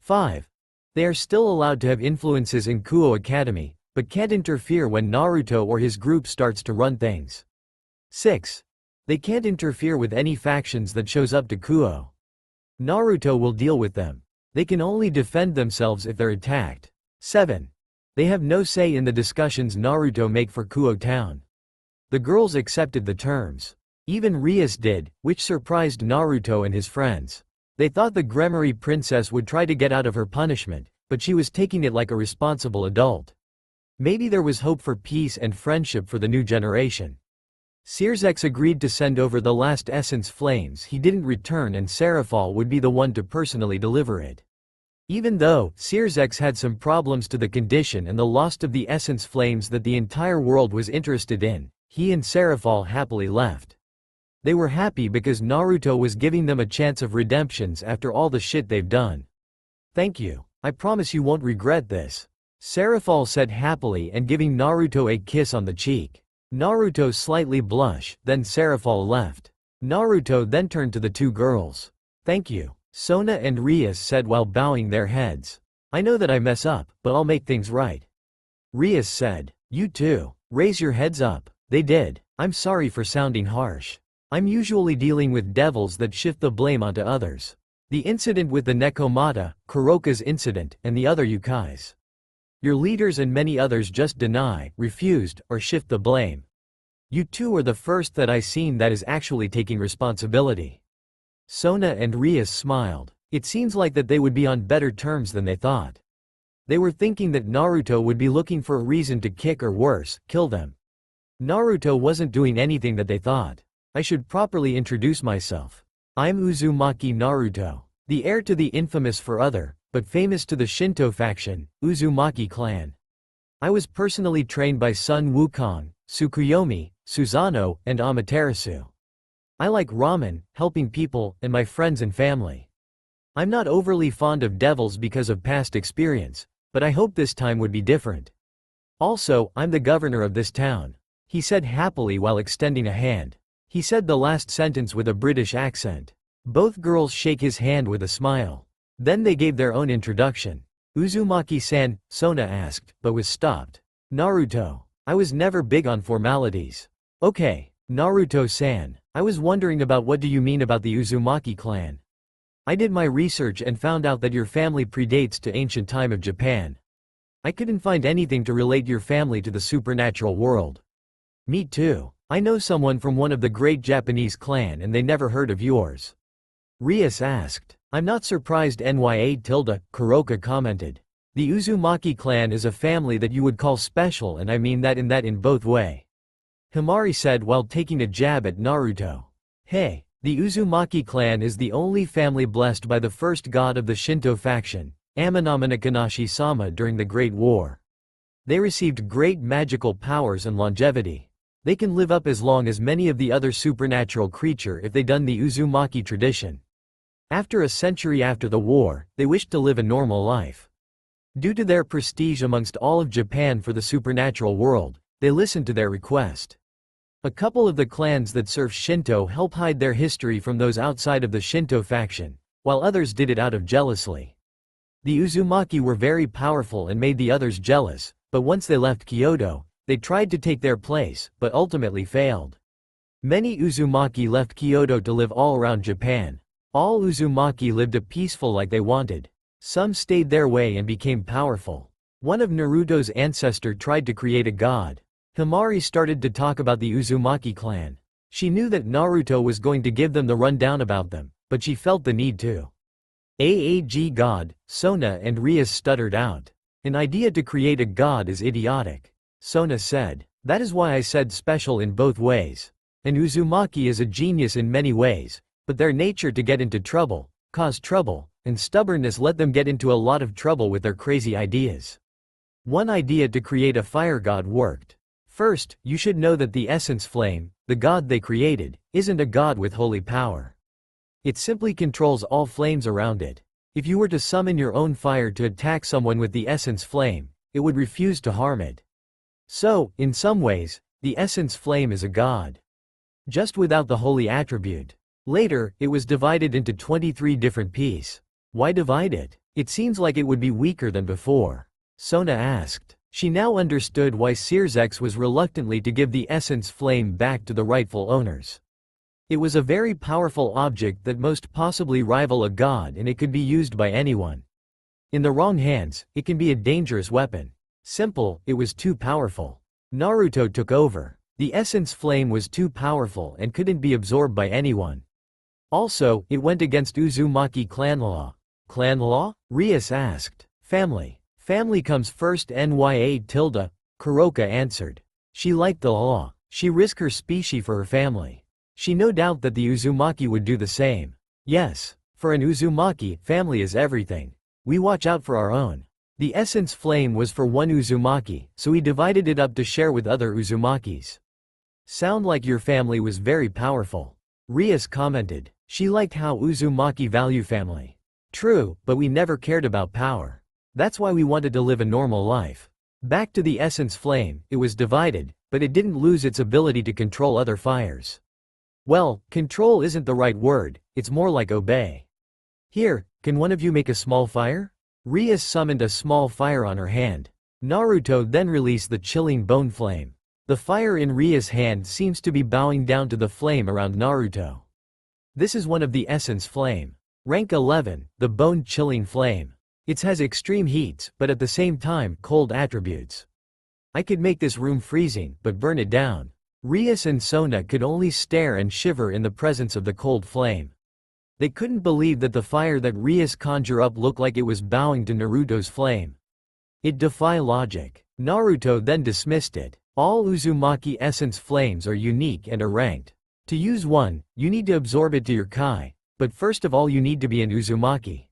Speaker 1: 5. They are still allowed to have influences in Kuo Academy, but can't interfere when Naruto or his group starts to run things. 6. They can't interfere with any factions that shows up to Kuo. Naruto will deal with them. They can only defend themselves if they're attacked. 7. They have no say in the discussions Naruto make for Kuo Town. The girls accepted the terms. Even Rias did, which surprised Naruto and his friends. They thought the Gremory princess would try to get out of her punishment, but she was taking it like a responsible adult. Maybe there was hope for peace and friendship for the new generation. Sirzex agreed to send over the last essence flames. He didn't return and Serafal would be the one to personally deliver it. Even though Sirzex had some problems to the condition and the loss of the essence flames that the entire world was interested in, he and Serafal happily left. They were happy because Naruto was giving them a chance of redemptions after all the shit they've done. Thank you. I promise you won't regret this. Serafal said happily and giving Naruto a kiss on the cheek. Naruto slightly blushed, then Serafal left. Naruto then turned to the two girls. Thank you, Sona and Rias said while bowing their heads. I know that I mess up, but I'll make things right. Rias said, you too. Raise your heads up. They did. I'm sorry for sounding harsh. I'm usually dealing with devils that shift the blame onto others. The incident with the Nekomata, Kuroka's incident, and the other yukais. Your leaders and many others just deny, refused, or shift the blame. You two are the first that I seen that is actually taking responsibility. Sona and Rias smiled. It seems like that they would be on better terms than they thought. They were thinking that Naruto would be looking for a reason to kick or worse, kill them. Naruto wasn't doing anything that they thought. I should properly introduce myself. I'm Uzumaki Naruto, the heir to the infamous for other, but famous to the Shinto faction, Uzumaki clan. I was personally trained by Sun Wukong, Tsukuyomi, Susanoo, and Amaterasu. I like ramen, helping people, and my friends and family. I'm not overly fond of devils because of past experience, but I hope this time would be different. Also, I'm the governor of this town, he said happily while extending a hand. He said the last sentence with a British accent. Both girls shake his hand with a smile. Then they gave their own introduction. Uzumaki-san, Sona asked, but was stopped. Naruto. I was never big on formalities. Okay, Naruto-san. I was wondering about what do you mean about the Uzumaki clan? I did my research and found out that your family predates to ancient time of Japan. I couldn't find anything to relate your family to the supernatural world. Me too. I know someone from one of the great Japanese clan and they never heard of yours. Rias asked. I'm not surprised Kuroka commented. The Uzumaki clan is a family that you would call special, and I mean that in both way. Himari said while taking a jab at Naruto. Hey, the Uzumaki clan is the only family blessed by the first god of the Shinto faction, Amanamanakanashi-sama, during the Great War. They received great magical powers and longevity. They can live up as long as many of the other supernatural creature if they done the Uzumaki tradition. After a century after the war, they wished to live a normal life. Due to their prestige amongst all of Japan for the supernatural world, they listened to their request. A couple of the clans that serve Shinto help hide their history from those outside of the Shinto faction, while others did it out of jealousy. The Uzumaki were very powerful and made the others jealous, but once they left Kyoto, they tried to take their place, but ultimately failed. Many Uzumaki left Kyoto to live all around Japan. All Uzumaki lived a peaceful life they wanted. Some stayed their way and became powerful. One of Naruto's ancestor tried to create a god. Himari started to talk about the Uzumaki clan. She knew that Naruto was going to give them the rundown about them, but she felt the need to. AAG god, Sona and Rias stuttered out. An idea to create a god is idiotic. Sona said. That is why I said special in both ways. An Uzumaki is a genius in many ways, but their nature to get into trouble, cause trouble, and stubbornness let them get into a lot of trouble with their crazy ideas. One idea to create a fire god worked. First, you should know that the essence flame, the god they created, isn't a god with holy power. It simply controls all flames around it. If you were to summon your own fire to attack someone with the essence flame, it would refuse to harm it. So, in some ways, the essence flame is a god. Just without the holy attribute. Later, it was divided into 23 different pieces. Why divide it? It seems like it would be weaker than before. Sona asked. She now understood why Searsex was reluctantly to give the essence flame back to the rightful owners. It was a very powerful object that most possibly rival a god, and it could be used by anyone. In the wrong hands, it can be a dangerous weapon. Simple, it was too powerful. Naruto took over. The essence flame was too powerful and couldn't be absorbed by anyone. Also, it went against Uzumaki clan law. Clan law? Rias asked. Family. Family comes first. Kuroka answered. She liked the law. She risked her species for her family. She no doubt that the Uzumaki would do the same. Yes. For an Uzumaki, family is everything. We watch out for our own. The essence flame was for one Uzumaki, so he divided it up to share with other Uzumakis. Sound like your family was very powerful. Rias commented. She liked how Uzumaki value family. True, but we never cared about power. That's why we wanted to live a normal life. Back to the essence flame, it was divided, but it didn't lose its ability to control other fires. Well, control isn't the right word, it's more like obey. Here, can one of you make a small fire? Rias summoned a small fire on her hand. Naruto then released the chilling bone flame. The fire in Rias' hand seems to be bowing down to the flame around Naruto. This is one of the essence flame. Rank 11, the bone-chilling flame. It has extreme heats, but at the same time, cold attributes. I could make this room freezing, but burn it down. Rias and Sona could only stare and shiver in the presence of the cold flame. They couldn't believe that the fire that Rias conjured up looked like it was bowing to Naruto's flame. It defied logic. Naruto then dismissed it. All Uzumaki essence flames are unique and are ranked. To use one, you need to absorb it to your kai, but first of all you need to be an Uzumaki.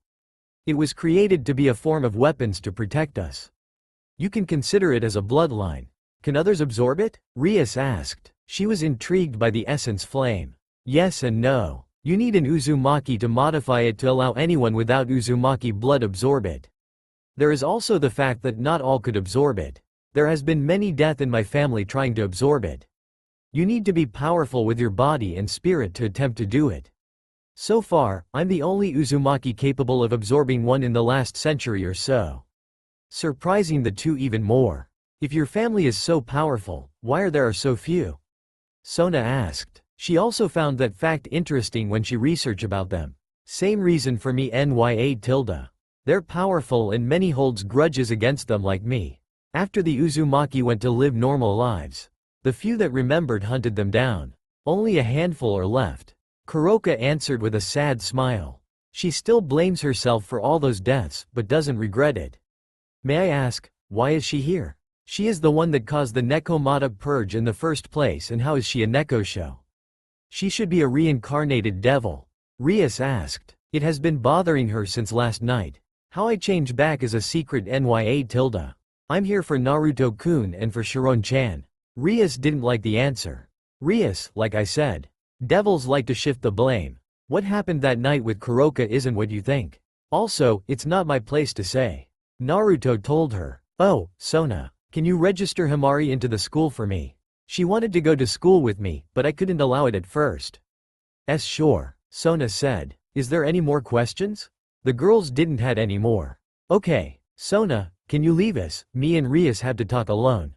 Speaker 1: It was created to be a form of weapons to protect us. You can consider it as a bloodline. Can others absorb it? Rias asked. She was intrigued by the essence flame. Yes and no. You need an Uzumaki to modify it to allow anyone without Uzumaki blood absorb it. There is also the fact that not all could absorb it. There has been many death in my family trying to absorb it. You need to be powerful with your body and spirit to attempt to do it. So far, I'm the only Uzumaki capable of absorbing one in the last century or so. Surprising the two even more. If your family is so powerful, why are there so few? Sona asked. She also found that fact interesting when she researched about them. Same reason for me. They're powerful and many holds grudges against them like me. After the Uzumaki went to live normal lives. The few that remembered hunted them down. Only a handful are left. Kuroka answered with a sad smile. She still blames herself for all those deaths, but doesn't regret it. May I ask, why is she here? She is the one that caused the Nekomata purge in the first place, and how is she a Nekoshou? She should be a reincarnated devil. Rias asked. It has been bothering her since last night. How I change back is a secret nya tilde. I'm here for Naruto-kun and for Sharon-chan. Rias didn't like the answer. Rias, like I said. Devils like to shift the blame. What happened that night with Kuroka isn't what you think. Also, it's not my place to say. Naruto told her. Oh, Sona. Can you register Himari into the school for me? She wanted to go to school with me, but I couldn't allow it at first. Sure, Sona said. Is there any more questions? The girls didn't had any more. Okay, Sona, can you leave us? Me and Rias have to talk alone.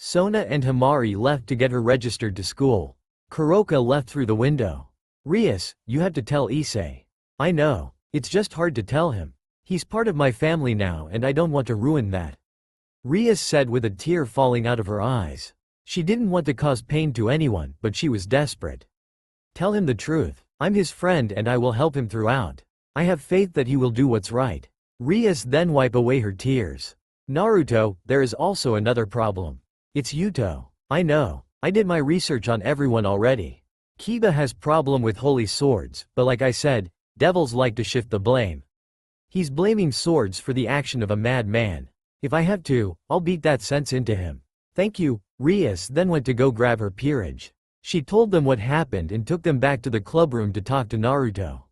Speaker 1: Sona and Himari left to get her registered to school. Kuroka left through the window. Rias, you have to tell Issei. I know, it's just hard to tell him. He's part of my family now and I don't want to ruin that. Rias said with a tear falling out of her eyes. She didn't want to cause pain to anyone, but she was desperate. Tell him the truth. I'm his friend and I will help him throughout. I have faith that he will do what's right. Rias then wiped away her tears. Naruto, there is also another problem. It's Yuto. I know. I did my research on everyone already. Kiba has problem with holy swords, but like I said, devils like to shift the blame. He's blaming swords for the action of a mad man. If I have to, I'll beat that sense into him. Thank you. Rias then went to go grab her peerage. She told them what happened and took them back to the clubroom to talk to Naruto.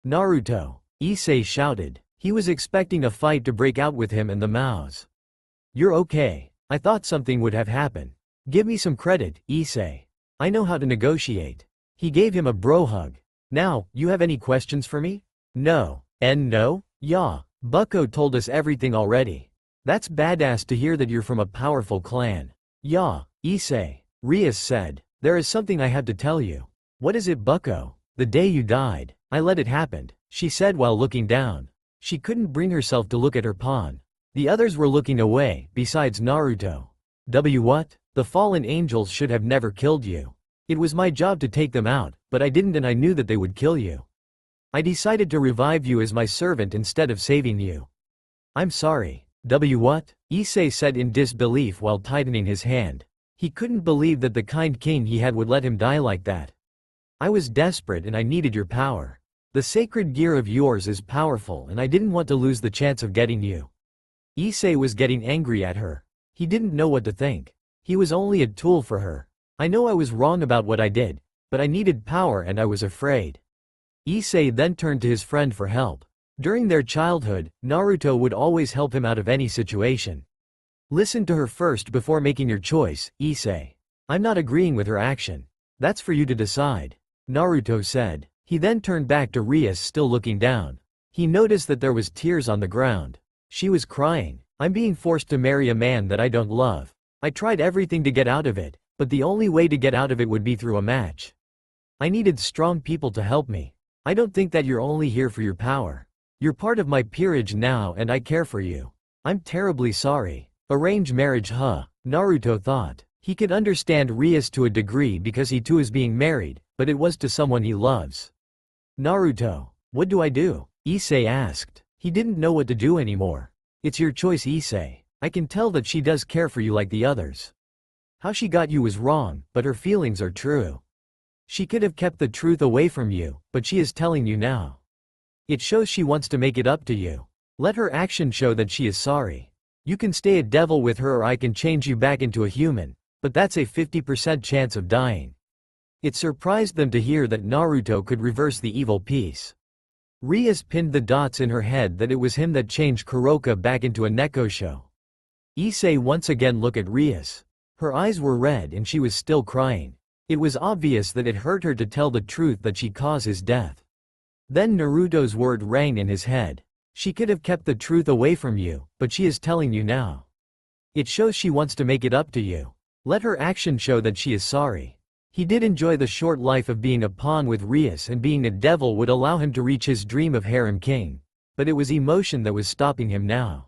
Speaker 1: Naruto, Issei shouted. He was expecting a fight to break out with him and the Maos. You're okay. I thought something would have happened. Give me some credit, Issei. I know how to negotiate. He gave him a bro hug. Now, you have any questions for me? No. No? Yeah. Bucko told us everything already. That's badass to hear that you're from a powerful clan. Yeah, Issei. Rias said. There is something I have to tell you. What is it, Bucko? The day you died, I let it happen, she said while looking down. She couldn't bring herself to look at her pawn. The others were looking away, besides Naruto. What? The fallen angels should have never killed you. It was my job to take them out, but I didn't and I knew that they would kill you. I decided to revive you as my servant instead of saving you. I'm sorry. What? Issei said in disbelief while tightening his hand. He couldn't believe that the kind king he had would let him die like that. I was desperate and I needed your power. The sacred gear of yours is powerful and I didn't want to lose the chance of getting you. Issei was getting angry at her. He didn't know what to think. He was only a tool for her. I know I was wrong about what I did, but I needed power and I was afraid. Issei then turned to his friend for help. During their childhood, Naruto would always help him out of any situation. Listen to her first before making your choice, Issei. I'm not agreeing with her action. That's for you to decide. Naruto said. He then turned back to Rias still looking down. He noticed that there was tears on the ground. She was crying. I'm being forced to marry a man that I don't love. I tried everything to get out of it, but the only way to get out of it would be through a match. I needed strong people to help me. I don't think that you're only here for your power. You're part of my peerage now and I care for you. I'm terribly sorry. Arranged marriage Naruto thought. He could understand Rias to a degree because he too is being married, but it was to someone he loves. Naruto, what do I do? Issei asked. He didn't know what to do anymore. It's your choice, Issei. I can tell that she does care for you like the others. How she got you was wrong, but her feelings are true. She could have kept the truth away from you, but she is telling you now. It shows she wants to make it up to you. Let her action show that she is sorry. You can stay a devil with her or I can change you back into a human, but that's a 50% chance of dying. It surprised them to hear that Naruto could reverse the evil piece. Rias pinned the dots in her head that it was him that changed Kuroka back into a Nekoshou. Issei once again looked at Rias. Her eyes were red and she was still crying. It was obvious that it hurt her to tell the truth that she caused his death. Then Naruto's word rang in his head. She could have kept the truth away from you, but she is telling you now. It shows she wants to make it up to you. Let her action show that she is sorry. He did enjoy the short life of being a pawn with Rias and being a devil would allow him to reach his dream of harem king. But it was emotion that was stopping him now.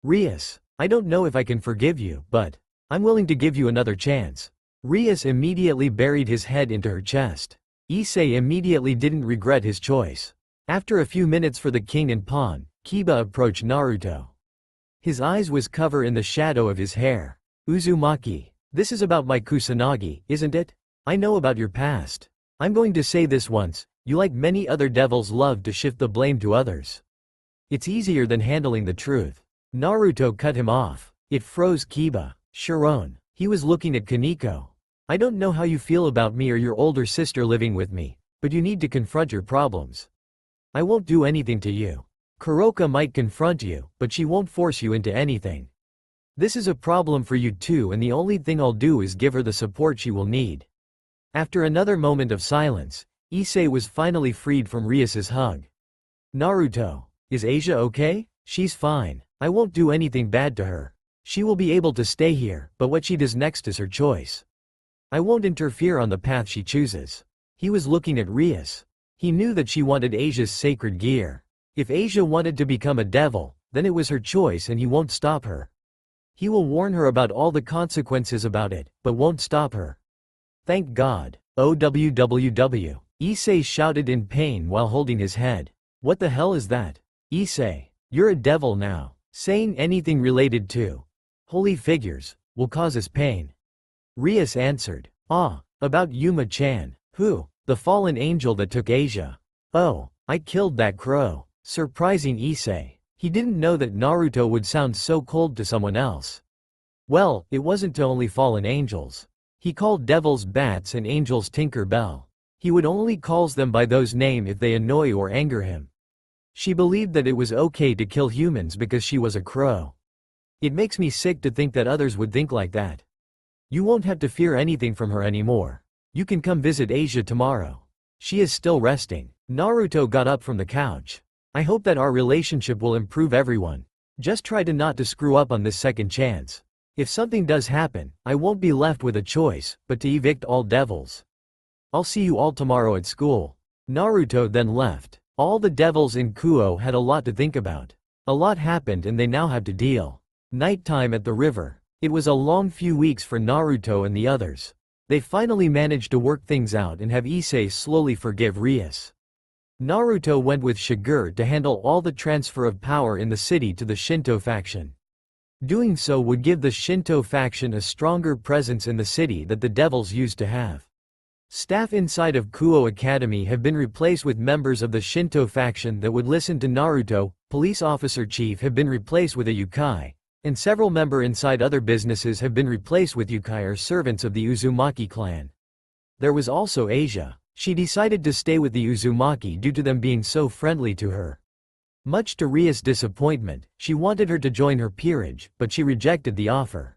Speaker 1: Rias, I don't know if I can forgive you, but I'm willing to give you another chance. Rias immediately buried his head into her chest. Issei immediately didn't regret his choice. After a few minutes for the king and pawn, Kiba approached Naruto. His eyes was covered in the shadow of his hair. Uzumaki, this is about my Kusanagi, isn't it? I know about your past. I'm going to say this once, you like many other devils love to shift the blame to others. It's easier than handling the truth. Naruto cut him off. It froze Kiba. Sharon. He was looking at Kaneko. I don't know how you feel about me or your older sister living with me, but you need to confront your problems. I won't do anything to you. Kuroka might confront you, but she won't force you into anything. This is a problem for you too, and the only thing I'll do is give her the support she will need. After another moment of silence, Issei was finally freed from Rias's hug. Naruto, is Asia okay? She's fine. I won't do anything bad to her. She will be able to stay here, but what she does next is her choice. I won't interfere on the path she chooses. He was looking at Rias. He knew that she wanted Asia's sacred gear. If Asia wanted to become a devil, then it was her choice and he won't stop her. He will warn her about all the consequences about it, but won't stop her. Thank God. OWWW. Issei shouted in pain while holding his head. What the hell is that? Issei, you're a devil now. Saying anything related to holy figures will cause us pain. Rias answered. Ah, about Yuma-chan. Who? The fallen angel that took Asia. Oh, I killed that crow. Surprising Issei. He didn't know that Naruto would sound so cold to someone else. Well, it wasn't to only fallen angels. He called devils bats and angels Tinker Bell. He would only calls them by those names if they annoy or anger him. She believed that it was okay to kill humans because she was a crow. It makes me sick to think that others would think like that. You won't have to fear anything from her anymore. You can come visit Asia tomorrow. She is still resting. Naruto got up from the couch. I hope that our relationship will improve everyone. Just try to not to screw up on this second chance. If something does happen, I won't be left with a choice, but to evict all devils. I'll see you all tomorrow at school. Naruto then left. All the devils in Kuo had a lot to think about. A lot happened and they now had to deal. Nighttime at the river. It was a long few weeks for Naruto and the others. They finally managed to work things out and have Issei slowly forgive Rias. Naruto went with Shigure to handle all the transfer of power in the city to the Shinto faction. Doing so would give the Shinto faction a stronger presence in the city that the devils used to have. Staff inside of Kuo Academy have been replaced with members of the Shinto faction that would listen to Naruto. Police officer chief have been replaced with a Yukai, and several members inside other businesses have been replaced with Yukai or servants of the Uzumaki clan. There was also Asia. She decided to stay with the Uzumaki due to them being so friendly to her. Much to Rias' disappointment, she wanted her to join her peerage, but she rejected the offer.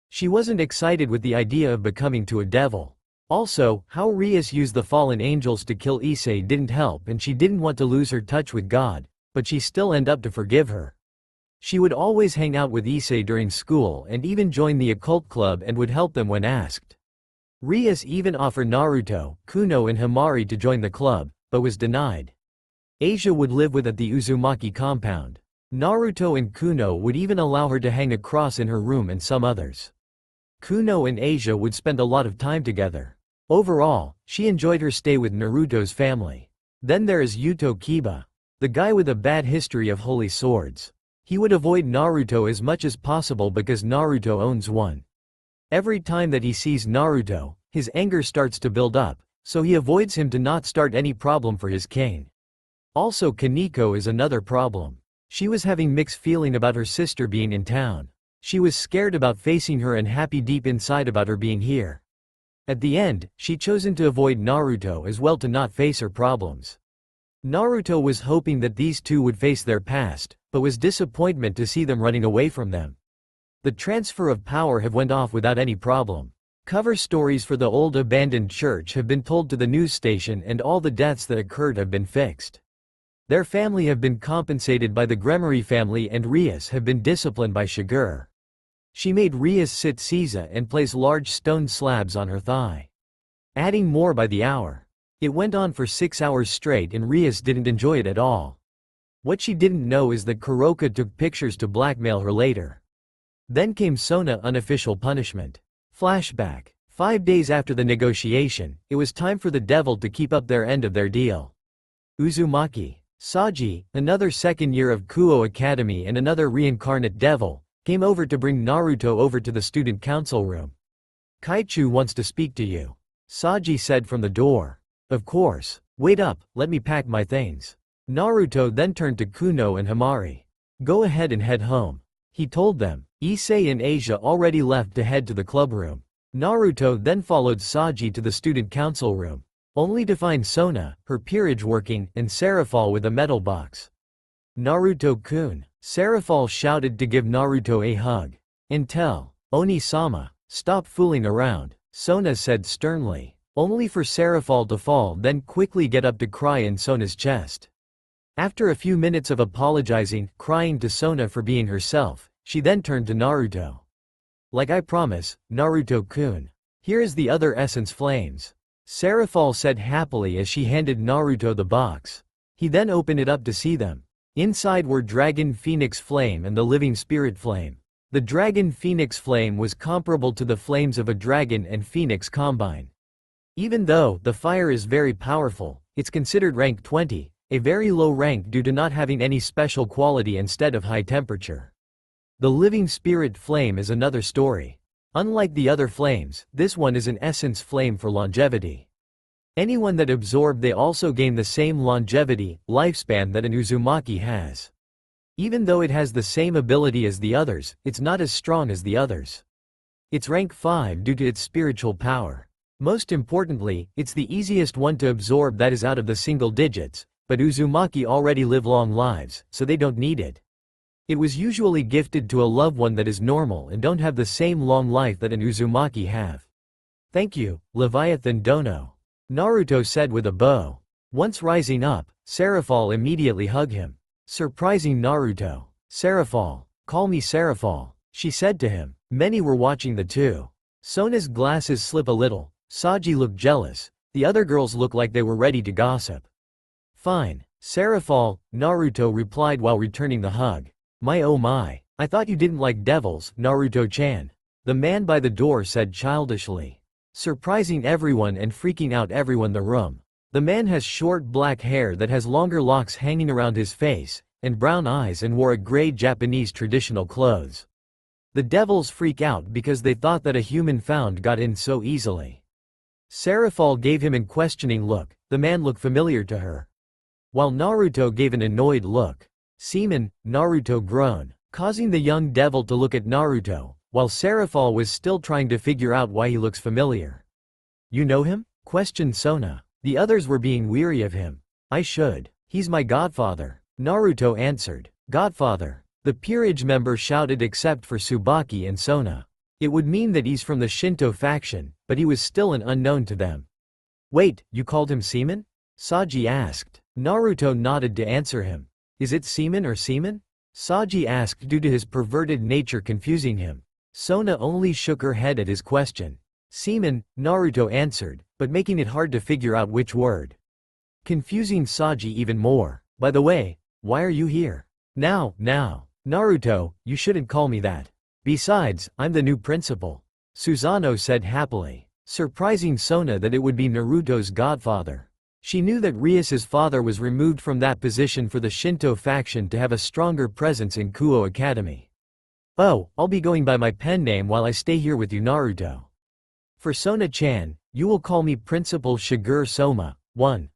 Speaker 1: She wasn't excited with the idea of becoming to a devil. Also, how Rias used the fallen angels to kill Issei didn't help, and she didn't want to lose her touch with God, but she still ended up to forgive her. She would always hang out with Issei during school and even join the occult club and would help them when asked. Rias even offered Naruto, Kuno and Himari to join the club, but was denied. Asia would live with at the Uzumaki compound. Naruto and Kuno would even allow her to hang a cross in her room and some others. Kuno and Asia would spend a lot of time together. Overall, she enjoyed her stay with Naruto's family. Then there is Yuto Kiba, the guy with a bad history of holy swords. He would avoid Naruto as much as possible because Naruto owns one. Every time that he sees Naruto, his anger starts to build up, so he avoids him to not start any problem for his king. Also Kaneko is another problem. She was having mixed feeling about her sister being in town. She was scared about facing her and happy deep inside about her being here. At the end, she chosen to avoid Naruto as well to not face her problems. Naruto was hoping that these two would face their past, but was disappointed to see them running away from them. The transfer of power have went off without any problem. Cover stories for the old abandoned church have been told to the news station and all the deaths that occurred have been fixed. Their family have been compensated by the Gremory family and Rias have been disciplined by Shigure. She made Rias sit Caesar and place large stone slabs on her thigh, adding more by the hour. It went on for 6 hours straight and Rias didn't enjoy it at all. What she didn't know is that Kuroka took pictures to blackmail her later. Then came Sona unofficial punishment. Flashback. 5 days after the negotiation, it was time for the devil to keep up their end of their deal. Uzumaki, Saji, another second year of Kuo Academy and another reincarnate devil, came over to bring Naruto over to the student council room. Kaichu wants to speak to you, Saji said from the door. Of course. Wait up, let me pack my things. Naruto then turned to Kuno and Himari. Go ahead and head home, he told them. Issei and Asia already left to head to the club room. Naruto then followed Saji to the student council room, only to find Sona, her peerage working, and Serafal with a metal box. Naruto-kun, Serafal shouted to give Naruto a hug. And tell Oni-sama, stop fooling around, Sona said sternly, only for Serafal to fall then quickly get up to cry in Sona's chest. After a few minutes of apologizing, crying to Sona for being herself, she then turned to Naruto. Like I promise, Naruto-kun. Here is the other essence flames, Serafal said happily as she handed Naruto the box. He then opened it up to see them. Inside were Dragon Phoenix Flame and the Living Spirit Flame. The Dragon Phoenix Flame was comparable to the flames of a dragon and phoenix combine. Even though the fire is very powerful, it's considered rank 20, a very low rank due to not having any special quality instead of high temperature. The Living Spirit Flame is another story. Unlike the other flames, this one is an essence flame for longevity. Anyone that absorbed they also gain the same longevity, lifespan that an Uzumaki has. Even though it has the same ability as the others, it's not as strong as the others. It's rank 5 due to its spiritual power. Most importantly, it's the easiest one to absorb that is out of the single digits, but Uzumaki already live long lives, so they don't need it. It was usually gifted to a loved one that is normal and don't have the same long life that an Uzumaki have. Thank you, Leviathan Dono, Naruto said with a bow. Once rising up, Serafal immediately hugged him. Surprising Naruto. Serafal, call me Serafal, she said to him. Many were watching the two. Sona's glasses slip a little, Saji looked jealous, the other girls looked like they were ready to gossip. Fine, Serafal, Naruto replied while returning the hug. My oh my, I thought you didn't like devils, Naruto-chan. The man by the door said childishly. Surprising everyone and freaking out everyone in the room. The man has short black hair that has longer locks hanging around his face, and brown eyes and wore a gray Japanese traditional clothes. The devils freak out because they thought that a human found got in so easily. Serafal gave him an questioning look, the man looked familiar to her. While Naruto gave an annoyed look. Seaman, Naruto groaned, causing the young devil to look at Naruto, while Serafal was still trying to figure out why he looks familiar. You know him? Questioned Sona. The others were being weary of him. I should. He's my godfather, Naruto answered. Godfather. The peerage member shouted except for Tsubaki and Sona. It would mean that he's from the Shinto faction, but he was still an unknown to them. Wait, you called him Seaman? Saji asked. Naruto nodded to answer him. Is it Seaman or Seaman? Saji asked due to his perverted nature confusing him. Sona only shook her head at his question. Seaman, Naruto answered, but making it hard to figure out which word. Confusing Saji even more. By the way, why are you here? Now, Naruto, you shouldn't call me that. Besides, I'm the new principal, Susanoo said happily, surprising Sona that it would be Naruto's godfather. She knew that Rias's father was removed from that position for the Shinto faction to have a stronger presence in Kuo Academy. Oh, I'll be going by my pen name while I stay here with you, Naruto. For Sona-chan, you will call me Principal Shigeru Soma. 1.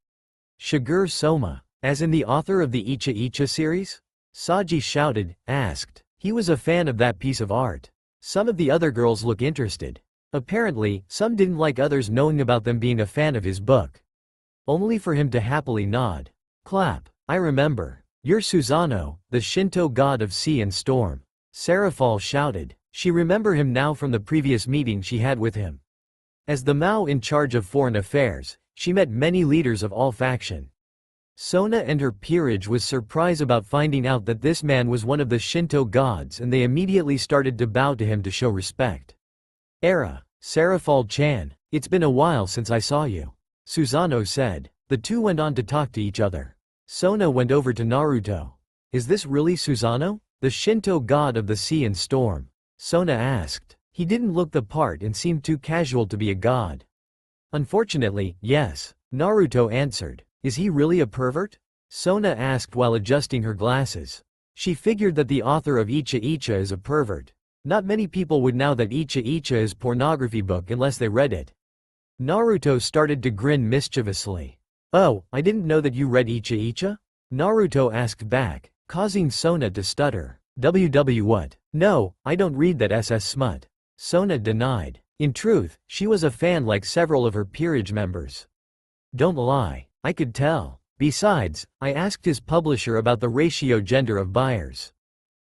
Speaker 1: Shigeru Soma, as in the author of the Icha Icha series? Saji shouted, asked. He was a fan of that piece of art. Some of the other girls look interested. Apparently, some didn't like others knowing about them being a fan of his book. Only for him to happily nod. Clap. I remember. You're Susanoo, the Shinto god of sea and storm. Serafal shouted. She remembered him now from the previous meeting she had with him. As the Mao in charge of foreign affairs, she met many leaders of all faction. Sona and her peerage was surprised about finding out that this man was one of the Shinto gods and they immediately started to bow to him to show respect. Era, Serafal-chan, it's been a while since I saw you, Susanoo said. The two went on to talk to each other. Sona went over to Naruto. Is this really Susanoo, the Shinto god of the sea and storm? Sona asked. He didn't look the part and seemed too casual to be a god. Unfortunately, yes, Naruto answered. Is he really a pervert? Sona asked while adjusting her glasses. She figured that the author of Icha Icha is a pervert. Not many people would know that Icha Icha is pornography book unless they read it. Naruto started to grin mischievously. Oh, I didn't know that you read Icha Icha? Naruto asked back, causing Sona to stutter. WW what? No, I don't read that SS smut. Sona denied. In truth, she was a fan like several of her peerage members. Don't lie, I could tell. Besides, I asked his publisher about the ratio gender of buyers.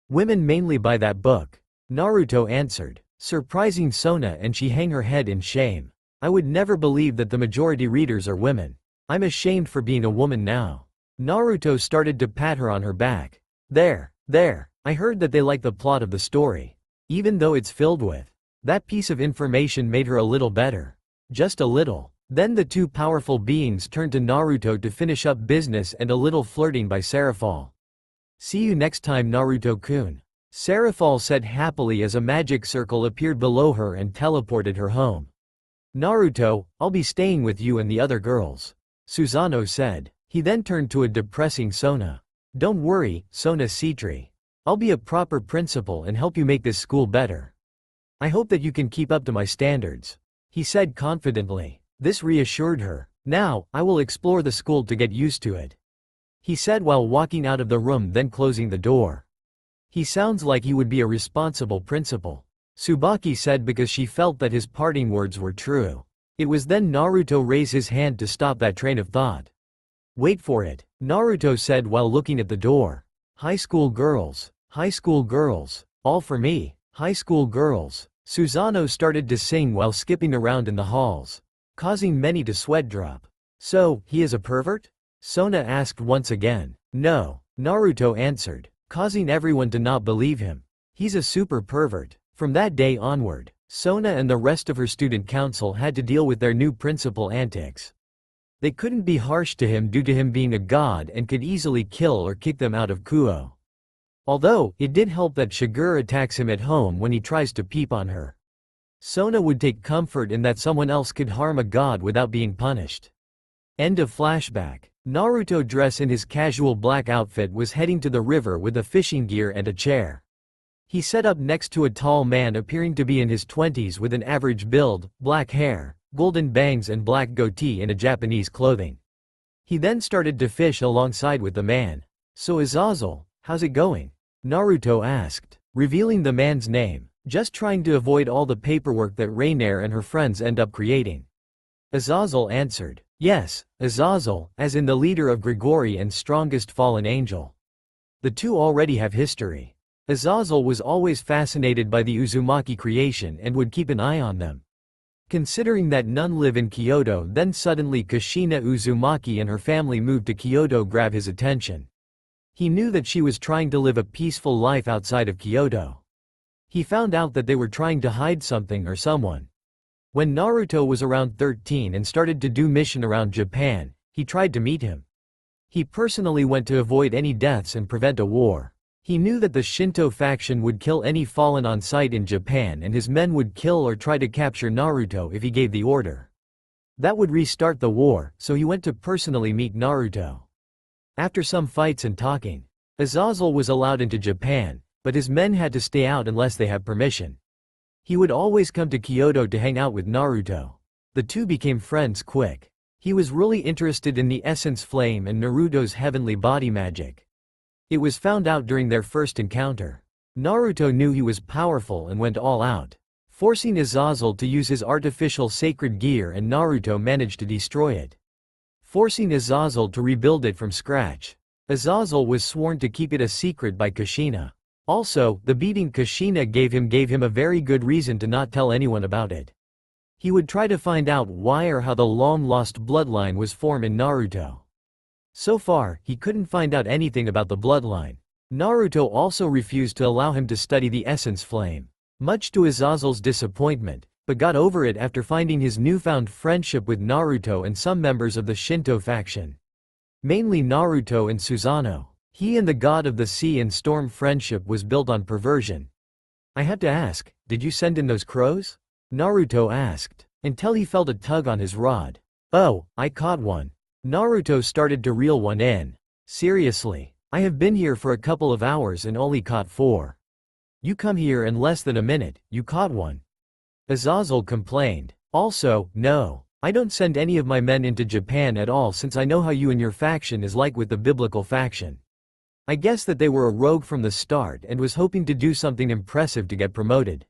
Speaker 1: Women mainly buy that book. Naruto answered, surprising Sona, and she hung her head in shame. I would never believe that the majority readers are women. I'm ashamed for being a woman now. Naruto started to pat her on her back. There, I heard that they like the plot of the story. Even though it's filled with. That piece of information made her a little better. Just a little. Then the two powerful beings turned to Naruto to finish up business and a little flirting by Serafal. See you next time, Naruto-kun. Serafal said happily as a magic circle appeared below her and teleported her home. Naruto, I'll be staying with you and the other girls. Susanoo said. He then turned to a depressing Sona. Don't worry, Sona Citri. I'll be a proper principal and help you make this school better. I hope that you can keep up to my standards. He said confidently. This reassured her. Now, I will explore the school to get used to it. He said while walking out of the room, then closing the door. He sounds like he would be a responsible principal. Tsubaki said because she felt that his parting words were true. It was then Naruto raised his hand to stop that train of thought. Wait for it, Naruto said while looking at the door. High school girls, all for me, high school girls. Susanoo started to sing while skipping around in the halls, causing many to sweat drop. So, he is a pervert? Sona asked once again. No, Naruto answered, causing everyone to not believe him. He's a super pervert. From that day onward, Sona and the rest of her student council had to deal with their new principal antics. They couldn't be harsh to him due to him being a god and could easily kill or kick them out of Kuo. Although, it did help that Shigure attacks him at home when he tries to peep on her. Sona would take comfort in that someone else could harm a god without being punished. End of flashback. Naruto, dressed in his casual black outfit, was heading to the river with a fishing gear and a chair. He sat up next to a tall man appearing to be in his 20s with an average build, black hair, golden bangs and black goatee in a Japanese clothing. He then started to fish alongside with the man. So Azazel, how's it going? Naruto asked, revealing the man's name, just trying to avoid all the paperwork that Rainier and her friends end up creating. Azazel answered, yes, Azazel, as in the leader of Grigori and strongest fallen angel. The two already have history. Azazel was always fascinated by the Uzumaki creation and would keep an eye on them. Considering that none live in Kyoto, then suddenly Kushina Uzumaki and her family moved to Kyoto grab his attention. He knew that she was trying to live a peaceful life outside of Kyoto. He found out that they were trying to hide something or someone. When Naruto was around 13 and started to do mission around Japan, he tried to meet him. He personally went to avoid any deaths and prevent a war. He knew that the Shinto faction would kill any fallen on sight in Japan and his men would kill or try to capture Naruto if he gave the order. That would restart the war, so he went to personally meet Naruto. After some fights and talking, Azazel was allowed into Japan, but his men had to stay out unless they had permission. He would always come to Kyoto to hang out with Naruto. The two became friends quick. He was really interested in the essence flame and Naruto's heavenly body magic. It was found out during their first encounter. Naruto knew he was powerful and went all out, forcing Azazel to use his artificial sacred gear, and Naruto managed to destroy it, forcing Azazel to rebuild it from scratch. Azazel was sworn to keep it a secret by Kushina. Also, the beating Kushina gave him a very good reason to not tell anyone about it. He would try to find out why or how the long-lost bloodline was formed in Naruto. So far, he couldn't find out anything about the bloodline. Naruto also refused to allow him to study the essence flame, much to Azazel's disappointment, but got over it after finding his newfound friendship with Naruto and some members of the Shinto faction. Mainly Naruto and Susanoo. He and the god of the sea and storm friendship was built on perversion. I have to ask, did you send in those crows? Naruto asked, until he felt a tug on his rod. Oh, I caught one. Naruto started to reel one in. Seriously, I have been here for a couple of hours and only caught 4. You come here in less than a minute, you caught one. Azazel complained. Also, no, I don't send any of my men into Japan at all since I know how you and your faction is like with the biblical faction. I guess that they were a rogue from the start and was hoping to do something impressive to get promoted.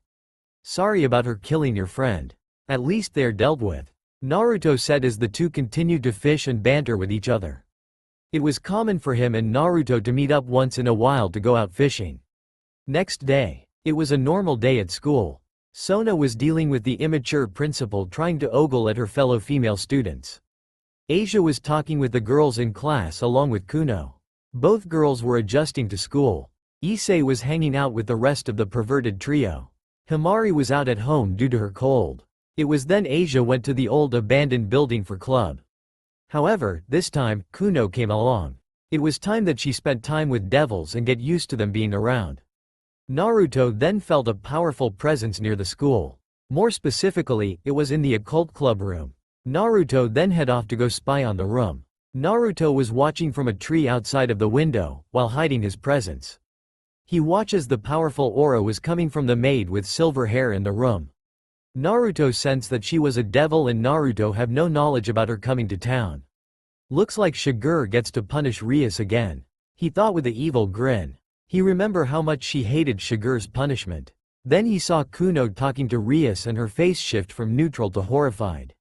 Speaker 1: Sorry about her killing your friend. At least they are dealt with, Naruto said as the two continued to fish and banter with each other. It was common for him and Naruto to meet up once in a while to go out fishing. Next day, it was a normal day at school. Sona was dealing with the immature principal trying to ogle at her fellow female students. Asia was talking with the girls in class along with Kuno. Both girls were adjusting to school. Issei was hanging out with the rest of the perverted trio. Himari was out at home due to her cold. It was then Asia went to the old abandoned building for club. However, this time, Kuno came along. It was time that she spent time with devils and get used to them being around. Naruto then felt a powerful presence near the school. More specifically, it was in the occult club room. Naruto then head off to go spy on the room. Naruto was watching from a tree outside of the window, while hiding his presence. He watches the powerful aura was coming from the maid with silver hair in the room. Naruto sensed that she was a devil and Naruto have no knowledge about her coming to town. Looks like Shigure gets to punish Rias again. He thought with an evil grin. He remembered how much she hated Shigure's punishment. Then he saw Kuno talking to Rias and her face shift from neutral to horrified.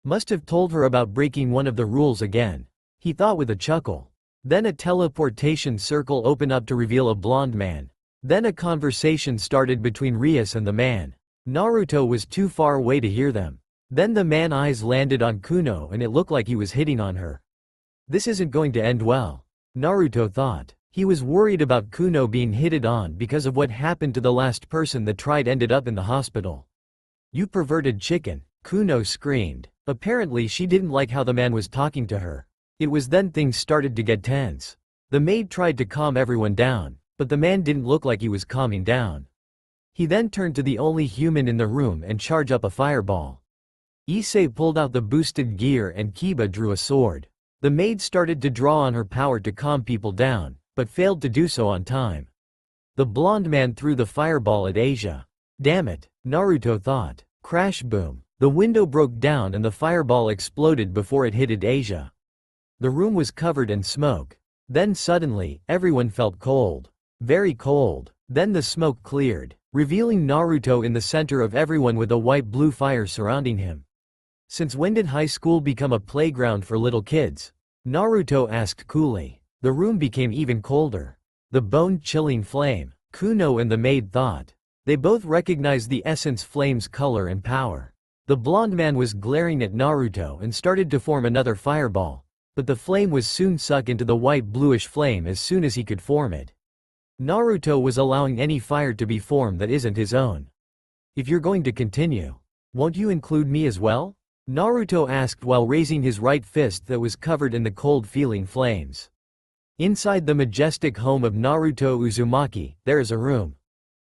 Speaker 1: Must have told her about breaking one of the rules again. He thought with a chuckle. Then a teleportation circle opened up to reveal a blonde man. Then a conversation started between Rias and the man. Naruto was too far away to hear them. Then the man's eyes landed on Kuno and it looked like he was hitting on her. This isn't going to end well, Naruto thought. He was worried about Kuno being hitted on because of what happened to the last person that tried ended up in the hospital. You perverted chicken, Kuno screamed. Apparently she didn't like how the man was talking to her. It was then things started to get tense. The maid tried to calm everyone down, but the man didn't look like he was calming down. He then turned to the only human in the room and charged up a fireball. Issei pulled out the boosted gear and Kiba drew a sword. The maid started to draw on her power to calm people down, but failed to do so on time. The blonde man threw the fireball at Asia. Damn it, Naruto thought. Crash boom. The window broke down and the fireball exploded before it hit Asia. The room was covered in smoke. Then suddenly, everyone felt cold. Very cold. Then the smoke cleared, revealing Naruto in the center of everyone with a white-blue fire surrounding him. Since when did high school become a playground for little kids? Naruto asked coolly. The room became even colder. The bone-chilling flame, Kuno and the maid thought. They both recognized the essence flame's color and power. The blonde man was glaring at Naruto and started to form another fireball, but the flame was soon sucked into the white-bluish flame as soon as he could form it. Naruto was allowing any fire to be formed that isn't his own. If you're going to continue, won't you include me as well? Naruto asked while raising his right fist that was covered in the cold-feeling flames. Inside the majestic home of Naruto Uzumaki, there is a room.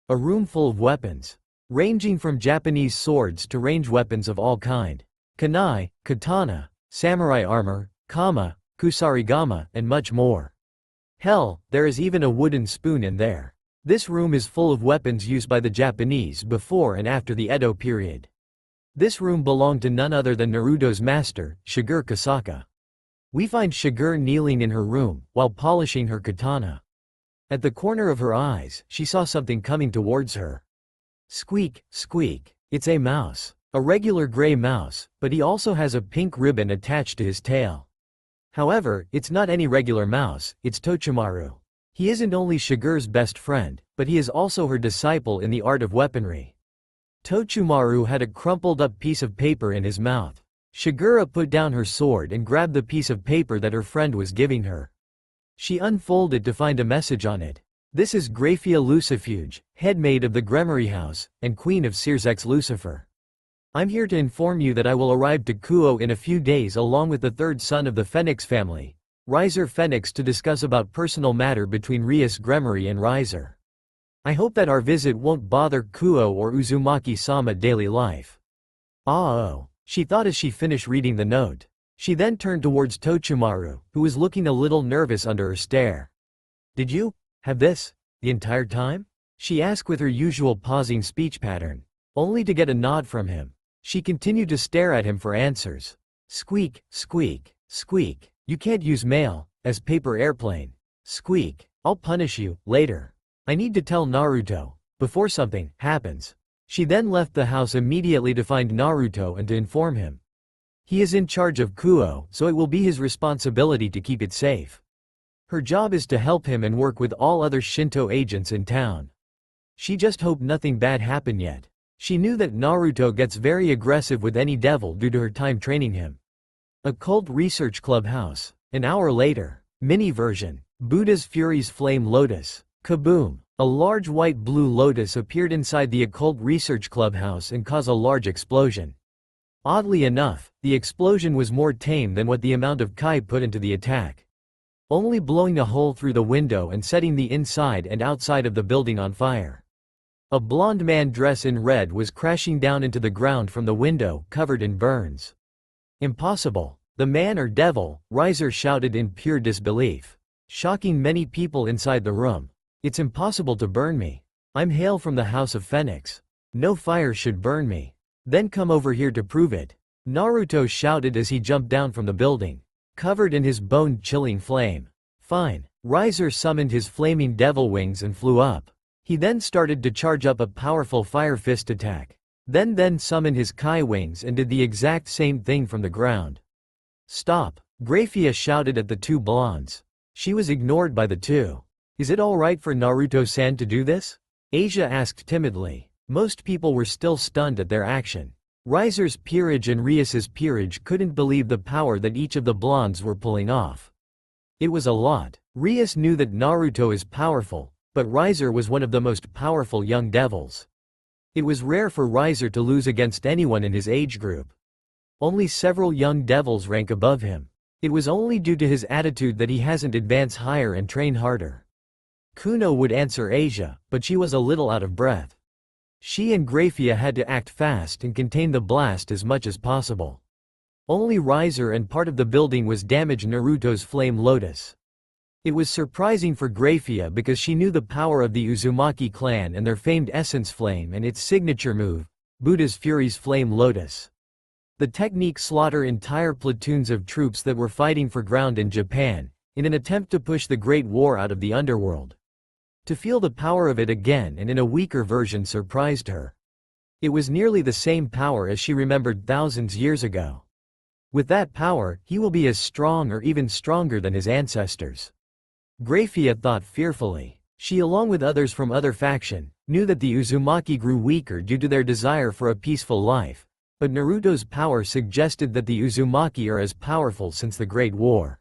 Speaker 1: A room full of weapons, ranging from Japanese swords to range weapons of all kind. Kunai, katana, samurai armor, kama, kusarigama, and much more. Hell, there is even a wooden spoon in there. This room is full of weapons used by the Japanese before and after the Edo period. This room belonged to none other than Naruto's master, Shigure Kasaka. We find Shigure kneeling in her room, while polishing her katana. At the corner of her eyes, she saw something coming towards her. Squeak, squeak, it's a mouse. A regular gray mouse, but he also has a pink ribbon attached to his tail. However, it's not any regular mouse, it's Tochimaru. He isn't only Shigure's best friend, but he is also her disciple in the art of weaponry. Tochimaru had a crumpled up piece of paper in his mouth. Shigure put down her sword and grabbed the piece of paper that her friend was giving her. She unfolded to find a message on it. This is Graphia Lucifuge, head maid of the Gremory House, and queen of Circex Lucifer. I'm here to inform you that I will arrive to Kuo in a few days along with the third son of the Phoenix family, Riser Phoenix, to discuss about personal matter between Rias Gremory and Riser. I hope that our visit won't bother Kuo or Uzumaki-sama daily life. Oh, she thought as she finished reading the note. She then turned towards Tochimaru, who was looking a little nervous under her stare. Did you have this the entire time? She asked with her usual pausing speech pattern, only to get a nod from him. She continued to stare at him for answers. Squeak, squeak, squeak. You can't use mail as paper airplane. Squeak. I'll punish you later. I need to tell Naruto before something happens. She then left the house immediately to find Naruto and to inform him. He is in charge of Kuo, so it will be his responsibility to keep it safe. Her job is to help him and work with all other Shinto agents in town. She just hoped nothing bad happened yet. She knew that Naruto gets very aggressive with any devil due to her time training him. Occult Research Clubhouse. An hour later. Mini version. Buddha's Fury's Flame Lotus. Kaboom! A large white-blue lotus appeared inside the Occult Research Clubhouse and caused a large explosion. Oddly enough, the explosion was more tame than what the amount of Kai put into the attack. Only blowing a hole through the window and setting the inside and outside of the building on fire. A blond man dressed in red was crashing down into the ground from the window, covered in burns. Impossible! The man or devil, Riser shouted in pure disbelief, shocking many people inside the room. It's impossible to burn me. I'm hail from the House of Phoenix. No fire should burn me. Then come over here to prove it. Naruto shouted as he jumped down from the building, covered in his bone-chilling flame. Fine. Riser summoned his flaming devil wings and flew up. He then started to charge up a powerful fire fist attack. Then summoned his Kai wings and did the exact same thing from the ground. Stop! Graphia shouted at the two blondes. She was ignored by the two. Is it alright for Naruto-san to do this? Asia asked timidly. Most people were still stunned at their action. Riser's peerage and Rias's peerage couldn't believe the power that each of the blondes were pulling off. It was a lot. Rias knew that Naruto is powerful, but Riser was one of the most powerful young devils. It was rare for Riser to lose against anyone in his age group. Only several young devils rank above him. It was only due to his attitude that he hasn't advanced higher and trained harder. Kuno would answer Asia, but she was a little out of breath. She and Graphia had to act fast and contain the blast as much as possible. Only Riser and part of the building was damaged. Naruto's Flame Lotus. It was surprising for Graphia because she knew the power of the Uzumaki clan and their famed Essence Flame and its signature move, Buddha's Fury's Flame Lotus. The technique slaughter entire platoons of troops that were fighting for ground in Japan, in an attempt to push the Great War out of the underworld. To feel the power of it again and in a weaker version surprised her. It was nearly the same power as she remembered thousands years ago. With that power, he will be as strong or even stronger than his ancestors. Graphia thought fearfully. She, along with others from other faction, knew that the Uzumaki grew weaker due to their desire for a peaceful life, but Naruto's power suggested that the Uzumaki are as powerful since the Great War.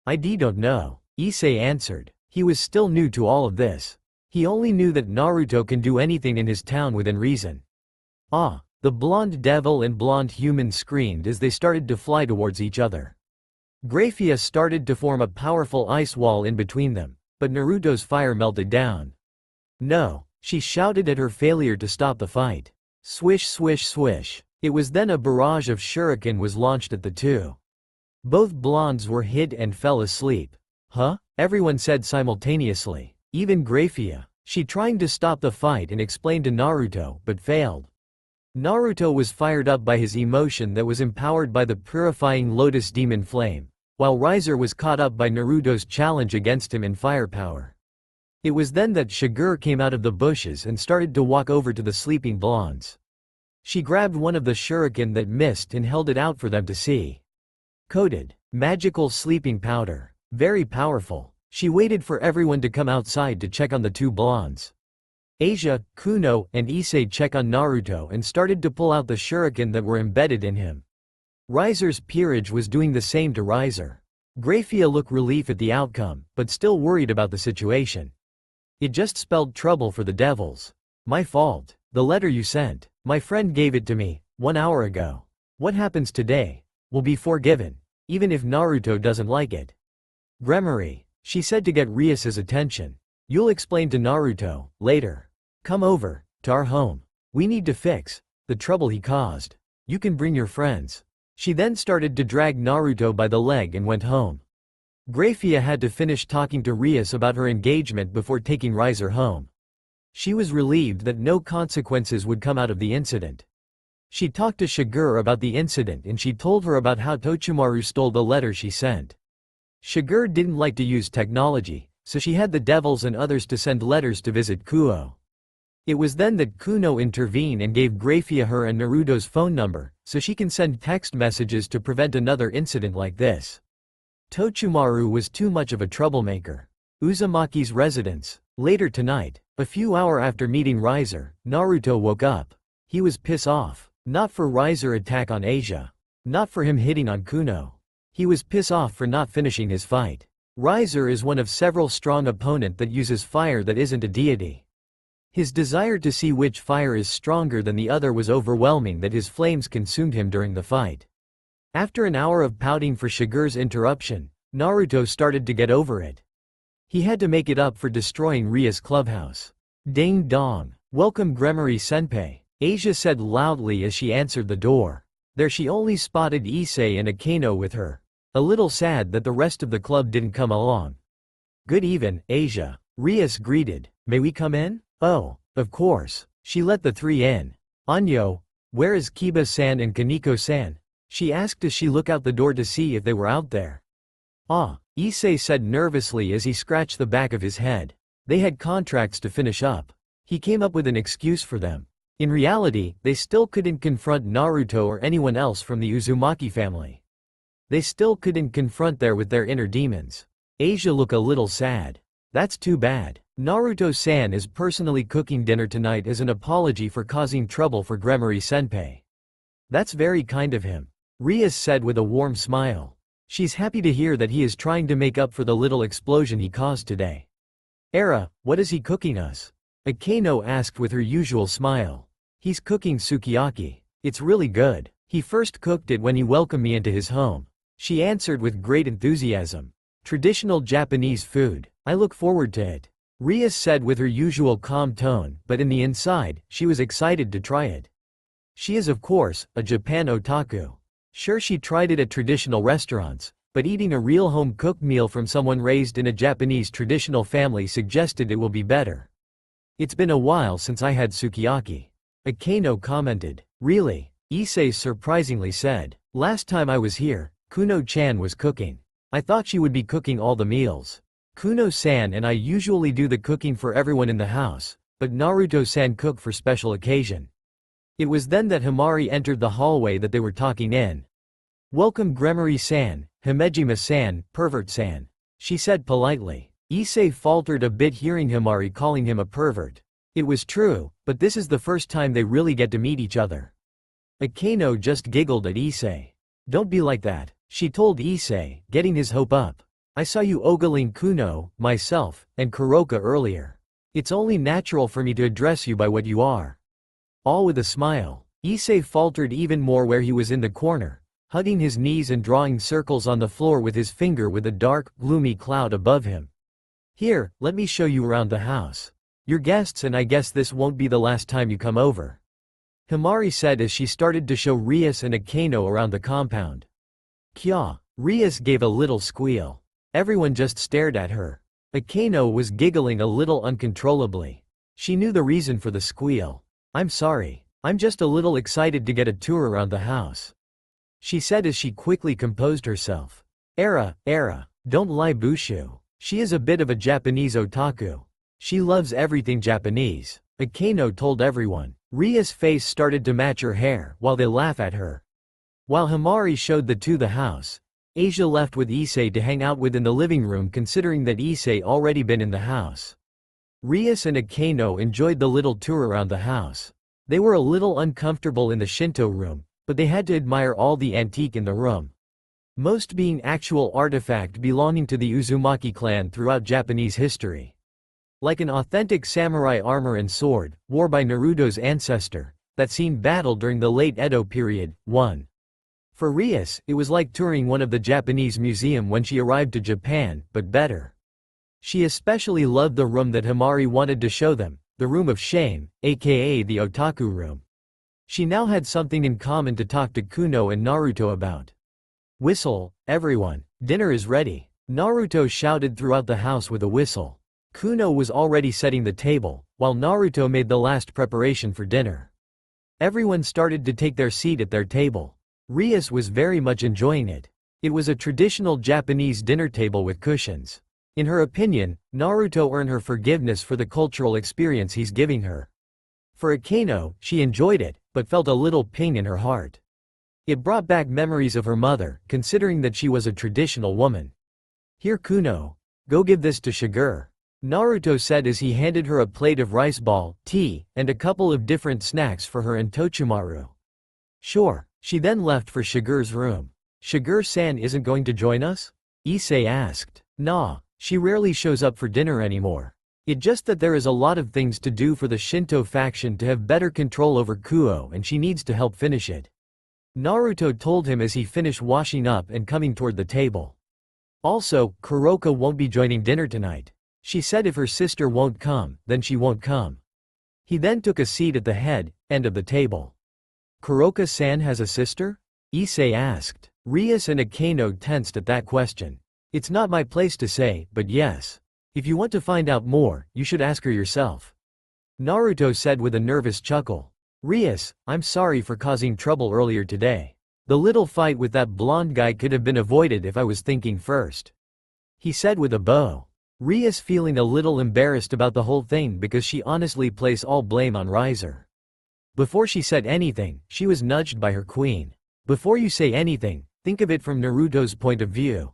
Speaker 1: I don't know, Issei answered. He was still new to all of this. He only knew that Naruto can do anything in his town within reason. Ah! The blonde devil and blonde human screamed as they started to fly towards each other. Graphia started to form a powerful ice wall in between them, but Naruto's fire melted down. No! She shouted at her failure to stop the fight. Swish swish swish. It was then a barrage of shuriken was launched at the two. Both blondes were hit and fell asleep. Huh? Everyone said simultaneously. Even Graphia. She tried to stop the fight and explain to Naruto, but failed. Naruto was fired up by his emotion that was empowered by the purifying Lotus Demon Flame, while Riser was caught up by Naruto's challenge against him in firepower. It was then that Shigure came out of the bushes and started to walk over to the sleeping blondes. She grabbed one of the shuriken that missed and held it out for them to see. Coated. Magical sleeping powder. Very powerful. She waited for everyone to come outside to check on the two blondes. Asia, Kuno, and Issei checked on Naruto and started to pull out the shuriken that were embedded in him. Riser's peerage was doing the same to Riser. Graphia looked relief at the outcome, but still worried about the situation. It just spelled trouble for the devils. My fault. The letter you sent. My friend gave it to me 1 hour ago. What happens today will be forgiven, even if Naruto doesn't like it. Gremory, she said to get Rias's attention. You'll explain to Naruto, later. Come over, to our home. We need to fix the trouble he caused. You can bring your friends. She then started to drag Naruto by the leg and went home. Grafia had to finish talking to Rias about her engagement before taking Riser home. She was relieved that no consequences would come out of the incident. She talked to Shigur about the incident and she told her about how Tochimaru stole the letter she sent. Shigur didn't like to use technology, so she had the devils and others to send letters to visit Kuo. It was then that Kuno intervened and gave Grafia her and Naruto's phone number, so she can send text messages to prevent another incident like this. Tochimaru was too much of a troublemaker. Uzumaki's residence. Later tonight, a few hours after meeting Riser, Naruto woke up. He was pissed off. Not for Riser attack on Asia. Not for him hitting on Kuno. He was pissed off for not finishing his fight. Riser is one of several strong opponent that uses fire that isn't a deity. His desire to see which fire is stronger than the other was overwhelming that his flames consumed him during the fight. After an hour of pouting for Shigur's interruption, Naruto started to get over it. He had to make it up for destroying Ria's clubhouse. Ding dong. Welcome Gremory-senpai, Asia said loudly as she answered the door. There she only spotted Issei and Akeno with her. A little sad that the rest of the club didn't come along. Good even, Asia. Rias greeted. May we come in? Oh, of course. She let the three in. Anyo, where is Kiba-san and Kaneko-san? She asked as she looked out the door to see if they were out there. Ah, Issei said nervously as he scratched the back of his head. They had contracts to finish up. He came up with an excuse for them. In reality, they still couldn't confront Naruto or anyone else from the Uzumaki family. They still couldn't confront there with their inner demons. Asia looked a little sad. That's too bad. Naruto-san is personally cooking dinner tonight as an apology for causing trouble for Gremory-senpai. That's very kind of him. Rias said with a warm smile. She's happy to hear that he is trying to make up for the little explosion he caused today. Era, what is he cooking us? Akeno asked with her usual smile. He's cooking sukiyaki. It's really good. He first cooked it when he welcomed me into his home. She answered with great enthusiasm. Traditional Japanese food. I look forward to it. Rias said with her usual calm tone, but in the inside, she was excited to try it. She is of course, a Japan otaku. Sure, she tried it at traditional restaurants, but eating a real home-cooked meal from someone raised in a Japanese traditional family suggested it will be better. It's been a while since I had sukiyaki. Akeno commented. Really? Issei surprisingly said. Last time I was here, Kuno-chan was cooking. I thought she would be cooking all the meals. Kuno-san and I usually do the cooking for everyone in the house, but Naruto-san cooked for special occasion. It was then that Himari entered the hallway that they were talking in. Welcome Gremory-san, Himejima-san, pervert-san. She said politely. Issei faltered a bit hearing Himari calling him a pervert. It was true, but this is the first time they really get to meet each other. Akeno just giggled at Issei. Don't be like that, she told Issei, getting his hope up. I saw you ogling Kuno, myself, and Kuroka earlier. It's only natural for me to address you by what you are. All with a smile. Issei faltered even more where he was in the corner, hugging his knees and drawing circles on the floor with his finger with a dark, gloomy cloud above him. Here, let me show you around the house. You're guests and I guess this won't be the last time you come over. Himari said as she started to show Rias and Akeno around the compound. Kya. Rias gave a little squeal. Everyone just stared at her. Akeno was giggling a little uncontrollably. She knew the reason for the squeal. I'm sorry. I'm just a little excited to get a tour around the house. She said as she quickly composed herself. Era, don't lie Bushu. She is a bit of a Japanese otaku. She loves everything Japanese. Akeno told everyone. Ria's face started to match her hair while they laugh at her. While Himari showed the two the house, Asia left with Issei to hang out with in the living room considering that Issei already been in the house. Rias and Akeno enjoyed the little tour around the house. They were a little uncomfortable in the Shinto room, but they had to admire all the antique in the room. Most being actual artifact belonging to the Uzumaki clan throughout Japanese history. Like an authentic samurai armor and sword, worn by Naruto's ancestor, that seen battle during the late Edo period. 1. For Rias, it was like touring one of the Japanese museum when she arrived to Japan, but better. She especially loved the room that Himari wanted to show them, the room of shame, aka the otaku room. She now had something in common to talk to Kuno and Naruto about. Whistle, everyone, dinner is ready. Naruto shouted throughout the house with a whistle. Kuno was already setting the table, while Naruto made the last preparation for dinner. Everyone started to take their seat at their table. Rias was very much enjoying it. It was a traditional Japanese dinner table with cushions. In her opinion, Naruto earned her forgiveness for the cultural experience he's giving her. For Akeno, she enjoyed it, but felt a little pain in her heart. It brought back memories of her mother, considering that she was a traditional woman. Here Kuno. Go give this to Shiger. Naruto said as he handed her a plate of rice ball, tea, and a couple of different snacks for her and Tochimaru. Sure. She then left for Shiger's room. Shiger-san isn't going to join us? Issei asked. Nah. She rarely shows up for dinner anymore. It's just that there is a lot of things to do for the Shinto faction to have better control over Kuo and she needs to help finish it. Naruto told him as he finished washing up and coming toward the table. Also, Kuroka won't be joining dinner tonight. She said if her sister won't come, then she won't come. He then took a seat at the end of the table. Kuroka-san has a sister? Issei asked. Rias and Akeno tensed at that question. It's not my place to say, but yes. If you want to find out more, you should ask her yourself. Naruto said with a nervous chuckle. Rias, I'm sorry for causing trouble earlier today. The little fight with that blonde guy could have been avoided if I was thinking first. He said with a bow. Rias feeling a little embarrassed about the whole thing because she honestly placed all blame on Riser. Before she said anything, she was nudged by her queen. Before you say anything, think of it from Naruto's point of view.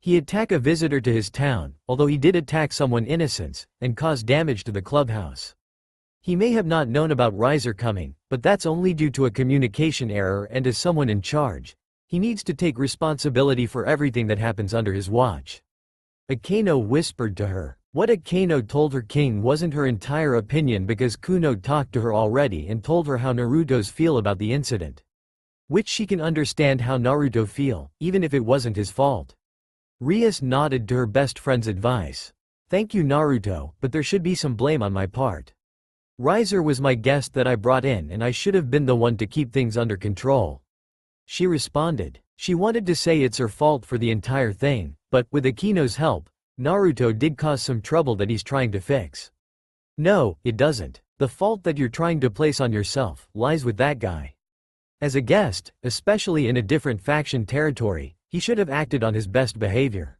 Speaker 1: He attacked a visitor to his town, although he did attack someone innocent, and caused damage to the clubhouse. He may have not known about Riser coming, but that's only due to a communication error and as someone in charge, he needs to take responsibility for everything that happens under his watch. Akeno whispered to her. What Akeno told her king wasn't her entire opinion because Kuno talked to her already and told her how Naruto's feel about the incident. Which she can understand how Naruto feel, even if it wasn't his fault. Rias nodded to her best friend's advice. Thank you Naruto, but there should be some blame on my part. Riser was my guest that I brought in and I should have been the one to keep things under control. She responded. She wanted to say it's her fault for the entire thing, but, with Akeno's help, Naruto did cause some trouble that he's trying to fix. No, it doesn't. The fault that you're trying to place on yourself lies with that guy. As a guest, especially in a different faction territory, he should have acted on his best behavior.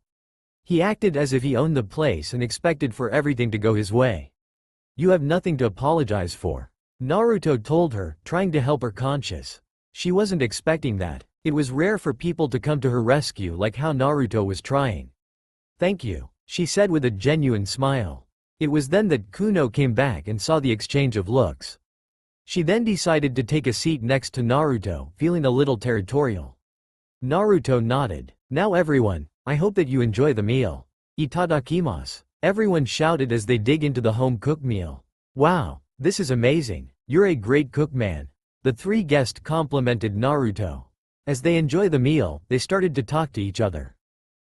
Speaker 1: He acted as if he owned the place and expected for everything to go his way. You have nothing to apologize for. Naruto told her, trying to help her conscience. She wasn't expecting that. It was rare for people to come to her rescue like how Naruto was trying. Thank you, she said with a genuine smile. It was then that Kuno came back and saw the exchange of looks. She then decided to take a seat next to Naruto, feeling a little territorial. Naruto nodded. Now everyone, I hope that you enjoy the meal. Itadakimasu. Everyone shouted as they dig into the home-cooked meal. Wow, this is amazing. You're a great cook man. The three guests complimented Naruto. As they enjoy the meal, they started to talk to each other.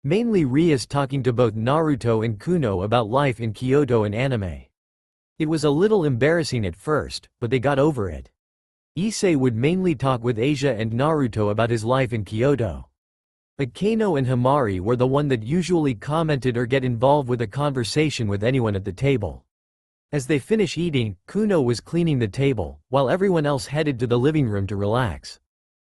Speaker 1: Mainly Rias talking to both Naruto and Kuno about life in Kyoto and anime. It was a little embarrassing at first, but they got over it. Issei would mainly talk with Asia and Naruto about his life in Kyoto. Akeno and Himari were the one that usually commented or get involved with a conversation with anyone at the table. As they finish eating, Kuno was cleaning the table, while everyone else headed to the living room to relax.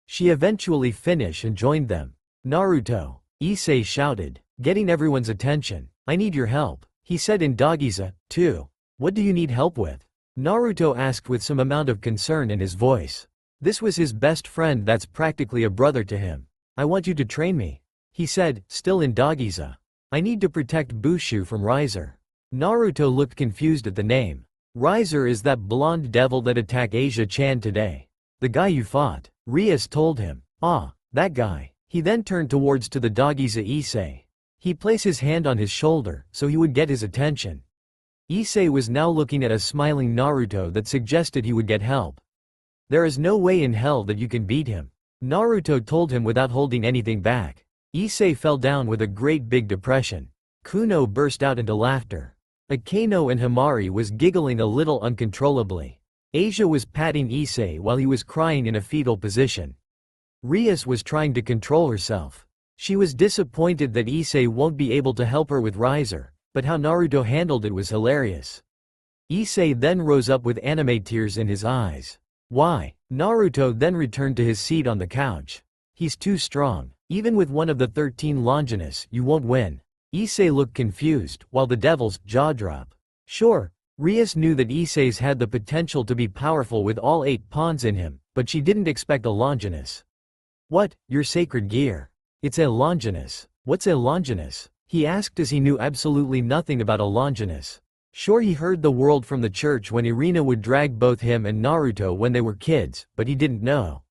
Speaker 1: She eventually finished and joined them. Naruto, Issei shouted, getting everyone's attention. I need your help, he said in Dagiza, too. What do you need help with? Naruto asked with some amount of concern in his voice. This was his best friend that's practically a brother to him. I want you to train me, he said, still in Dagiza. I need to protect Bushu from Riser. Naruto looked confused at the name. Riser is that blonde devil that attacked Asia-chan today. The guy you fought, Rias told him. Ah, that guy. He then turned towards to the Dagiza Issei. He placed his hand on his shoulder, so he would get his attention. Issei was now looking at a smiling Naruto that suggested he would get help. There is no way in hell that you can beat him, Naruto told him without holding anything back. Issei fell down with a great big depression. Kuno burst out into laughter. Akeno and Himari was giggling a little uncontrollably. Asia was patting Issei while he was crying in a fetal position. Rias was trying to control herself. She was disappointed that Issei won't be able to help her with Riser, but how Naruto handled it was hilarious. Issei then rose up with anime tears in his eyes. Why? Naruto then returned to his seat on the couch. He's too strong. Even with one of the 13 Longinus, you won't win. Issei looked confused, while the devil's jaw drop. Sure, Rias knew that Issei's had the potential to be powerful with all 8 pawns in him, but she didn't expect a Longinus. What, your sacred gear? It's a Longinus. What's a Longinus? He asked as he knew absolutely nothing about a Longinus. Sure, he heard the world from the church when Irina would drag both him and Naruto when they were kids, but he didn't know.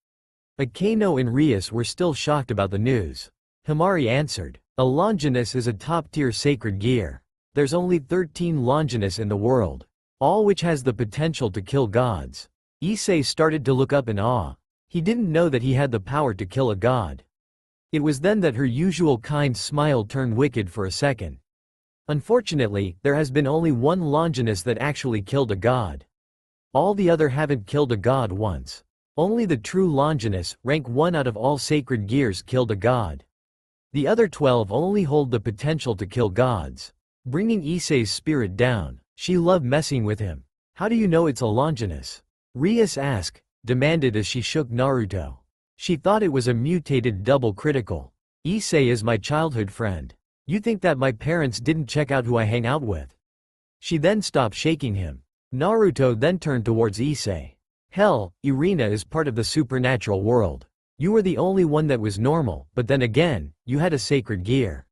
Speaker 1: Akeno and Rias were still shocked about the news. Himari answered, a Longinus is a top-tier sacred gear. There's only 13 Longinus in the world, all which has the potential to kill gods. Issei started to look up in awe. He didn't know that he had the power to kill a god. It was then that her usual kind smile turned wicked for a second. Unfortunately, there has been only one Longinus that actually killed a god. All the other haven't killed a god once. Only the true Longinus, rank 1 out of all sacred gears, killed a god. The other 12 only hold the potential to kill gods. Bringing Issei's spirit down. She loved messing with him. How do you know it's a Longinus? Rias demanded as she shook Naruto. She thought it was a mutated double critical. Issei is my childhood friend. You think that my parents didn't check out who I hang out with? She then stopped shaking him. Naruto then turned towards Issei. Hell, Irina is part of the supernatural world. You were the only one that was normal, but then again, you had a sacred gear.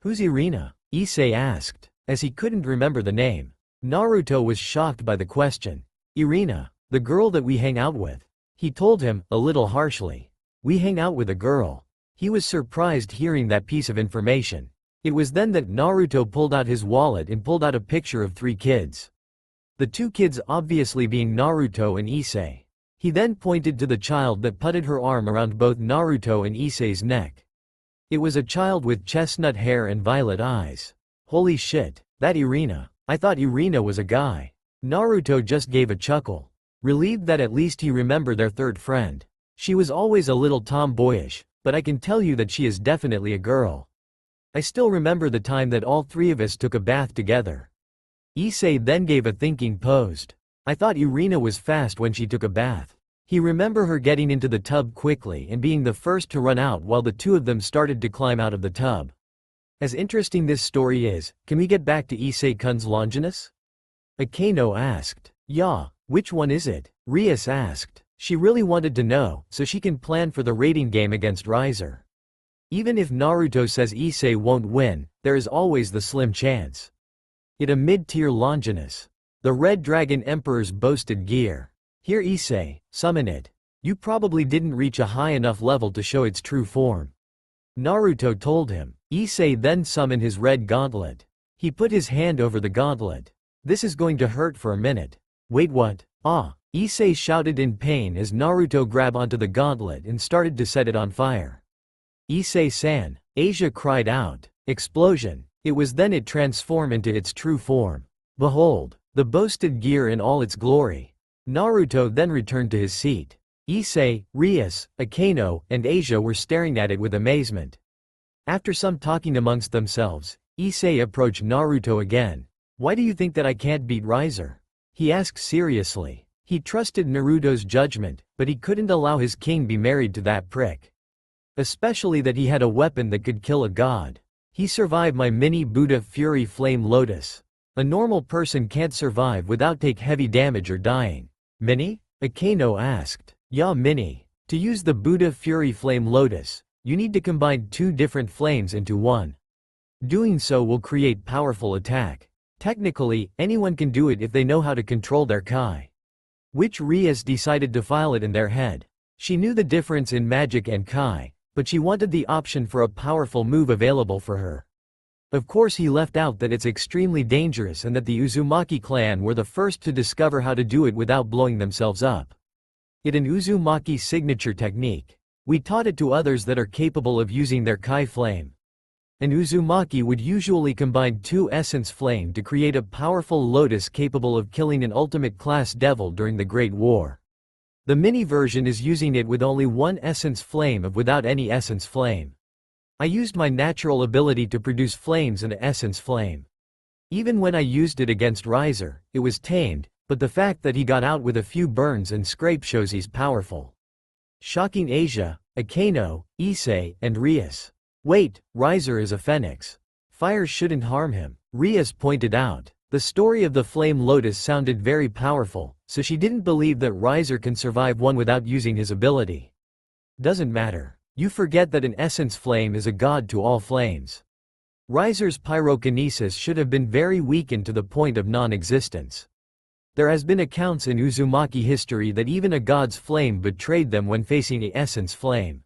Speaker 1: Who's Irina? Issei asked, as he couldn't remember the name. Naruto was shocked by the question. Irina, the girl that we hang out with. He told him, a little harshly. We hang out with a girl. He was surprised hearing that piece of information. It was then that Naruto pulled out his wallet and pulled out a picture of 3 kids. The 2 kids obviously being Naruto and Issei. He then pointed to the child that putted her arm around both Naruto and Issei's neck. It was a child with chestnut hair and violet eyes. Holy shit, that Irina. I thought Irina was a guy. Naruto just gave a chuckle. Relieved that at least he remembered their third friend. She was always a little tomboyish, but I can tell you that she is definitely a girl. I still remember the time that all 3 of us took a bath together. Issei then gave a thinking pose. I thought Irina was fast when she took a bath. He remember her getting into the tub quickly and being the first to run out while the 2 of them started to climb out of the tub. As interesting this story is, can we get back to Issei-kun's Longinus? Akeno asked. Yeah. Which one is it? Rias asked. She really wanted to know, so she can plan for the rating game against Riser. Even if Naruto says Issei won't win, there is always the slim chance. It a mid-tier Longinus. The Red Dragon Emperor's boasted gear. Here Issei, summon it. You probably didn't reach a high enough level to show its true form. Naruto told him. Issei then summoned his red gauntlet. He put his hand over the gauntlet. This is going to hurt for a minute. Wait, what? Ah! Issei shouted in pain as Naruto grabbed onto the gauntlet and started to set it on fire. Issei-san! Asia cried out. Explosion! It was then it transformed into its true form. Behold, the boasted gear in all its glory. Naruto then returned to his seat. Issei, Rias, Akeno, and Asia were staring at it with amazement. After some talking amongst themselves, Issei approached Naruto again. Why do you think that I can't beat Riser? He asked seriously. He trusted Naruto's judgment, but he couldn't allow his king be married to that prick. Especially that he had a weapon that could kill a god. He survived my mini Buddha Fury Flame Lotus. A normal person can't survive without take heavy damage or dying. Mini? Akeno asked. Yeah, mini. To use the Buddha Fury Flame Lotus, you need to combine 2 different flames into one. Doing so will create powerful attack. Technically, anyone can do it if they know how to control their Kai. Which Rias decided to file it in their head. She knew the difference in magic and Kai, but she wanted the option for a powerful move available for her. Of course he left out that it's extremely dangerous and that the Uzumaki clan were the first to discover how to do it without blowing themselves up. It an Uzumaki signature technique. We taught it to others that are capable of using their Kai flame. An Uzumaki would usually combine 2 essence flame to create a powerful lotus capable of killing an ultimate class devil during the Great War. The mini version is using it with only 1 essence flame without any essence flame. I used my natural ability to produce flames and an essence flame. Even when I used it against Riser, it was tamed, but the fact that he got out with a few burns and scrape shows he's powerful. Shocking Asia, Akeno, Issei, and Rias. Wait, Riser is a phoenix. Fire shouldn't harm him, Rias pointed out. The story of the Flame Lotus sounded very powerful, so she didn't believe that Riser can survive one without using his ability. Doesn't matter. You forget that an essence flame is a god to all flames. Riser's pyrokinesis should have been very weakened to the point of non-existence. There has been accounts in Uzumaki history that even a god's flame betrayed them when facing a essence flame.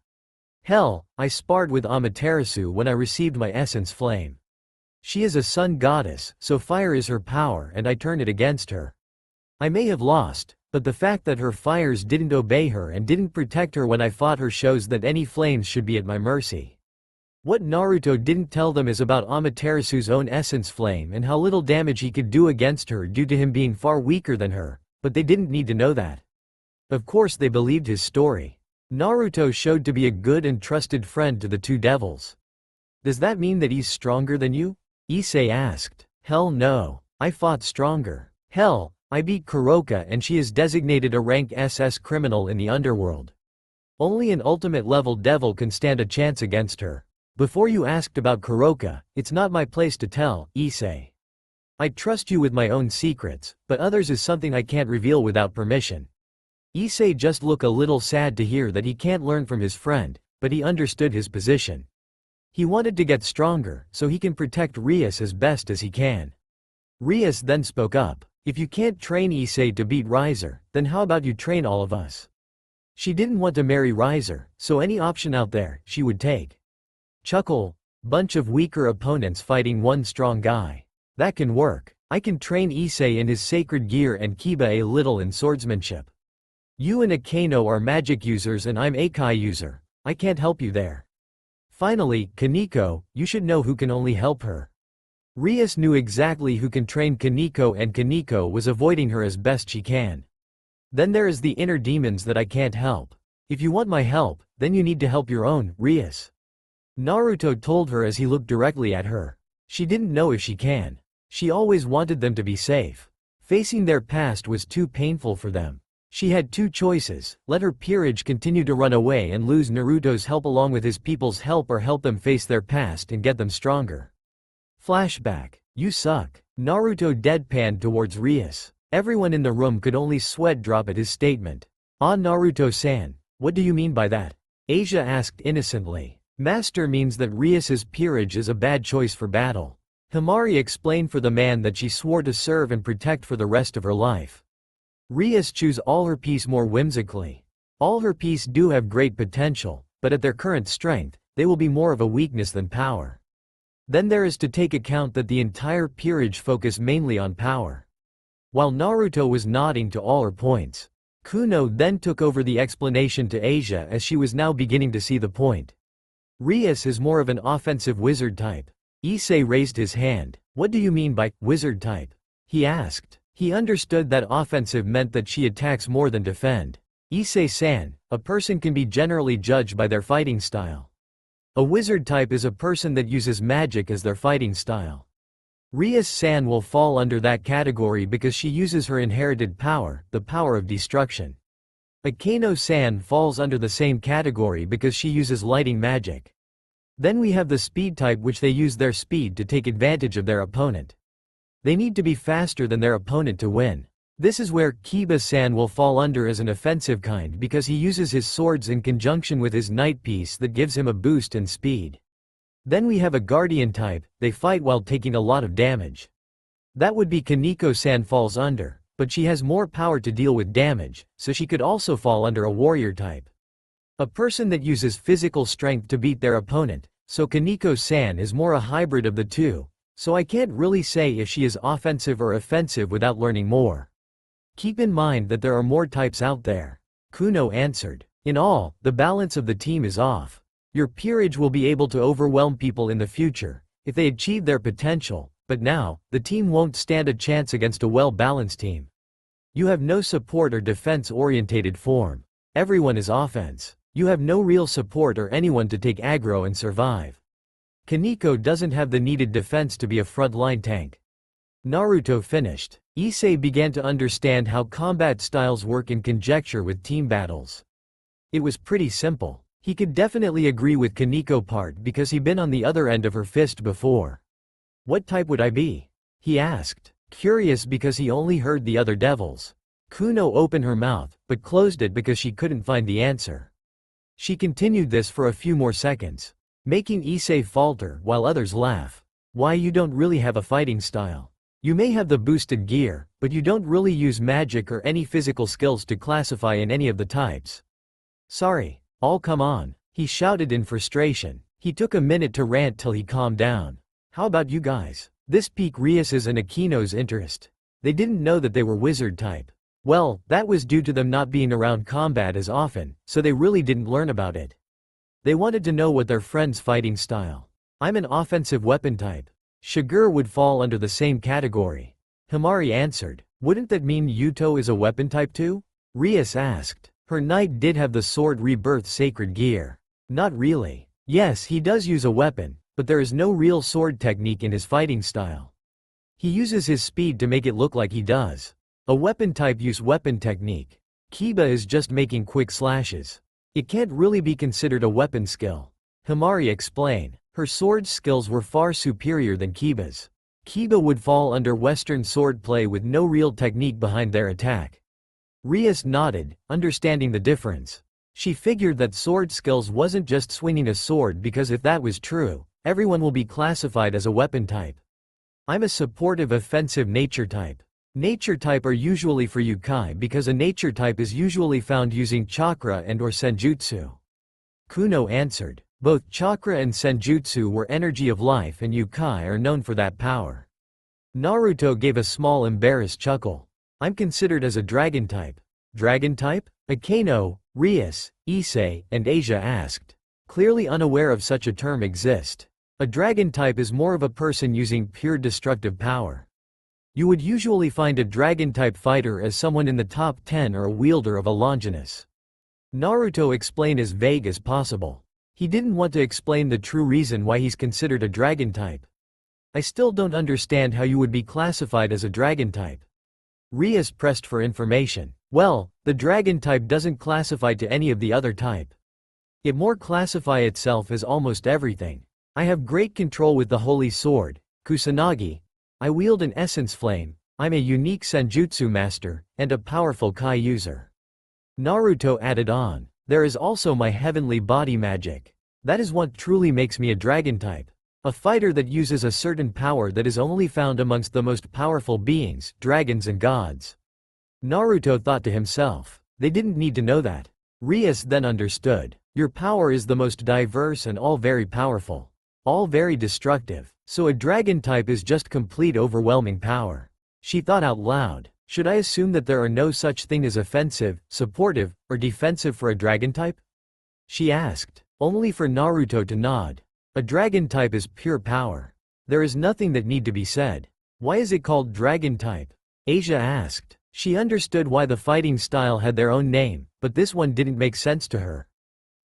Speaker 1: Hell, I sparred with Amaterasu when I received my essence flame. She is a sun goddess, so fire is her power and I turn it against her. I may have lost, but the fact that her fires didn't obey her and didn't protect her when I fought her shows that any flames should be at my mercy. What Naruto didn't tell them is about Amaterasu's own essence flame and how little damage he could do against her due to him being far weaker than her, but they didn't need to know that. Of course they believed his story. Naruto showed to be a good and trusted friend to the 2 devils. Does that mean that he's stronger than you? Issei asked. Hell no. I fought stronger. Hell, I beat Kuroka and she is designated a rank SS criminal in the underworld. Only an ultimate level devil can stand a chance against her. Before you asked about Kuroka, it's not my place to tell, Issei. I trust you with my own secrets, but others is something I can't reveal without permission. Issei just looked a little sad to hear that he can't learn from his friend, but he understood his position. He wanted to get stronger, so he can protect Rias as best as he can. Rias then spoke up. If you can't train Issei to beat Riser, then how about you train all of us? She didn't want to marry Riser, so any option out there, she would take. Chuckle. Bunch of weaker opponents fighting one strong guy. That can work. I can train Issei in his sacred gear and Kiba a little in swordsmanship. You and Akeno are magic users and I'm a Kai user. I can't help you there. Finally, Kaneko, you should know who can only help her. Rias knew exactly who can train Kaneko and Kaneko was avoiding her as best she can. Then there is the inner demons that I can't help. If you want my help, then you need to help your own, Rias. Naruto told her as he looked directly at her. She didn't know if she can. She always wanted them to be safe. Facing their past was too painful for them. She had 2 choices, let her peerage continue to run away and lose Naruto's help along with his people's help or help them face their past and get them stronger. Flashback. You suck. Naruto deadpanned towards Rias. Everyone in the room could only sweat drop at his statement. Ah, Naruto-san, what do you mean by that? Asia asked innocently. Master means that Rias's peerage is a bad choice for battle. Himari explained for the man that she swore to serve and protect for the rest of her life. Rias choose all her piece more whimsically. All her piece do have great potential, but at their current strength, they will be more of a weakness than power. Then there is to take account that the entire peerage focus mainly on power. While Naruto was nodding to all her points, Kuno then took over the explanation to Asia as she was now beginning to see the point. Rias is more of an offensive wizard type. Issei raised his hand. What do you mean by wizard type? He asked. He understood that offensive meant that she attacks more than defend. Issei-san, a person can be generally judged by their fighting style. A wizard type is a person that uses magic as their fighting style. Rias-san will fall under that category because she uses her inherited power, the power of destruction. Akeno-san falls under the same category because she uses lighting magic. Then we have the speed type, which they use their speed to take advantage of their opponent. They need to be faster than their opponent to win. This is where Kiba-san will fall under as an offensive kind because he uses his swords in conjunction with his night piece that gives him a boost in speed. Then we have a guardian type, they fight while taking a lot of damage. That would be Kaneko-san falls under, but she has more power to deal with damage, so she could also fall under a warrior type. A person that uses physical strength to beat their opponent, so Kaneko-san is more a hybrid of the two. So I can't really say if she is offensive or offensive without learning more. Keep in mind that there are more types out there. Kuno answered. In all, the balance of the team is off. Your peerage will be able to overwhelm people in the future, if they achieve their potential, but now, the team won't stand a chance against a well-balanced team. You have no support or defense-orientated form. Everyone is offense. You have no real support or anyone to take aggro and survive. Kaneko doesn't have the needed defense to be a front-line tank. Naruto finished. Issei began to understand how combat styles work in conjecture with team battles. It was pretty simple. He could definitely agree with Kaneko part because he'd been on the other end of her fist before. What type would I be? He asked, curious because he only heard the other devils. Kuno opened her mouth, but closed it because she couldn't find the answer. She continued this for a few more seconds, making Issei falter while others laugh. Why, you don't really have a fighting style. You may have the boosted gear, but you don't really use magic or any physical skills to classify in any of the types. Sorry. All come on, he shouted in frustration. He took a minute to rant till he calmed down. How about you guys? This piqued Rias's and Akino's interest. They didn't know that they were wizard type. Well, that was due to them not being around combat as often, so they really didn't learn about it. They wanted to know what their friend's fighting style. I'm an offensive weapon type. Shiger would fall under the same category. Himari answered. Wouldn't that mean Yuto is a weapon type too? Rias asked. Her knight did have the sword rebirth sacred gear. Not really. Yes, he does use a weapon, but there is no real sword technique in his fighting style. He uses his speed to make it look like he does. A weapon type use weapon technique. Kiba is just making quick slashes. It can't really be considered a weapon skill. Himari explained. Her sword skills were far superior than Kiba's. Kiba would fall under Western swordplay with no real technique behind their attack. Rias nodded, understanding the difference. She figured that sword skills wasn't just swinging a sword because if that was true, everyone will be classified as a weapon type. I'm a supportive offensive nature type. Nature type are usually for Yukai because a nature type is usually found using chakra and or senjutsu. Kuno answered. Both chakra and senjutsu were energy of life and Yukai are known for that power. Naruto gave a small embarrassed chuckle. I'm considered as a dragon type. Dragon type? Akino, Rias, Issei, and Asia asked. Clearly unaware of such a term exist. A dragon type is more of a person using pure destructive power. You would usually find a dragon type fighter as someone in the top 10 or a wielder of a Longinus. Naruto explained as vague as possible. He didn't want to explain the true reason why he's considered a dragon type. I still don't understand how you would be classified as a dragon type. Rias pressed for information. Well, the dragon type doesn't classify to any of the other type. It more classify itself as almost everything. I have great control with the holy sword, Kusanagi. I wield an essence flame. I'm a unique senjutsu master, and a powerful kai user. Naruto added on. There is also my heavenly body magic. That is what truly makes me a dragon type. A fighter that uses a certain power that is only found amongst the most powerful beings, dragons and gods. Naruto thought to himself. They didn't need to know that. Rias then understood. Your power is the most diverse and all very powerful. All very destructive. So a dragon type is just complete overwhelming power. She thought out loud. Should I assume that there are no such thing as offensive, supportive, or defensive for a dragon type? She asked. Only for Naruto to nod. A dragon type is pure power. There is nothing that need to be said. Why is it called dragon type? Asia asked. She understood why the fighting style had their own name, but this one didn't make sense to her.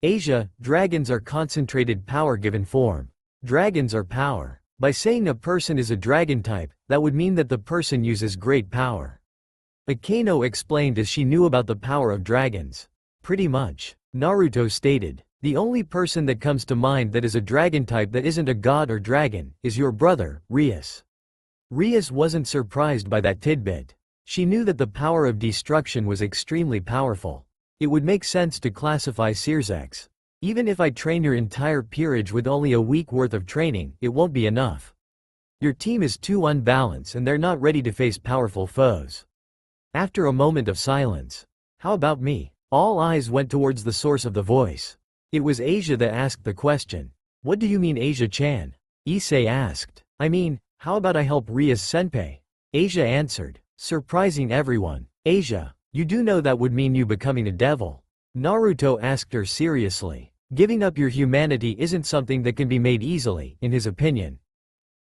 Speaker 1: Asia, dragons are concentrated power given form. Dragons are power. By saying a person is a dragon type, that would mean that the person uses great power. Akeno explained as she knew about the power of dragons. Pretty much. Naruto stated. The only person that comes to mind that is a dragon type that isn't a god or dragon, is your brother, Rias. Rias wasn't surprised by that tidbit. She knew that the power of destruction was extremely powerful. It would make sense to classify Searsex. Even if I train your entire peerage with only a week worth of training, it won't be enough. Your team is too unbalanced and they're not ready to face powerful foes. After a moment of silence. How about me? All eyes went towards the source of the voice. It was Asia that asked the question. What do you mean, Asia-chan? Issei asked. I mean, how about I help Rias-senpai? Asia answered, surprising everyone. Asia, you do know that would mean you becoming a devil? Naruto asked her seriously. Giving up your humanity isn't something that can be made easily, in his opinion.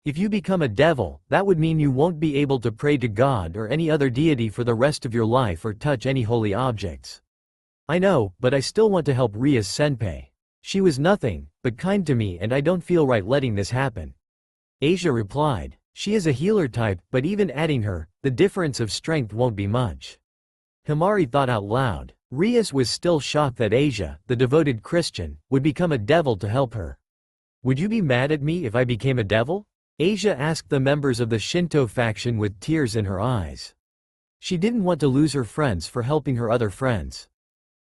Speaker 1: If you become a devil, that would mean you won't be able to pray to God or any other deity for the rest of your life or touch any holy objects. I know, but I still want to help Ria's senpai. She was nothing but kind to me and I don't feel right letting this happen. Asia replied. She is a healer type, but even adding her, the difference of strength won't be much. Himari thought out loud. Rias was still shocked that Asia, the devoted Christian, would become a devil to help her. Would you be mad at me if I became a devil? Asia asked the members of the Shinto faction with tears in her eyes. She didn't want to lose her friends for helping her other friends.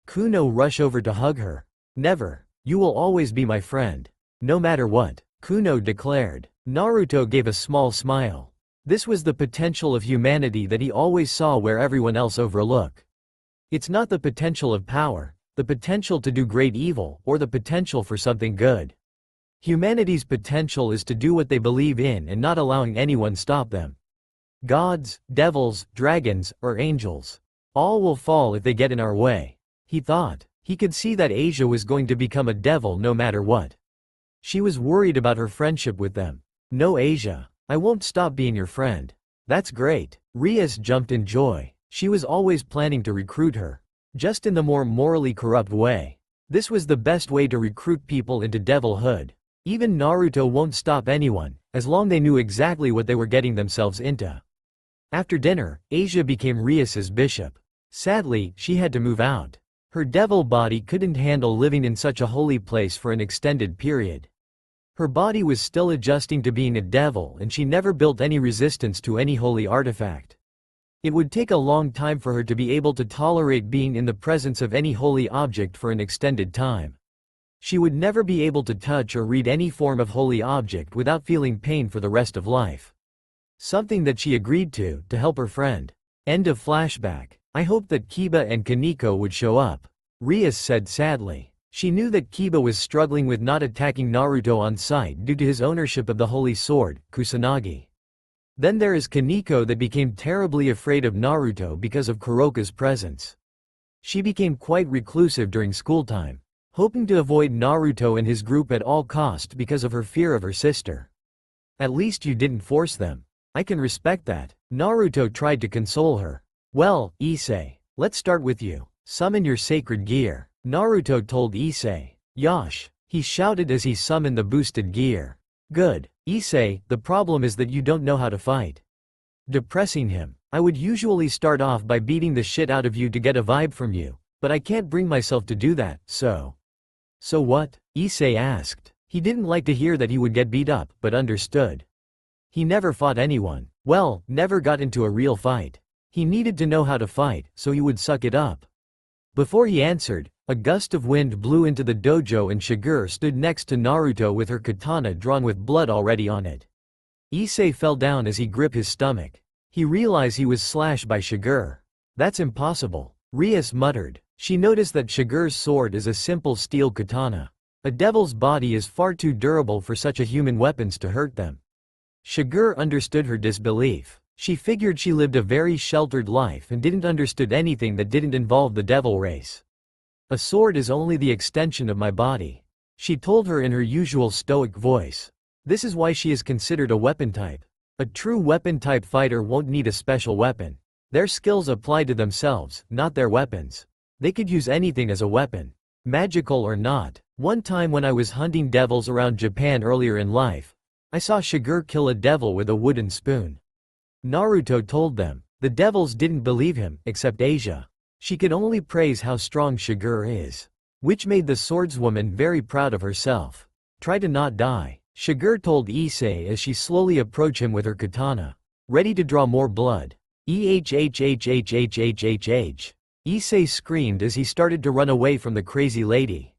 Speaker 1: Kuno rushed over to hug her. Never. You will always be my friend. No matter what, Kuno declared. Naruto gave a small smile. This was the potential of humanity that he always saw where everyone else overlooked. It's not the potential of power, the potential to do great evil, or the potential for something good. Humanity's potential is to do what they believe in and not allowing anyone stop them. Gods, devils, dragons, or angels. All will fall if they get in our way. He thought. He could see that Asia was going to become a devil no matter what. She was worried about her friendship with them. No, Asia. I won't stop being your friend. That's great. Rias jumped in joy. She was always planning to recruit her. Just in the more morally corrupt way. This was the best way to recruit people into devilhood. Even Naruto won't stop anyone, as long they knew exactly what they were getting themselves into. After dinner, Asia became Rias's bishop. Sadly, she had to move out. Her devil body couldn't handle living in such a holy place for an extended period. Her body was still adjusting to being a devil and she never built any resistance to any holy artifact. It would take a long time for her to be able to tolerate being in the presence of any holy object for an extended time. She would never be able to touch or read any form of holy object without feeling pain for the rest of life. Something that she agreed to help her friend. End of flashback. I hoped that Kiba and Kaneko would show up. Rias said sadly. She knew that Kiba was struggling with not attacking Naruto on sight due to his ownership of the holy sword, Kusanagi. Then there is Kaneko that became terribly afraid of Naruto because of Kuroka's presence. She became quite reclusive during school time, hoping to avoid Naruto and his group at all cost because of her fear of her sister. At least you didn't force them. I can respect that. Naruto tried to console her. Well, Issei, let's start with you. Summon your sacred gear. Naruto told Issei. Yosh, he shouted as he summoned the boosted gear. Good. Issei, the problem is that you don't know how to fight. Depressing him. I would usually start off by beating the shit out of you to get a vibe from you, but I can't bring myself to do that, so. So what? Issei asked. He didn't like to hear that he would get beat up, but understood. He never fought anyone. Well, never got into a real fight. He needed to know how to fight, so he would suck it up. Before he answered, a gust of wind blew into the dojo and Shigure stood next to Naruto with her katana drawn with blood already on it. Issei fell down as he gripped his stomach. He realized he was slashed by Shigure. That's impossible. Rias muttered. She noticed that Shigure's sword is a simple steel katana. A devil's body is far too durable for such a human weapons to hurt them. Shigure understood her disbelief. She figured she lived a very sheltered life and didn't understood anything that didn't involve the devil race. A sword is only the extension of my body, she told her in her usual stoic voice. This is why she is considered a weapon type. A true weapon type fighter won't need a special weapon. Their skills apply to themselves, not their weapons. They could use anything as a weapon, magical or not. One time when I was hunting devils around Japan earlier in life, I saw Shigure kill a devil with a wooden spoon. Naruto told them. The devils didn't believe him, except Asia. She could only praise how strong Shigure is, which made the swordswoman very proud of herself. Try to not die, Shigure told Issei as she slowly approached him with her katana, ready to draw more blood. Ehhhhhhhhh. Issei screamed as he started to run away from the crazy lady.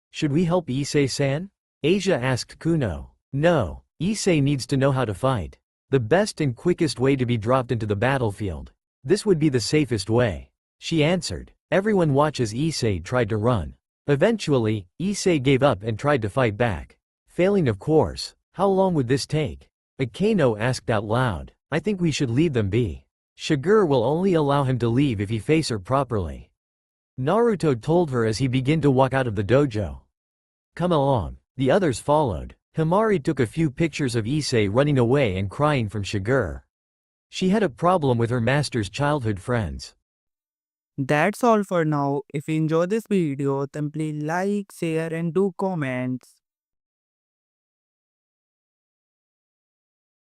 Speaker 1: Should we help Issei-san? Asia asked Kuno. No. Issei needs to know how to fight. The best and quickest way to be dropped into the battlefield. This would be the safest way. She answered. Everyone watches Issei tried to run. Eventually, Issei gave up and tried to fight back. Failing of course. How long would this take? Akeno asked out loud. I think we should leave them be. Shigure will only allow him to leave if he face her properly. Naruto told her as he began to walk out of the dojo. Come along. The others followed. Himari took a few pictures of Issei running away and crying from Shiger. She had a problem with her master's childhood friends.
Speaker 2: That's all for now. If you enjoy this video, then please like, share and do comments.